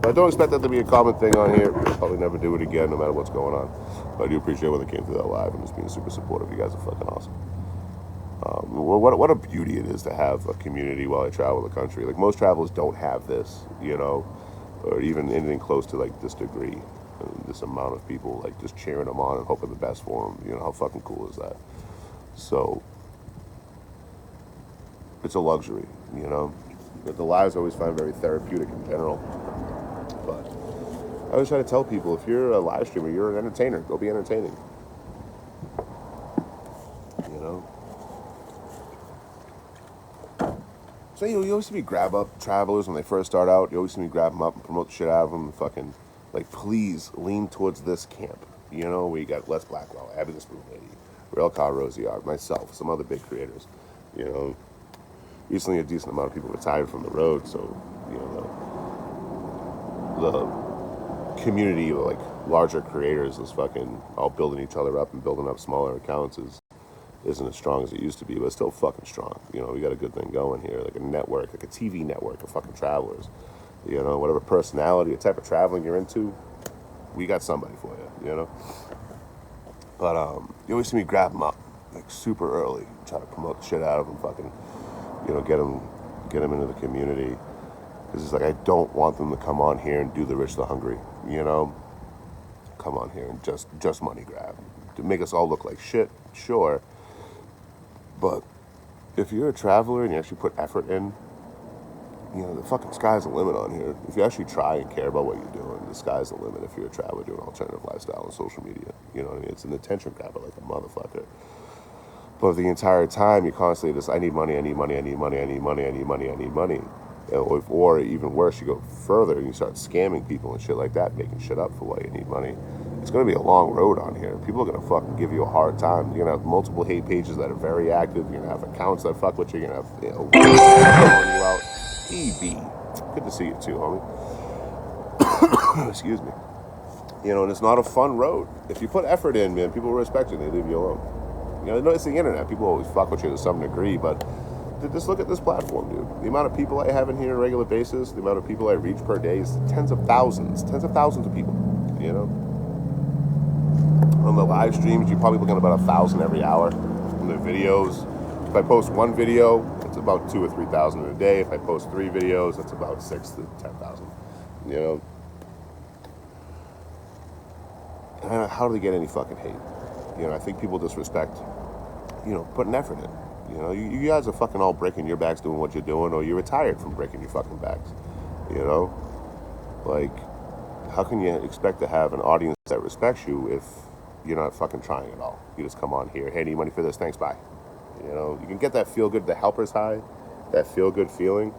But I don't expect that to be a common thing on here. I'll probably never do it again, no matter what's going on. But I do appreciate when they came through that live and just being super supportive. You guys are fucking awesome. What a beauty it is to have a community while I travel the country. Like most travelers don't have this, you know, or even anything close to like this degree, and this amount of people like just cheering them on and hoping the best for them. You know how fucking cool is that? So it's a luxury, you know. But the lives I always find very therapeutic in general. But I always try to tell people, if you're a live streamer, you're an entertainer. Go be entertaining. You know. So you always see me grab up travelers when they first start out. You always see me grab them up and promote the shit out of them. And fucking like, please lean towards this camp. You know, we got Les Blackwell, Abby the Spoon Lady, Railcar Rosiard, myself, some other big creators. You know, recently a decent amount of people retired from the road, so you know the community of like larger creators is fucking all building each other up and building up smaller accounts isn't as strong as it used to be, but it's still fucking strong. You know, we got a good thing going here, like a network, like a TV network of fucking travelers. You know, whatever personality or type of traveling you're into, we got somebody for you. You know, but you always see me grab them up like super early, try to promote the shit out of them, fucking, you know, get them into the community. Because it's like, I don't want them to come on here and do the rich, the hungry, you know? Come on here and just money grab. To make us all look like shit, sure. But if you're a traveler and you actually put effort in, you know, the fucking sky's the limit on here. If you actually try and care about what you're doing, the sky's the limit if you're a traveler doing alternative lifestyle on social media. You know what I mean? It's an attention grabber like a motherfucker. But the entire time, you constantly just, I need money, I need money, I need money, I need money, I need money, I need money. Or even worse, you go further and you start scamming people and shit like that, making shit up for why you need money. It's going to be a long road on here. People are going to fucking give you a hard time. You're going to have multiple hate pages that are very active. You're going to have accounts that fuck with you. You're going to have, you know, calling you out. EB. Good to see you too, homie. Excuse me. You know, and it's not a fun road. If you put effort in, man, people respect you and they leave you alone. You know, it's the internet. People always fuck with you to some degree, but just look at this platform, dude. The amount of people I have in here on a regular basis, the amount of people I reach per day is tens of thousands of people, you know? On the live streams, you're probably looking at about 1,000 every hour. On the videos, if I post one video, it's about 2,000 or 3,000 a day. If I post 3 videos, that's about 6,000 to 10,000, you know? And how do they get any fucking hate? You know, I think people disrespect, you know, putting effort in. You know, you guys are fucking all breaking your backs doing what you're doing, or you're retired from breaking your fucking backs. You know? Like, how can you expect to have an audience that respects you if you're not fucking trying at all? You just come on here, hey, need money for this, thanks, bye. You know, you can get that feel good, the helper's high, that feel good feeling.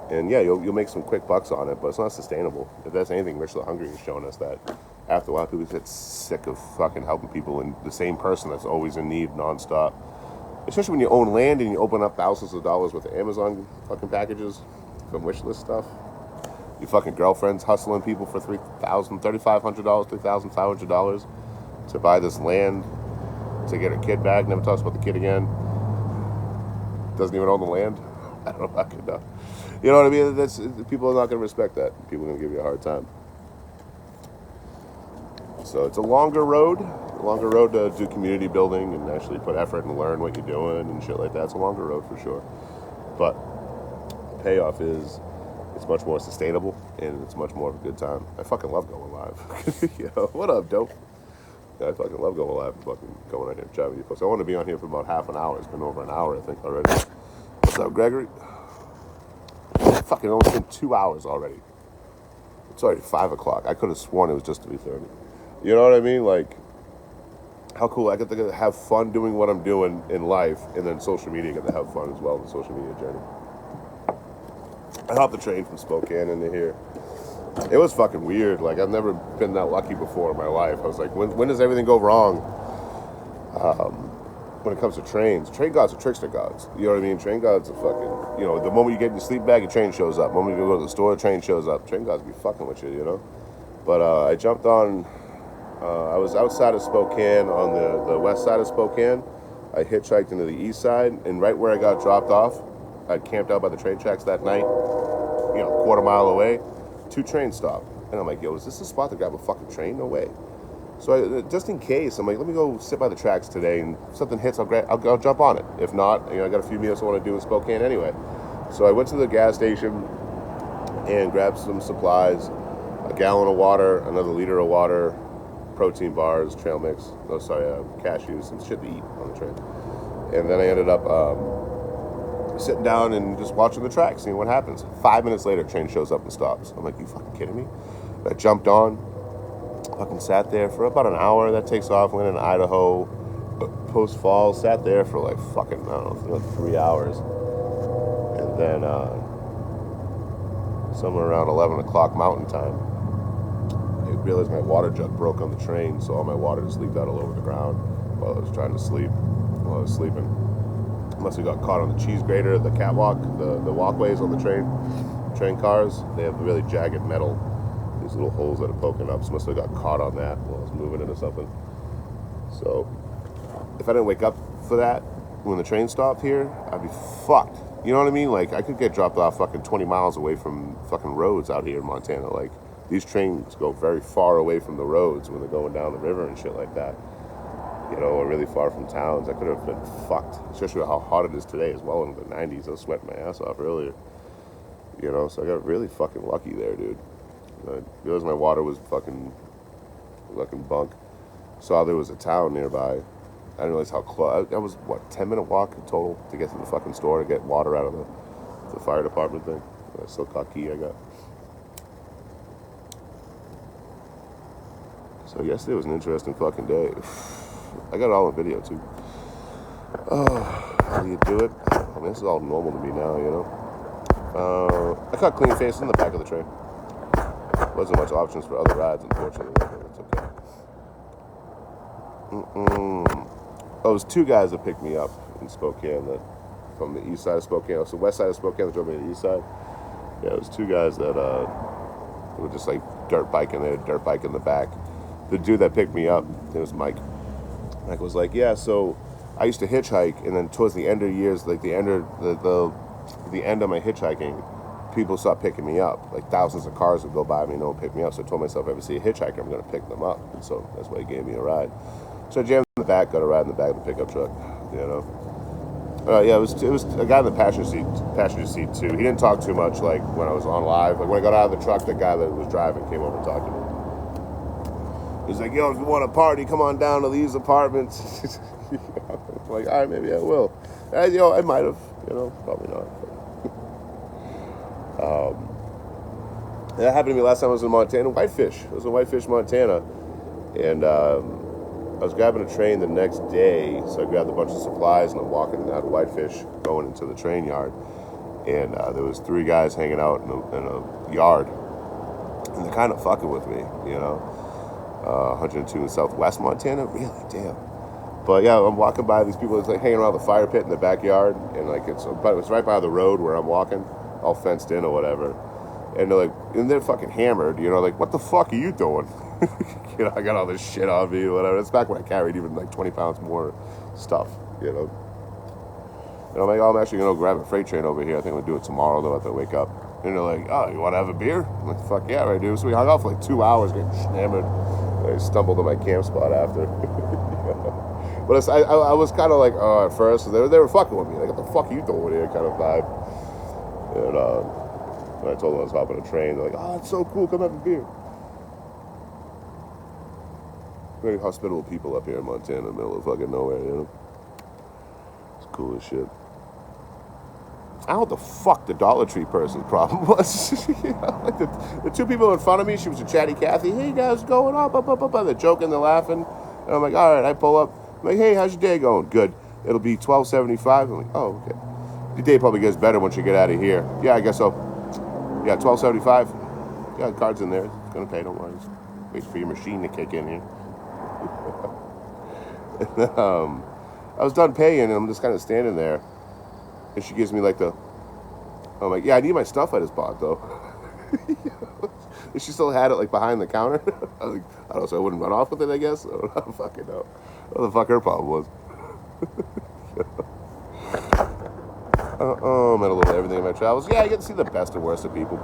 And yeah, you'll make some quick bucks on it, but it's not sustainable. If that's anything, Rich the Hungry has shown us that after a while, people get sick of fucking helping people and the same person that's always in need nonstop. Especially when you own land and you open up thousands of dollars worth of Amazon fucking packages from wish list stuff. Your fucking girlfriend's hustling people for $3,500, $3,500 to buy this land to get her kid back. Never talks about the kid again. Doesn't even own the land. I don't fucking know. You know what I mean? People are not going to respect that. People are going to give you a hard time. So it's a longer road to do community building and actually put effort and learn what you're doing and shit like that. It's a longer road for sure. But the payoff is it's much more sustainable and it's much more of a good time. I fucking love going live. You know, what up, dope? Yeah, I fucking love going live and fucking going on here and chatting with you folks. I want to be on here for about half an hour. It's been over an hour, I think, already. What's up, Gregory? fucking almost been 2 hours already. It's already 5 o'clock. I could have sworn it was just 3:30. You know what I mean? Like, how cool. I get to have fun doing what I'm doing in life, and then social media get to have fun as well in the social media journey. I hopped the train from Spokane into here. It was fucking weird. Like, I've never been that lucky before in my life. I was like, when does everything go wrong? When it comes to trains, train gods are trickster gods. You know what I mean? Train gods are fucking, you know, the moment you get in your sleep bag, your train shows up. The moment you go to the store, train shows up. Train gods be fucking with you, you know? But I jumped on, I was outside of Spokane on the west side of Spokane. I hitchhiked into the east side, and right where I got dropped off, I camped out by the train tracks that night, you know, quarter mile away. 2 trains stopped. And I'm like, yo, is this the spot to grab a fucking train? No way. So just in case, I'm like, let me go sit by the tracks today, and if something hits, I'll jump on it. If not, you know, I got a few meals I want to do in Spokane anyway. So I went to the gas station and grabbed some supplies, a gallon of water, another liter of water, protein bars, trail mix, cashews, some shit to eat on the train. And then I ended up sitting down and just watching the tracks, seeing what happens. 5 minutes later, train shows up and stops. I'm like, you fucking kidding me? I jumped on. Fucking sat there for about an hour. That takes off. Went in Idaho, Post Falls. Sat there for like fucking, I don't know, like 3 hours. And then somewhere around 11 o'clock Mountain Time, I realized my water jug broke on the train, so all my water just leaked out all over the ground while I was trying to sleep. While I was sleeping, must have got caught on the cheese grater, the catwalk, the walkways on the train cars. They have really jagged metal. These little holes that are poking up, so must have got caught on that while I was moving into something. So if I didn't wake up for that when the train stopped here, I'd be fucked. You know what I mean? Like, I could get dropped off fucking 20 miles away from fucking roads out here in Montana. Like, these trains go very far away from the roads when they're going down the river and shit like that. You know, or really far from towns. I could have been fucked, especially with how hot it is today as well in the 90s. I was sweating my ass off earlier. You know, so I got really fucking lucky there, dude. I realized my water was fucking bunk. Saw there was a town nearby. I didn't realize how close. That was, 10-minute walk in total to get to the fucking store to get water out of the fire department thing. That silk key I got. So yesterday was an interesting fucking day. I got it all on video too. Oh, how do you do it? I mean, this is all normal to me now, you know. I caught clean face in the back of the train. Wasn't much options for other rides, unfortunately. It's okay. Oh, it was 2 guys that picked me up in Spokane, from the east side of Spokane. So west side of Spokane, that drove me to the east side. Yeah, it was 2 guys that were just like dirt biking. They had a dirt bike in the back. The dude that picked me up, it was Mike. Mike was like, yeah, so I used to hitchhike, and then towards the end of years, like the end of my hitchhiking, people stopped picking me up. Like, thousands of cars would go by me and no one pick me up. So I told myself, if I ever see a hitchhiker, I'm going to pick them up. And so that's why he gave me a ride. So I jammed in the back, got a ride in the back of the pickup truck, you know. Yeah, it was a guy in the passenger seat too. He didn't talk too much, like when I was on live. Like when I got out of the truck, the guy that was driving came over and talked to me. He's like, yo, if you want to party, come on down to these apartments. I'm like, all right, maybe I will. I might have, probably not. That happened to me last time I was in Montana. Whitefish. I was in Whitefish, Montana. And I was grabbing a train the next day. So I grabbed a bunch of supplies and I'm walking out of Whitefish going into the train yard. And there was 3 guys hanging out in a yard. And they're kind of fucking with me, 102 in Southwest Montana. Really? Damn. But yeah, I'm walking by these people. It's like hanging around the fire pit in the backyard. And but it's right by the road where I'm walking, all fenced in or whatever. And they're fucking hammered, like, what the fuck are you doing? I got all this shit on me, whatever. It's back when I carried even like 20 pounds more stuff, And I'm like, oh, I'm actually going to grab a freight train over here. I think I'm going to do it tomorrow, though, after I wake up. And they're like, oh, you want to have a beer? I'm like, fuck yeah, I do. So we hung out for like 2 hours getting hammered. I stumbled to my camp spot after. But I was kind of like, at first, they were fucking with me. Like, what the fuck are you doing here kind of vibe. And, when I told them I was hopping a train, they're like, oh, it's so cool, come have a beer. Very hospitable people up here in Montana, in the middle of fucking nowhere, It's cool as shit. I don't know what the fuck the Dollar Tree person's problem was. Like the two people in front of me, she was a chatty Cathy. Hey guys, what's going on? Blah, blah, blah, blah. They're joking, they're laughing. And I'm like, all right, I pull up. I'm like, hey, how's your day going? Good. It'll be $12.75. I'm like, oh, okay. Your day probably gets better once you get out of here. Yeah, I guess so. Yeah, $12.75. Yeah, the card's in there. It's gonna pay, don't worry. Just wait for your machine to kick in here. I was done paying and I'm just kind of standing there. And she gives me like I'm like, yeah, I need my stuff I just bought though. And she still had it like behind the counter. I was like, I don't know, so I wouldn't run off with it, I guess. I don't fucking know. What the fuck her problem was. Met a little everything in my travels. Yeah, I get to see the best and worst of people.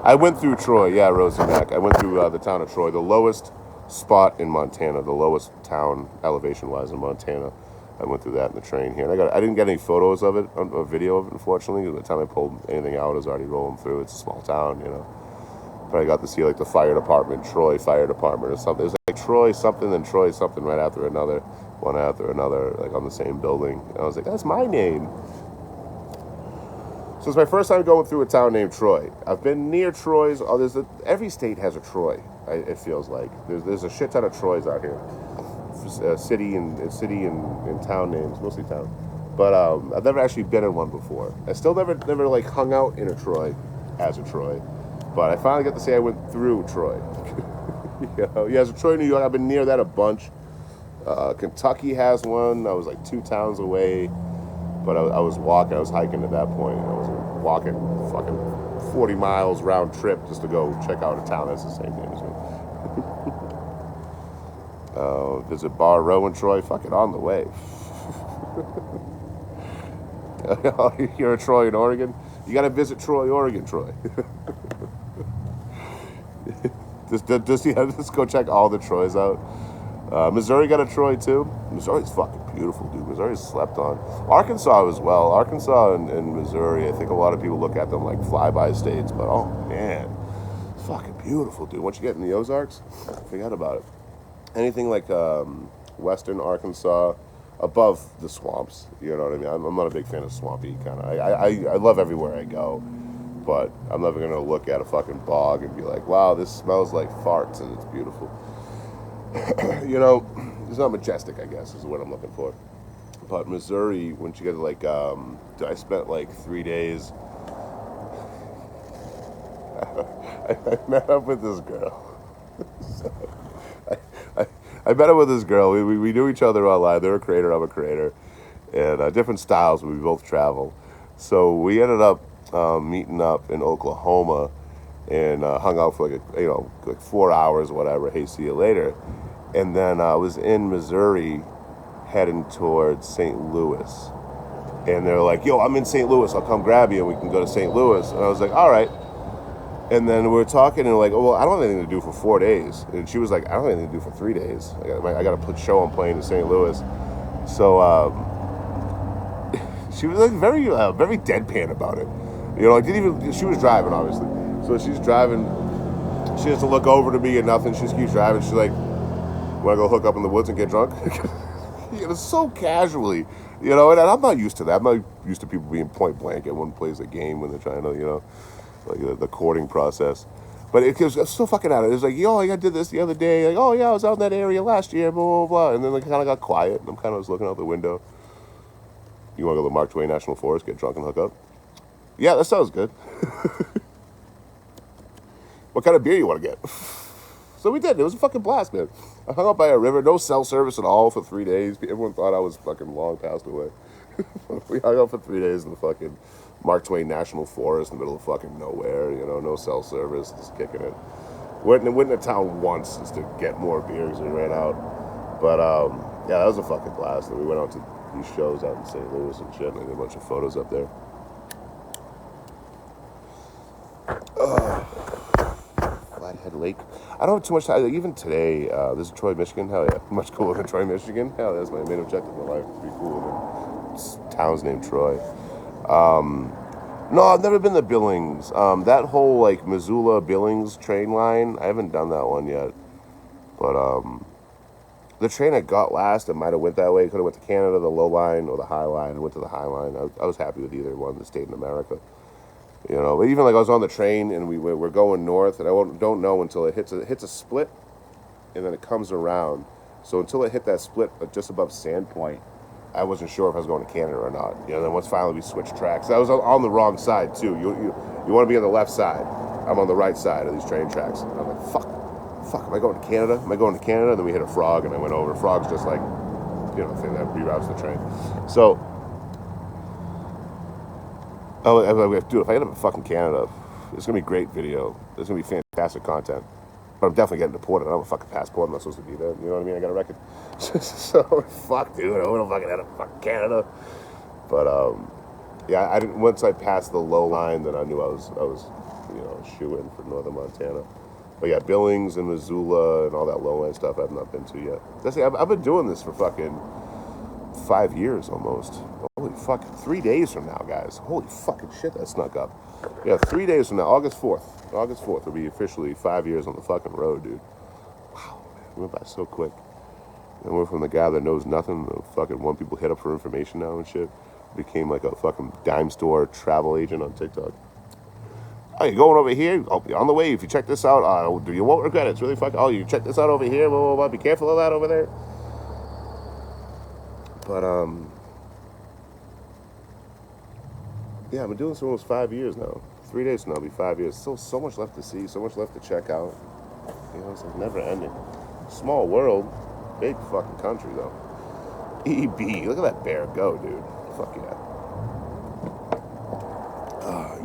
I went through Troy, yeah, Rosie Mac. I went through the town of Troy, the lowest spot in Montana, the lowest town elevation-wise in Montana. I went through that in the train here. And I didn't get any photos of it, or video of it, unfortunately. By the time I pulled anything out, it was already rolling through. It's a small town, you know. But I got to see like the fire department, Troy Fire Department or something. It was like Troy something, then Troy something right after another, one after another, like on the same building. And I was like, that's my name. So it's my first time going through a town named Troy. I've been near Troy's. Every state has a Troy. It feels like there's a shit ton of Troys out here. City and town names, mostly town. But I've never actually been in one before. I still never like hung out in a Troy as a Troy. But I finally got to say I went through Troy. Yeah, so Troy, New York. I've been near that a bunch. Kentucky has one. I was like 2 towns away. But I was walking. I was hiking at that point. I was walking fucking 40 miles round trip just to go check out a town that's the same name as me. Visit Bar Row in Troy. Fucking on the way. You're in Troy in Oregon? You got to visit Troy, Oregon, Troy. Just go check all the Troys out. Missouri got a Troy too. Missouri's fucking beautiful, dude. Missouri's slept on. Arkansas as well. Arkansas and Missouri, I think a lot of people look at them like flyby states, but oh man, fucking beautiful, dude. Once you get in the Ozarks, forget about it. Anything like western Arkansas, above the swamps, you know what I mean? I'm not a big fan of swampy kind of. I love everywhere I go, but I'm never gonna look at a fucking bog and be like, wow, this smells like farts and it's beautiful. You know, it's not majestic, I guess, is what I'm looking for. But Missouri, once you get to like, I spent like 3 days. I met up with this girl. I met up with this girl. We knew each other online. They're a creator, I'm a creator. And different styles, but we both travel. So we ended up meeting up in Oklahoma and hung out for like 4 hours or whatever. Hey, see you later. And then I was in Missouri heading towards St. Louis. And they're like, yo, I'm in St. Louis. I'll come grab you and we can go to St. Louis. And I was like, all right. And then we were talking and like, oh, well, I don't have anything to do for 4 days. And she was like, I don't have anything to do for 3 days. I got to put show I'm playing in St. Louis. So she was like very deadpan about it. You know, she was driving, obviously. So she's driving. She has to look over to me and nothing. She just keeps driving. She's like, want to go hook up in the woods and get drunk? You know, so casually. You know, and I'm not used to that. I'm not used to people being point blank at one plays a game when they're trying to, you know, like the courting process. But it was so fucking out of it. It was like, yo, I did this the other day. Like, oh, yeah, I was out in that area last year, blah, blah, blah. And then they kind of got quiet. And I'm kind of just looking out the window. You want to go to Mark Twain National Forest, get drunk and hook up? Yeah, that sounds good. What kind of beer you want to get? So we did. It was a fucking blast, man. I hung out by a river. No cell service at all for 3 days. Everyone thought I was fucking long passed away. We hung out for 3 days in the fucking Mark Twain National Forest in the middle of fucking nowhere. You know, no cell service, just kicking it. Went into town once just to get more beers and ran out. But, yeah, that was a fucking blast. And we went out to these shows out in St. Louis and shit. And I did a bunch of photos up there. Flathead Lake. I don't have too much time. Even today, this is Troy, Michigan. Hell yeah. Much cooler than Troy, Michigan. Hell, that's my main objective in life. To be cool than towns named Troy. No, I've never been to Billings. That whole, like, Missoula-Billings train line, I haven't done that one yet. But, the train I got last, it might have went that way. Could have went to Canada, the low line or the high line. I went to the high line. I was happy with either one that stayed in America. You know, but even like I was on the train and we're going north, and don't know until it hits a split, and then it comes around. So until it hit that split just above Sandpoint, I wasn't sure if I was going to Canada or not. You know, then once finally we switched tracks, I was on the wrong side too. You want to be on the left side. I'm on the right side of these train tracks. And I'm like, fuck, am I going to Canada? Am I going to Canada? And then we hit a frog, and I went over. Frog's just like, you know, the thing that reroutes the train. So, dude, if I end up in fucking Canada, it's gonna be great video. It's gonna be fantastic content. But I'm definitely getting deported. I don't have a fucking passport. I'm not supposed to be there. You know what I mean? I got a record. So, fuck, dude. I wouldn't fucking end up in fucking Canada. But, yeah, I didn't. Once I passed the low line, then I knew I was, you know, shoo-in for northern Montana. But yeah, Billings and Missoula and all that low line stuff I've not been to yet. I've been doing this for fucking 5 years almost. Holy fuck, 3 days from now, guys. Holy fucking shit, that snuck up. Yeah, 3 days from now, August 4th. August 4th will be officially 5 years on the fucking road, dude. Wow, man, it went by so quick. And we're from the guy that knows nothing, the fucking one people hit up for information now and shit. Became like a fucking dime store travel agent on TikTok. Oh, you're going over here? Oh, on the way, if you check this out, you won't regret it. It's really fucking, you check this out over here, blah, blah, blah. Be careful of that over there. But, yeah, I've been doing this for almost 5 years now. 3 days from now, it'll be 5 years. Still so much left to see, so much left to check out. You know, it's like never ending. Small world, big fucking country, though. EB, look at that bear go, dude. Fuck yeah.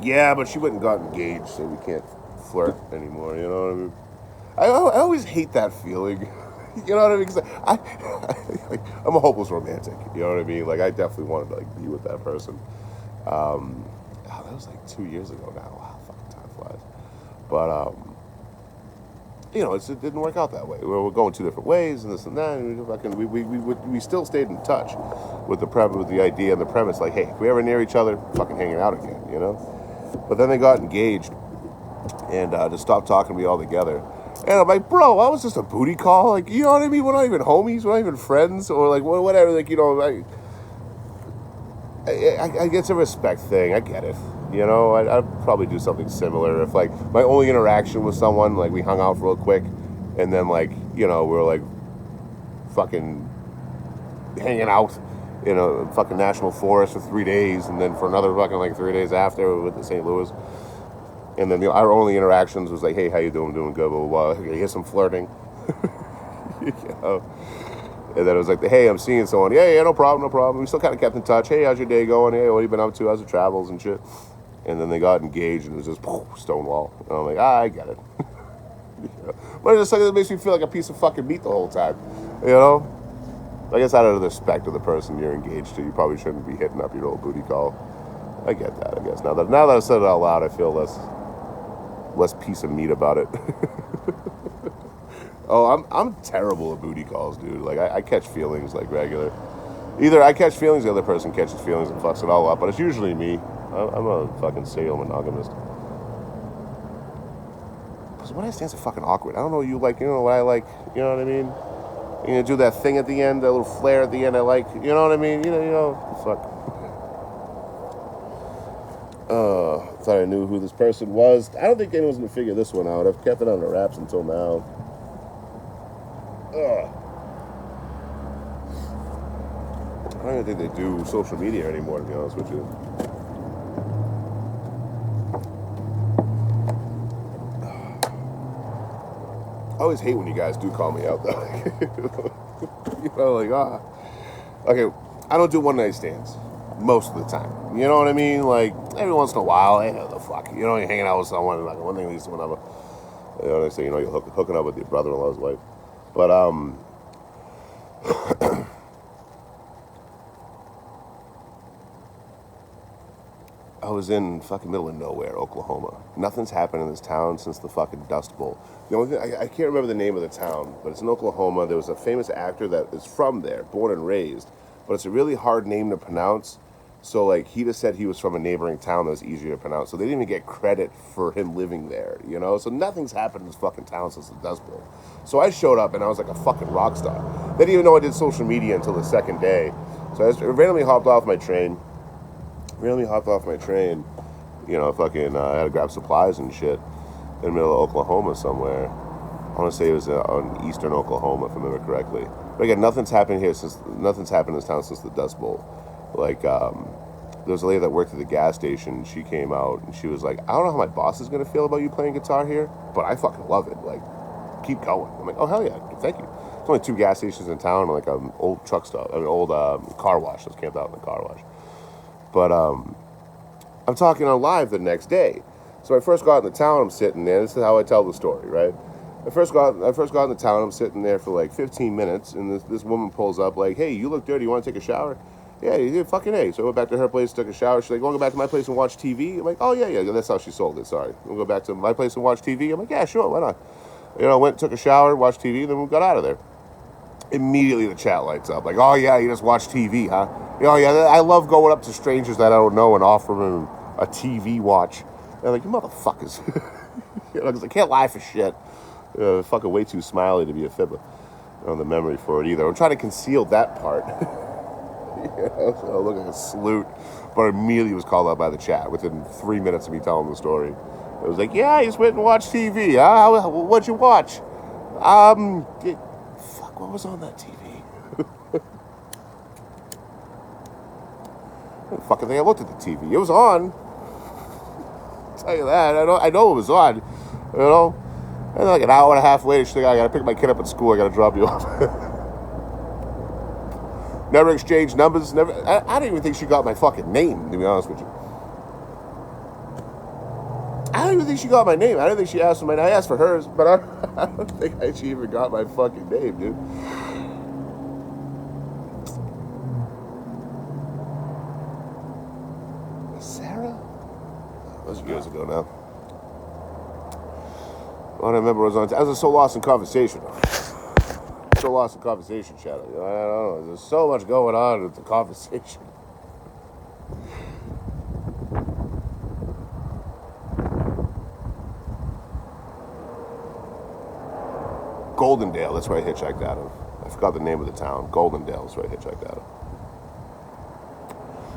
Yeah, but she wouldn't got engaged, so we can't flirt anymore, you know what I mean? I always hate that feeling. You know what I mean? Because I'm a hopeless romantic, you know what I mean? Like, I definitely wanted to, like, be with that person. That was like 2 years ago now. Wow, fucking time flies. But, you know, it didn't work out that way. We were going two different ways and this and that. And we still stayed in touch with the idea and the premise, like, hey, if we ever near each other, fucking hanging out again, you know? But then they got engaged and just stopped talking to me altogether. And I'm like, bro, I was just a booty call. Like, you know what I mean? We're not even homies. We're not even friends. Or, like, whatever. Like, you know, I get it's a respect thing. I get it. You know, I'd probably do something similar if, like, my only interaction with someone, like, we hung out real quick, and then, like, you know, we were, like, fucking hanging out in a fucking national forest for 3 days, and then for another fucking, like, 3 days after, we went to St. Louis. And then our only interactions was like, hey, how you doing? Doing good, blah, blah, blah. Here's some flirting. You know? And then it was like, hey, I'm seeing someone. Yeah, no problem. We still kind of kept in touch. Hey, how's your day going? Hey, what have you been up to? How's the travels and shit? And then they got engaged, and it was just stonewall. And I'm like, I get it. You know? But it's just like, it makes me feel like a piece of fucking meat the whole time. You know? I guess out of the respect of the person you're engaged to, you probably shouldn't be hitting up your old booty call. I get that, I guess. Now that I said it out loud, I feel less piece of meat about it. Oh, I'm terrible at booty calls, dude. Like, I catch feelings like regular. Either I catch feelings, the other person catches feelings and fucks it all up, but it's usually me. I'm a fucking serial monogamist. Because one night stands are fucking awkward. I don't know what you like, you know what I like, you know what I mean? You know, do that thing at the end, that little flare at the end I like, you know what I mean? You know, fuck. Thought I knew who this person was. I don't think anyone's going to figure this one out. I've kept it under wraps until now. I don't even think they do social media anymore, to be honest with you. I always hate when you guys do call me out, though. You know, like, okay, I don't do one-night stands. Most of the time. You know what I mean? Like, every once in a while, hey, the fuck? You know, you're hanging out with someone, like, one thing leads to another. You know, they say, you know, you're hooking up with your brother-in-law's wife. But, I was in fucking middle of nowhere, Oklahoma. Nothing's happened in this town since the fucking Dust Bowl. The only thing, I can't remember the name of the town, but it's in Oklahoma. There was a famous actor that is from there, born and raised. But it's a really hard name to pronounce. So, like, he just said he was from a neighboring town that was easier to pronounce. So they didn't even get credit for him living there, you know? So nothing's happened in this fucking town since the Dust Bowl. So I showed up and I was like a fucking rock star. They didn't even know I did social media until the second day. So I just randomly hopped off my train. You know, fucking, I had to grab supplies and shit in the middle of Oklahoma somewhere. I want to say it was on eastern Oklahoma, if I remember correctly. But again, nothing's happened in this town since the Dust Bowl. Like, there was a lady that worked at the gas station. She came out and she was like, I don't know how my boss is going to feel about you playing guitar here, but I fucking love it. Like, keep going. I'm like, oh, hell yeah. Thank you. There's only 2 gas stations in town and like an old truck stop, an old car wash. I was camped out in the car wash. But I'm talking on live the next day. So I first got in the town, I'm sitting there. This is how I tell the story, right? I first got in the town, I'm sitting there for like 15 minutes, and this woman pulls up like, hey, you look dirty, you want to take a shower? Yeah, fucking A. So I went back to her place, took a shower. She's like, want to go back to my place and watch TV? I'm like, oh, yeah, that's how she sold it, sorry. We'll go back to my place and watch TV? I'm like, yeah, sure, why not? You know, went, took a shower, watched TV, then we got out of there. Immediately the chat lights up. Like, oh, yeah, you just watch TV, huh? Oh, yeah, I love going up to strangers that I don't know and offering them a TV watch. They're like, you motherfuckers. You know, because I can't lie for shit. Fucking way too smiley to be a fibber. I don't have the memory for it either. I'm trying to conceal that part. You know, so I look like a sleut. But immediately was called out by the chat within 3 minutes of me telling the story. It was like, yeah, you just went and watched TV, huh? What'd you watch? Fuck, what was on that TV? I don't fucking think I looked at the TV. It was on. I'll tell you that. I know it was on. You know? And like an hour and a half later, she's like, I gotta pick my kid up at school. I gotta drop you off. Never exchanged numbers. Never. I didn't even think she got my fucking name, to be honest with you. I don't even think she got my name. I don't think she asked for my name. I asked for hers, but I don't think she even got my fucking name, dude. Sarah? That was years ago now. All I remember was I was so lost in conversation. So lost in conversation, Shadow. You know, I don't know. There's so much going on with the conversation. Goldendale, that's where I hitchhiked out of. I forgot the name of the town. Goldendale is where I hitchhiked out of.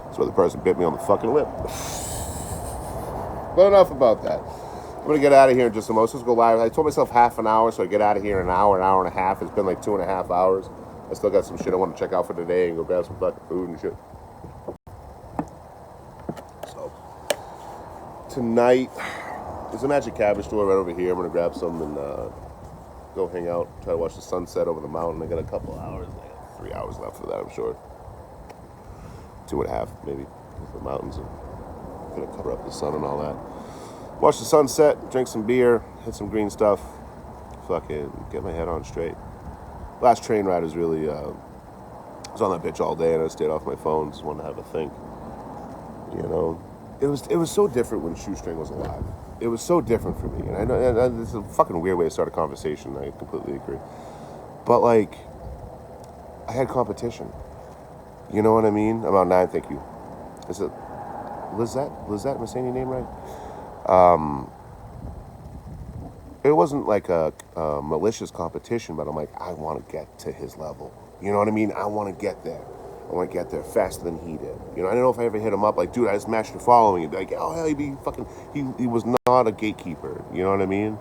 That's where the person bit me on the fucking lip. But enough about that. I'm going to get out of here in just a moment. Let's go live. I told myself half an hour, so I get out of here in an hour and a half. It's been like 2.5 hours. I still got some shit I want to check out for today and go grab some fucking food and shit. So, tonight, there's a Magic Cabbage store right over here. I'm going to grab some and go hang out, try to watch the sunset over the mountain. I got a couple hours. I got 3 hours left for that, I'm sure. 2.5, maybe, with the mountains. And going to cover up the sun and all that. Watch the sunset, drink some beer, hit some green stuff, fucking get my head on straight. Last train ride was really, I was on that bitch all day and I stayed off my phone, just wanted to have a think. You know, it was so different when Shoestring was alive. It was so different for me, and I know and this is a fucking weird way to start a conversation. I completely agree, but like, I had competition. You know what I mean? About 9, thank you. Is it Lizette? Lizette, am I saying your name right? It wasn't like a malicious competition, but I'm like, I want to get to his level. You know what I mean? I want to get there. I want to get there faster than he did. You know, I don't know if I ever hit him up like, dude, I just matched your following. He'd be like, oh, hell, he'd be fucking, he was not a gatekeeper. You know what I mean?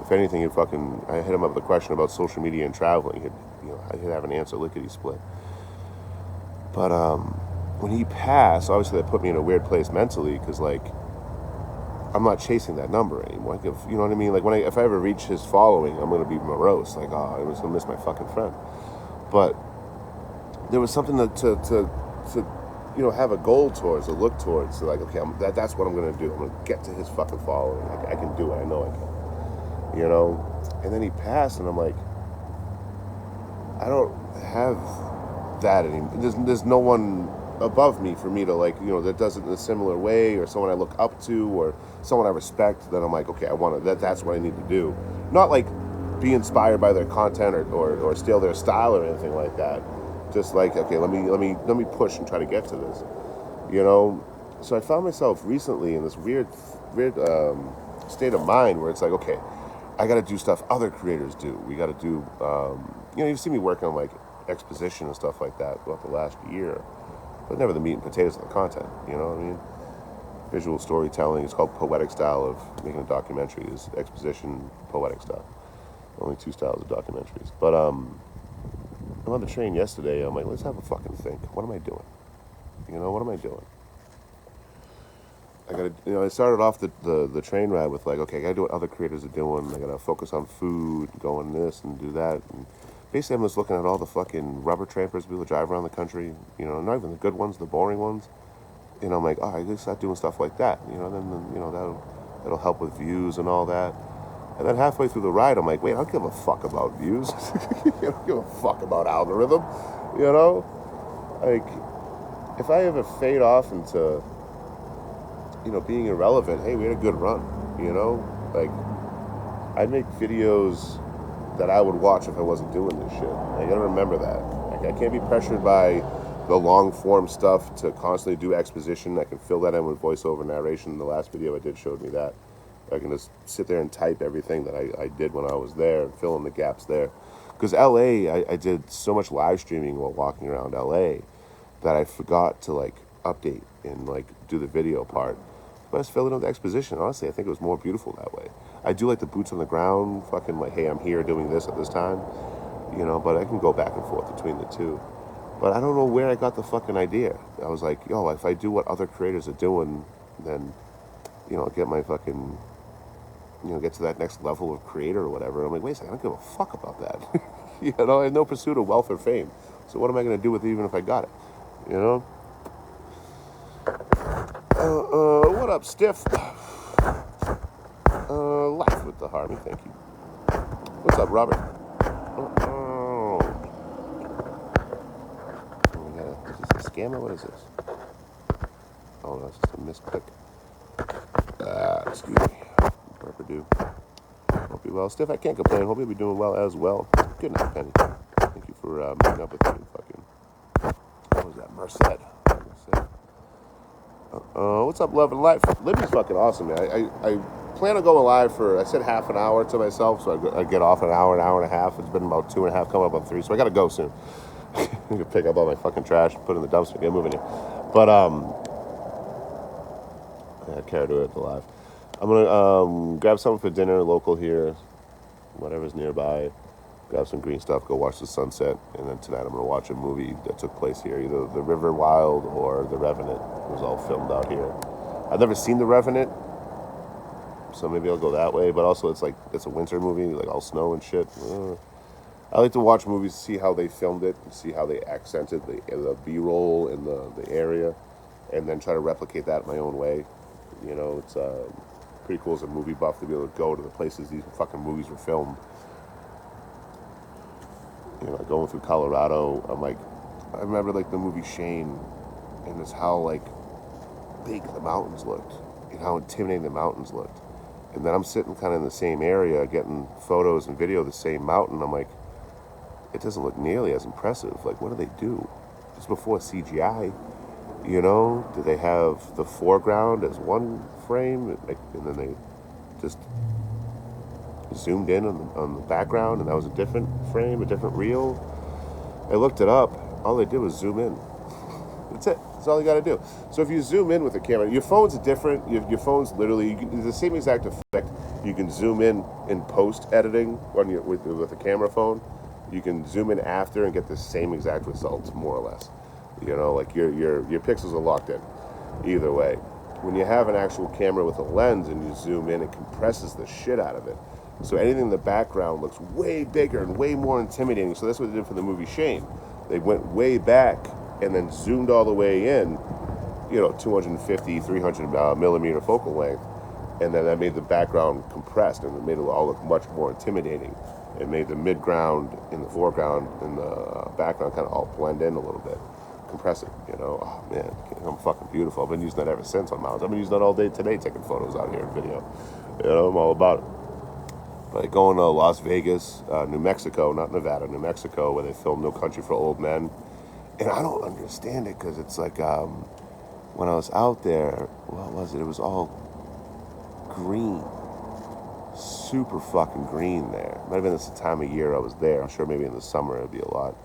If anything, I hit him up with a question about social media and traveling. I'd have an answer lickety-split. But when he passed, obviously that put me in a weird place mentally because, like, I'm not chasing that number anymore. Like, you know what I mean? Like, if I ever reach his following, I'm going to be morose. Like, oh, I was going to miss my fucking friend. But there was something to have a goal towards, to look towards. So like, okay, that's what I'm going to do. I'm going to get to his fucking following. I can do it. I know I can. You know? And then he passed, and I'm like, I don't have that anymore. There's no one above me for me to, like, that does it in a similar way, or someone I look up to, or someone I respect, that I'm like, okay, I want to, that's what I need to do. Not like be inspired by their content or steal their style or anything like that. Just like, okay, let me push and try to get to this. you know. So I found myself recently in this weird state of mind where it's like, okay, I got to do stuff other creators do. We got to do, you've seen me working on like exposition and stuff like that throughout the last year, but never the meat and potatoes of the content. You know what I mean? Visual storytelling. It's called poetic style of making a documentary. Is exposition, poetic style. Only two styles of documentaries. But I'm on the train yesterday. I'm like, let's have a fucking think. What am I doing? What am I doing? I gotta, I started off the train ride with like, okay, I gotta do what other creators are doing. I gotta focus on food, go on this and do that. And basically, I'm just looking at all the fucking rubber trampers people drive around the country. Not even the good ones, the boring ones. I'm like, oh, I gotta start doing stuff like that. Then that'll help with views and all that. And then halfway through the ride, I'm like, wait, I don't give a fuck about views. I don't give a fuck about algorithm. Like, if I ever fade off into being irrelevant, hey, we had a good run, Like, I'd make videos that I would watch if I wasn't doing this shit. I gotta remember that. Like, I can't be pressured by the long form stuff to constantly do exposition. I can fill that in with voiceover narration. The last video I did showed me that. I can just sit there and type everything that I did when I was there and fill in the gaps there. Because LA, I did so much live streaming while walking around LA that I forgot to like update and like do the video part. But I was filling in the exposition. Honestly, I think it was more beautiful that way. I do like the boots on the ground, fucking like, hey, I'm here doing this at this time, but I can go back and forth between the two. But I don't know where I got the fucking idea. I was like, yo, if I do what other creators are doing, then, I'll get my fucking, get to that next level of creator or whatever. I'm like, wait a second, I don't give a fuck about that. I have no pursuit of wealth or fame. So what am I going to do with it even if I got it? What up, Stiff? Laugh with the Harvey, thank you. What's up, Robert? Is this a scammer? What is this? Oh, no, it's just a misclick. Excuse me. Purdue. Hope you're well. Stiff, I can't complain. Hope you'll be doing well as well. Good night, Penny. Thank you for meeting up with me. Fucking. What was that? Merced. What's up, Love and Life? Libby's fucking awesome, man. I plan on going live for, I said half an hour to myself, so I get off an hour and a half. It's been about 2.5, coming up on 3, so I gotta go soon. I can pick up all my fucking trash, put it in the dumpster, get moving here. But, I carried away with the live. I'm gonna grab something for dinner, local here, whatever's nearby. Grab some green stuff, go watch the sunset, and then tonight I'm gonna watch a movie that took place here, either The River Wild or The Revenant. It was all filmed out here. I've never seen The Revenant, so maybe I'll go that way. But also, it's a winter movie, like all snow and shit. I like to watch movies, see how they filmed it, see how they accented the B-roll in the area, and then try to replicate that my own way. It's pretty cool as a movie buff to be able to go to the places these fucking movies were filmed. Going through Colorado, I remember like the movie Shane, and it's how like big the mountains looked, and how intimidating the mountains looked. And then I'm sitting kind of in the same area, getting photos and video of the same mountain. I'm like, it doesn't look nearly as impressive. Like, what do they do? It's before CGI, Do they have the foreground as one frame, and then they just zoomed in on the background, and that was a different frame, a different reel? I looked it up. All they did was zoom in. That's it. That's all you got to do. So if you zoom in with the camera, your phone's different. Your phone's literally the same exact effect. You can zoom in post editing with a camera phone. You can zoom in after and get the same exact results, more or less. Like your pixels are locked in. Either way, when you have an actual camera with a lens and you zoom in, it compresses the shit out of it. So anything in the background looks way bigger and way more intimidating. So that's what they did for the movie Shane. They went way back and then zoomed all the way in, 250, 300 millimeter focal length. And then that made the background compressed, and it made it all look much more intimidating. It made the mid-ground in the foreground and the background kind of all blend in a little bit. Compress it, Oh, man, I'm fucking beautiful. I've been using that ever since on mountains. I've been using that all day today, taking photos out here in video. I'm all about it. Like going to Las Vegas, New Mexico, not Nevada, New Mexico, where they filmed No Country for Old Men. And I don't understand it because it's like, when I was out there, what was it? It was all green. Super fucking green there. Might have been this the time of year I was there. I'm sure maybe in the summer it'd be a lot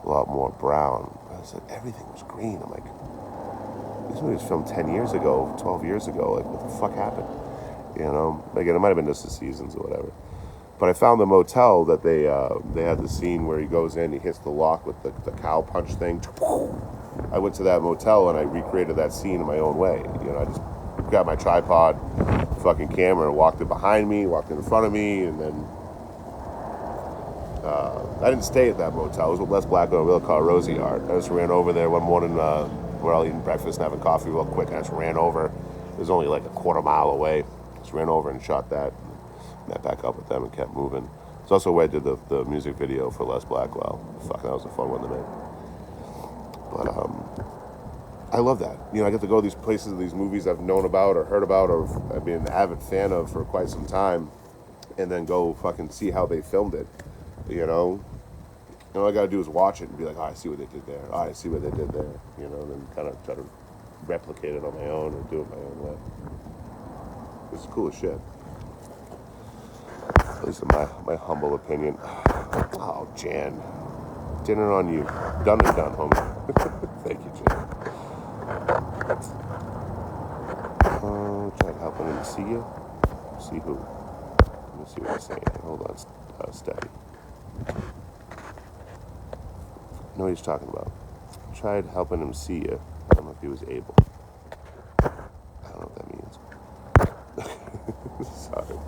more brown. I said everything was green. I'm like, this movie was filmed 10 years ago, 12 years ago. Like, what the fuck happened? You know, again, it might have been just the seasons or whatever. But I found the motel that they had the scene where he goes in, he hits the lock with the cow punch thing. I went to that motel and I recreated that scene in my own way. You know, I just got my tripod, fucking camera, and walked it behind me, walked it in front of me, and then I didn't stay at that motel. It was with Les Blackwell and Real Car Rosie Art. I just ran over there one morning. We're all eating breakfast and having coffee real quick. I just ran over. It was only like a quarter mile away. Just ran over and shot that. Met back up with them and kept moving. It's also where I did the music video for Les Blackwell. Fuck, that was a fun one to make. But I love that. You know, I get to go to these places, these movies I've known about or heard about or I've been an avid fan of for quite some time, and then go fucking see how they filmed it. You know, and all I gotta do is watch it and be like, oh, I see what they did there. Oh, I see what they did there. You know, and then kind of try to replicate it on my own or do it my own way. It's cool as shit. At least in my humble opinion. Oh, Jan. Dinner on you. Done and done, homie. Thank you, Jan. Tried helping him see you. See who? Let me see what he's saying. Hold on, steady. I know what he's talking about. Tried helping him see you. I don't know if he was able. I don't know what that means. Sorry.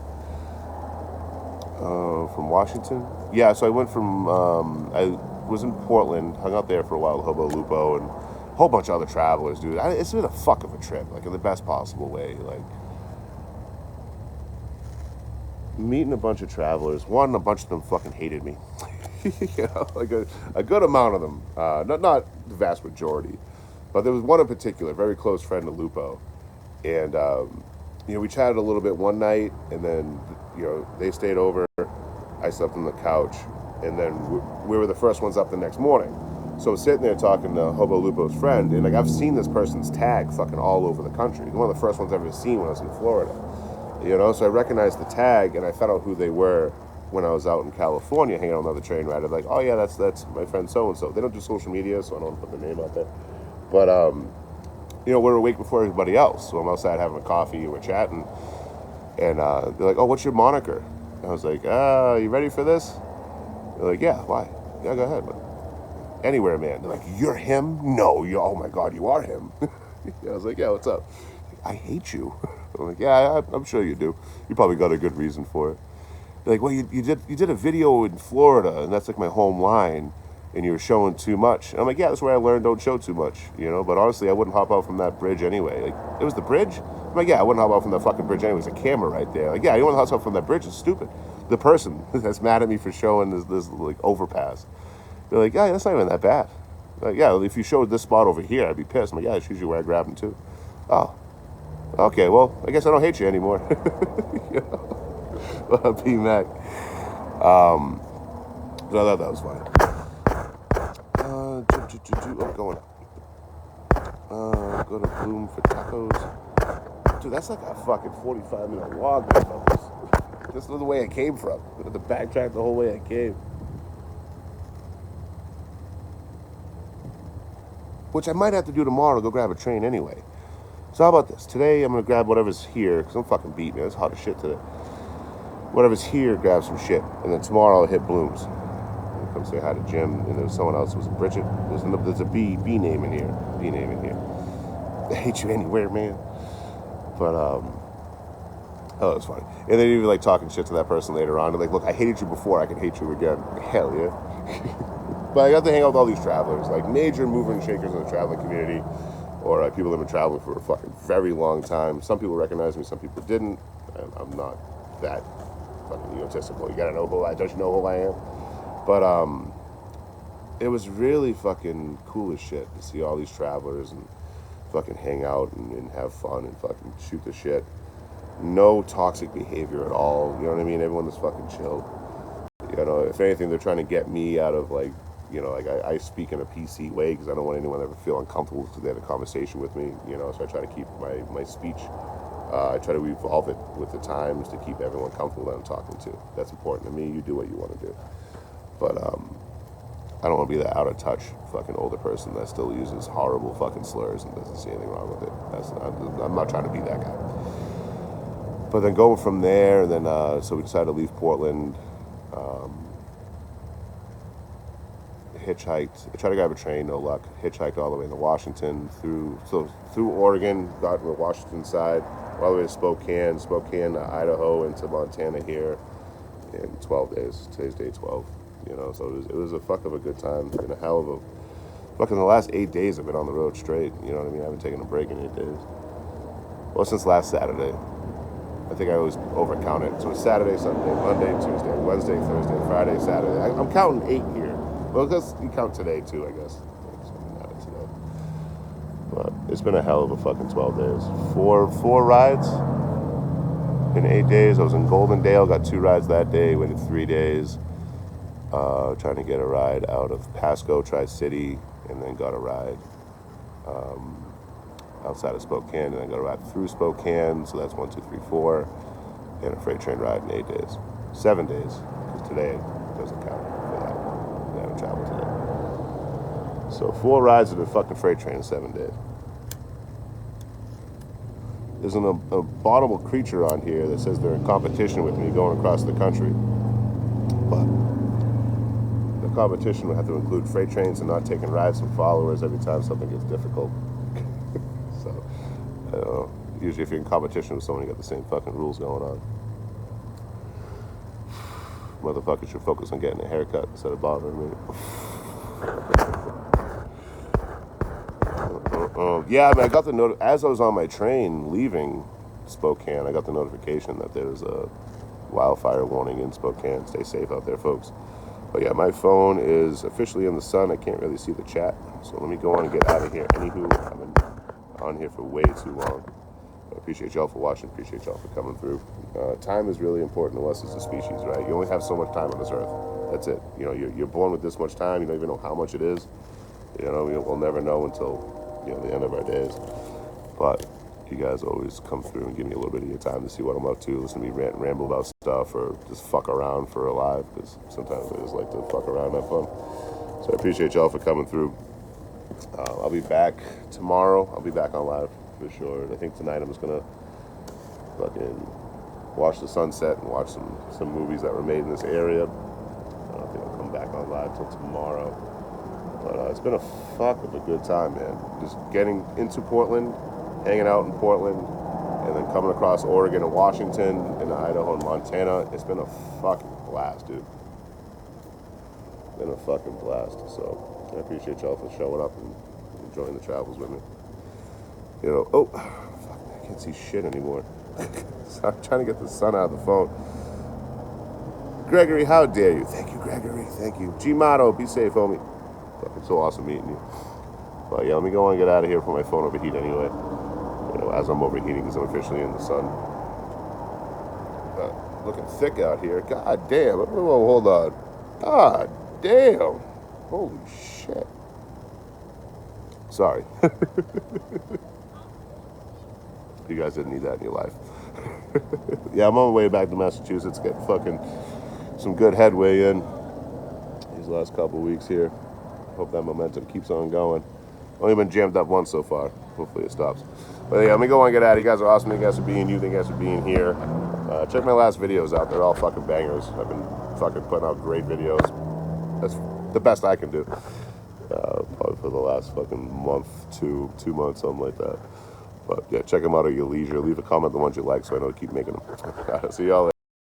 From Washington? Yeah, so I went from, I was in Portland, hung out there for a while with Hobo Lupo and a whole bunch of other travelers, dude. It's been a fuck of a trip, like in the best possible way. Like, meeting a bunch of travelers. One, a bunch of them fucking hated me. You know, like a good amount of them. Not the vast majority, but there was one in particular, very close friend of Lupo. And, you know, we chatted a little bit one night, and then, you know, they stayed over. I slept on the couch, and then we were the first ones up the next morning. So sitting there talking to Hobo Lupo's friend, and like I've seen this person's tag fucking all over the country. One of the first ones I've ever seen when I was in Florida. You know, so I recognized the tag, and I found out who they were when I was out in California hanging out with another train rider. Like, oh yeah, that's my friend so and so. They don't do social media, so I don't put their name out there. But you know, we're awake before everybody else. So I'm outside having a coffee, and we're chatting, and they're like, oh, what's your moniker? And I was like, you ready for this? They're like, yeah, why? Yeah, go ahead. But anywhere, man. They're like, you're him? No, oh my God, you are him. I was like, yeah, what's up? I hate you. I'm like, yeah, I'm sure you do. You probably got a good reason for it. They're like, well, you did a video in Florida, and that's like my home line, and you were showing too much. And I'm like, yeah, that's where I learned don't show too much, you know? But honestly, I wouldn't hop out from that bridge anyway. Like, it was the bridge? I'm like, yeah, I wouldn't hop out from that fucking bridge anyway. There's a camera right there. Like, yeah, you want to hop out from that bridge? It's stupid. The person that's mad at me for showing this like, overpass. They're like, yeah, that's not even that bad. Like, yeah, if you showed this spot over here, I'd be pissed. I'm like, yeah, it's usually where I grab them too. Oh, okay, well, I guess I don't hate you anymore. You know? P-Mac. So I thought that was fine. Oh, going. Go to Bloom for tacos. Dude, that's like a fucking 45-minute walk. This is the way I came from. I had to backtrack the whole way I came. Which I might have to do tomorrow to go grab a train anyway. So how about this? Today I'm going to grab whatever's here, because I'm fucking beat, man. It's hot as shit today. Whatever's here, grab some shit. And then tomorrow I'll hit Bloom's. I'll come say hi to Jim. And there's someone else. It was Bridget. There's a B name in here. B name in here. I hate you anywhere, man. But, oh, it's funny. And then even like talking shit to that person later on. They're like, look, I hated you before. I can hate you again. Hell yeah. But I got to hang out with all these travelers. Like major mover and shakers in the traveling community. Or people that have been traveling for a fucking very long time. Some people recognize me, some people didn't. And I'm not that fucking egotistical. You gotta know don't you know who I am? But it was really fucking cool as shit to see all these travelers and fucking hang out and have fun and fucking shoot the shit. No toxic behavior at all. You know what I mean? Everyone was fucking chill. You know, if anything, they're trying to get me out of like you know, like I speak in a PC way because I don't want anyone to ever feel uncomfortable because they had a conversation with me, you know, so I try to keep my speech, I try to evolve it with the times to keep everyone comfortable that I'm talking to. That's important to me. You do what you want to do. But I don't want to be that out of touch fucking older person that still uses horrible fucking slurs and doesn't see anything wrong with it. I'm not trying to be that guy. But then going from there, and then so we decided to leave Portland. Hitchhiked. I tried to grab a train, no luck. Hitchhiked all the way to Washington, through Oregon, got to the Washington side, all the way to Spokane to Idaho, into Montana here in 12 days. Today's day 12. You know, so it was a fuck of a good time. It's been a hell of a fucking the last 8 days I've been on the road straight. You know what I mean? I haven't taken a break in 8 days. Well, since last Saturday. I think I always overcount it. So it's Saturday, Sunday, Monday, Tuesday, Wednesday, Thursday, Friday, Saturday. I'm counting 8 here. Well, because you count today too, I guess. Today. But it's been a hell of a fucking 12 days. Four rides in 8 days. I was in Goldendale, got 2 rides that day, waited 3 days. Trying to get a ride out of Pasco, Tri-City, and then got a ride outside of Spokane, and then got a ride through Spokane, so that's 1, 2, 3, 4, and a freight train ride in 8 days. 7 days, because today doesn't count for that. I haven't traveled today. So 4 rides in a fucking freight train in 7 days. There's an abominable creature on here that says they're in competition with me going across the country. But the competition would have to include freight trains and not taking rides from followers every time something gets difficult. So, usually if you're in competition with someone, you got the same fucking rules going on. Motherfuckers should focus on getting a haircut instead of bothering me. Yeah, I mean, I got the as I was on my train leaving Spokane, I got the notification that there's a wildfire warning in Spokane. Stay safe out there, folks. But yeah, my phone is officially in the sun. I can't really see the chat, so let me go on and get out of here. Anywho, I've been on here for way too long. I appreciate y'all for watching. Appreciate y'all for coming through. Time is really important to us as a species, right? You only have so much time on this earth. That's it. You know, you're born with this much time. You don't even know how much it is. You know, we'll never know until, you know, the end of our days. But you guys always come through and give me a little bit of your time to see what I'm up to, listen to me ramble about stuff, or just fuck around for a live, because sometimes I just like to fuck around and have fun. So I appreciate y'all for coming through. I'll be back tomorrow. I'll be back on live for sure. I think tonight I'm just gonna fucking watch the sunset and watch some movies that were made in this area. I don't think I'll come back on live till tomorrow. But it's been a fuck of a good time, man. Just getting into Portland, hanging out in Portland, and then coming across Oregon and Washington and Idaho and Montana. It's been a fucking blast, dude. Been a fucking blast. So I appreciate y'all for showing up and enjoying the travels with me. You know, oh, fuck, I can't see shit anymore. So I'm trying to get the sun out of the phone. Gregory, how dare you? Thank you, Gregory. Thank you. G-Motto, be safe, homie. Fucking so awesome meeting you. But yeah, let me go on and get out of here before my phone overheat anyway. You know, as I'm overheating because I'm officially in the sun. Looking thick out here. God damn. Oh, hold on. God damn. Holy shit. Sorry. You guys didn't need that in your life. Yeah, I'm on my way back to Massachusetts, getting fucking some good headway in these last couple weeks here. Hope that momentum keeps on going. Only been jammed up once so far. Hopefully it stops. But yeah, let me go on and get out. You guys are awesome. Thank you guys for being you. Thank you guys for being here. Check my last videos out. They're all fucking bangers. I've been fucking putting out great videos. That's the best I can do. Probably for the last fucking month, 2 months, something like that. But yeah, check them out at your leisure. Leave a comment on the ones you like so I know to keep making them. See y'all later.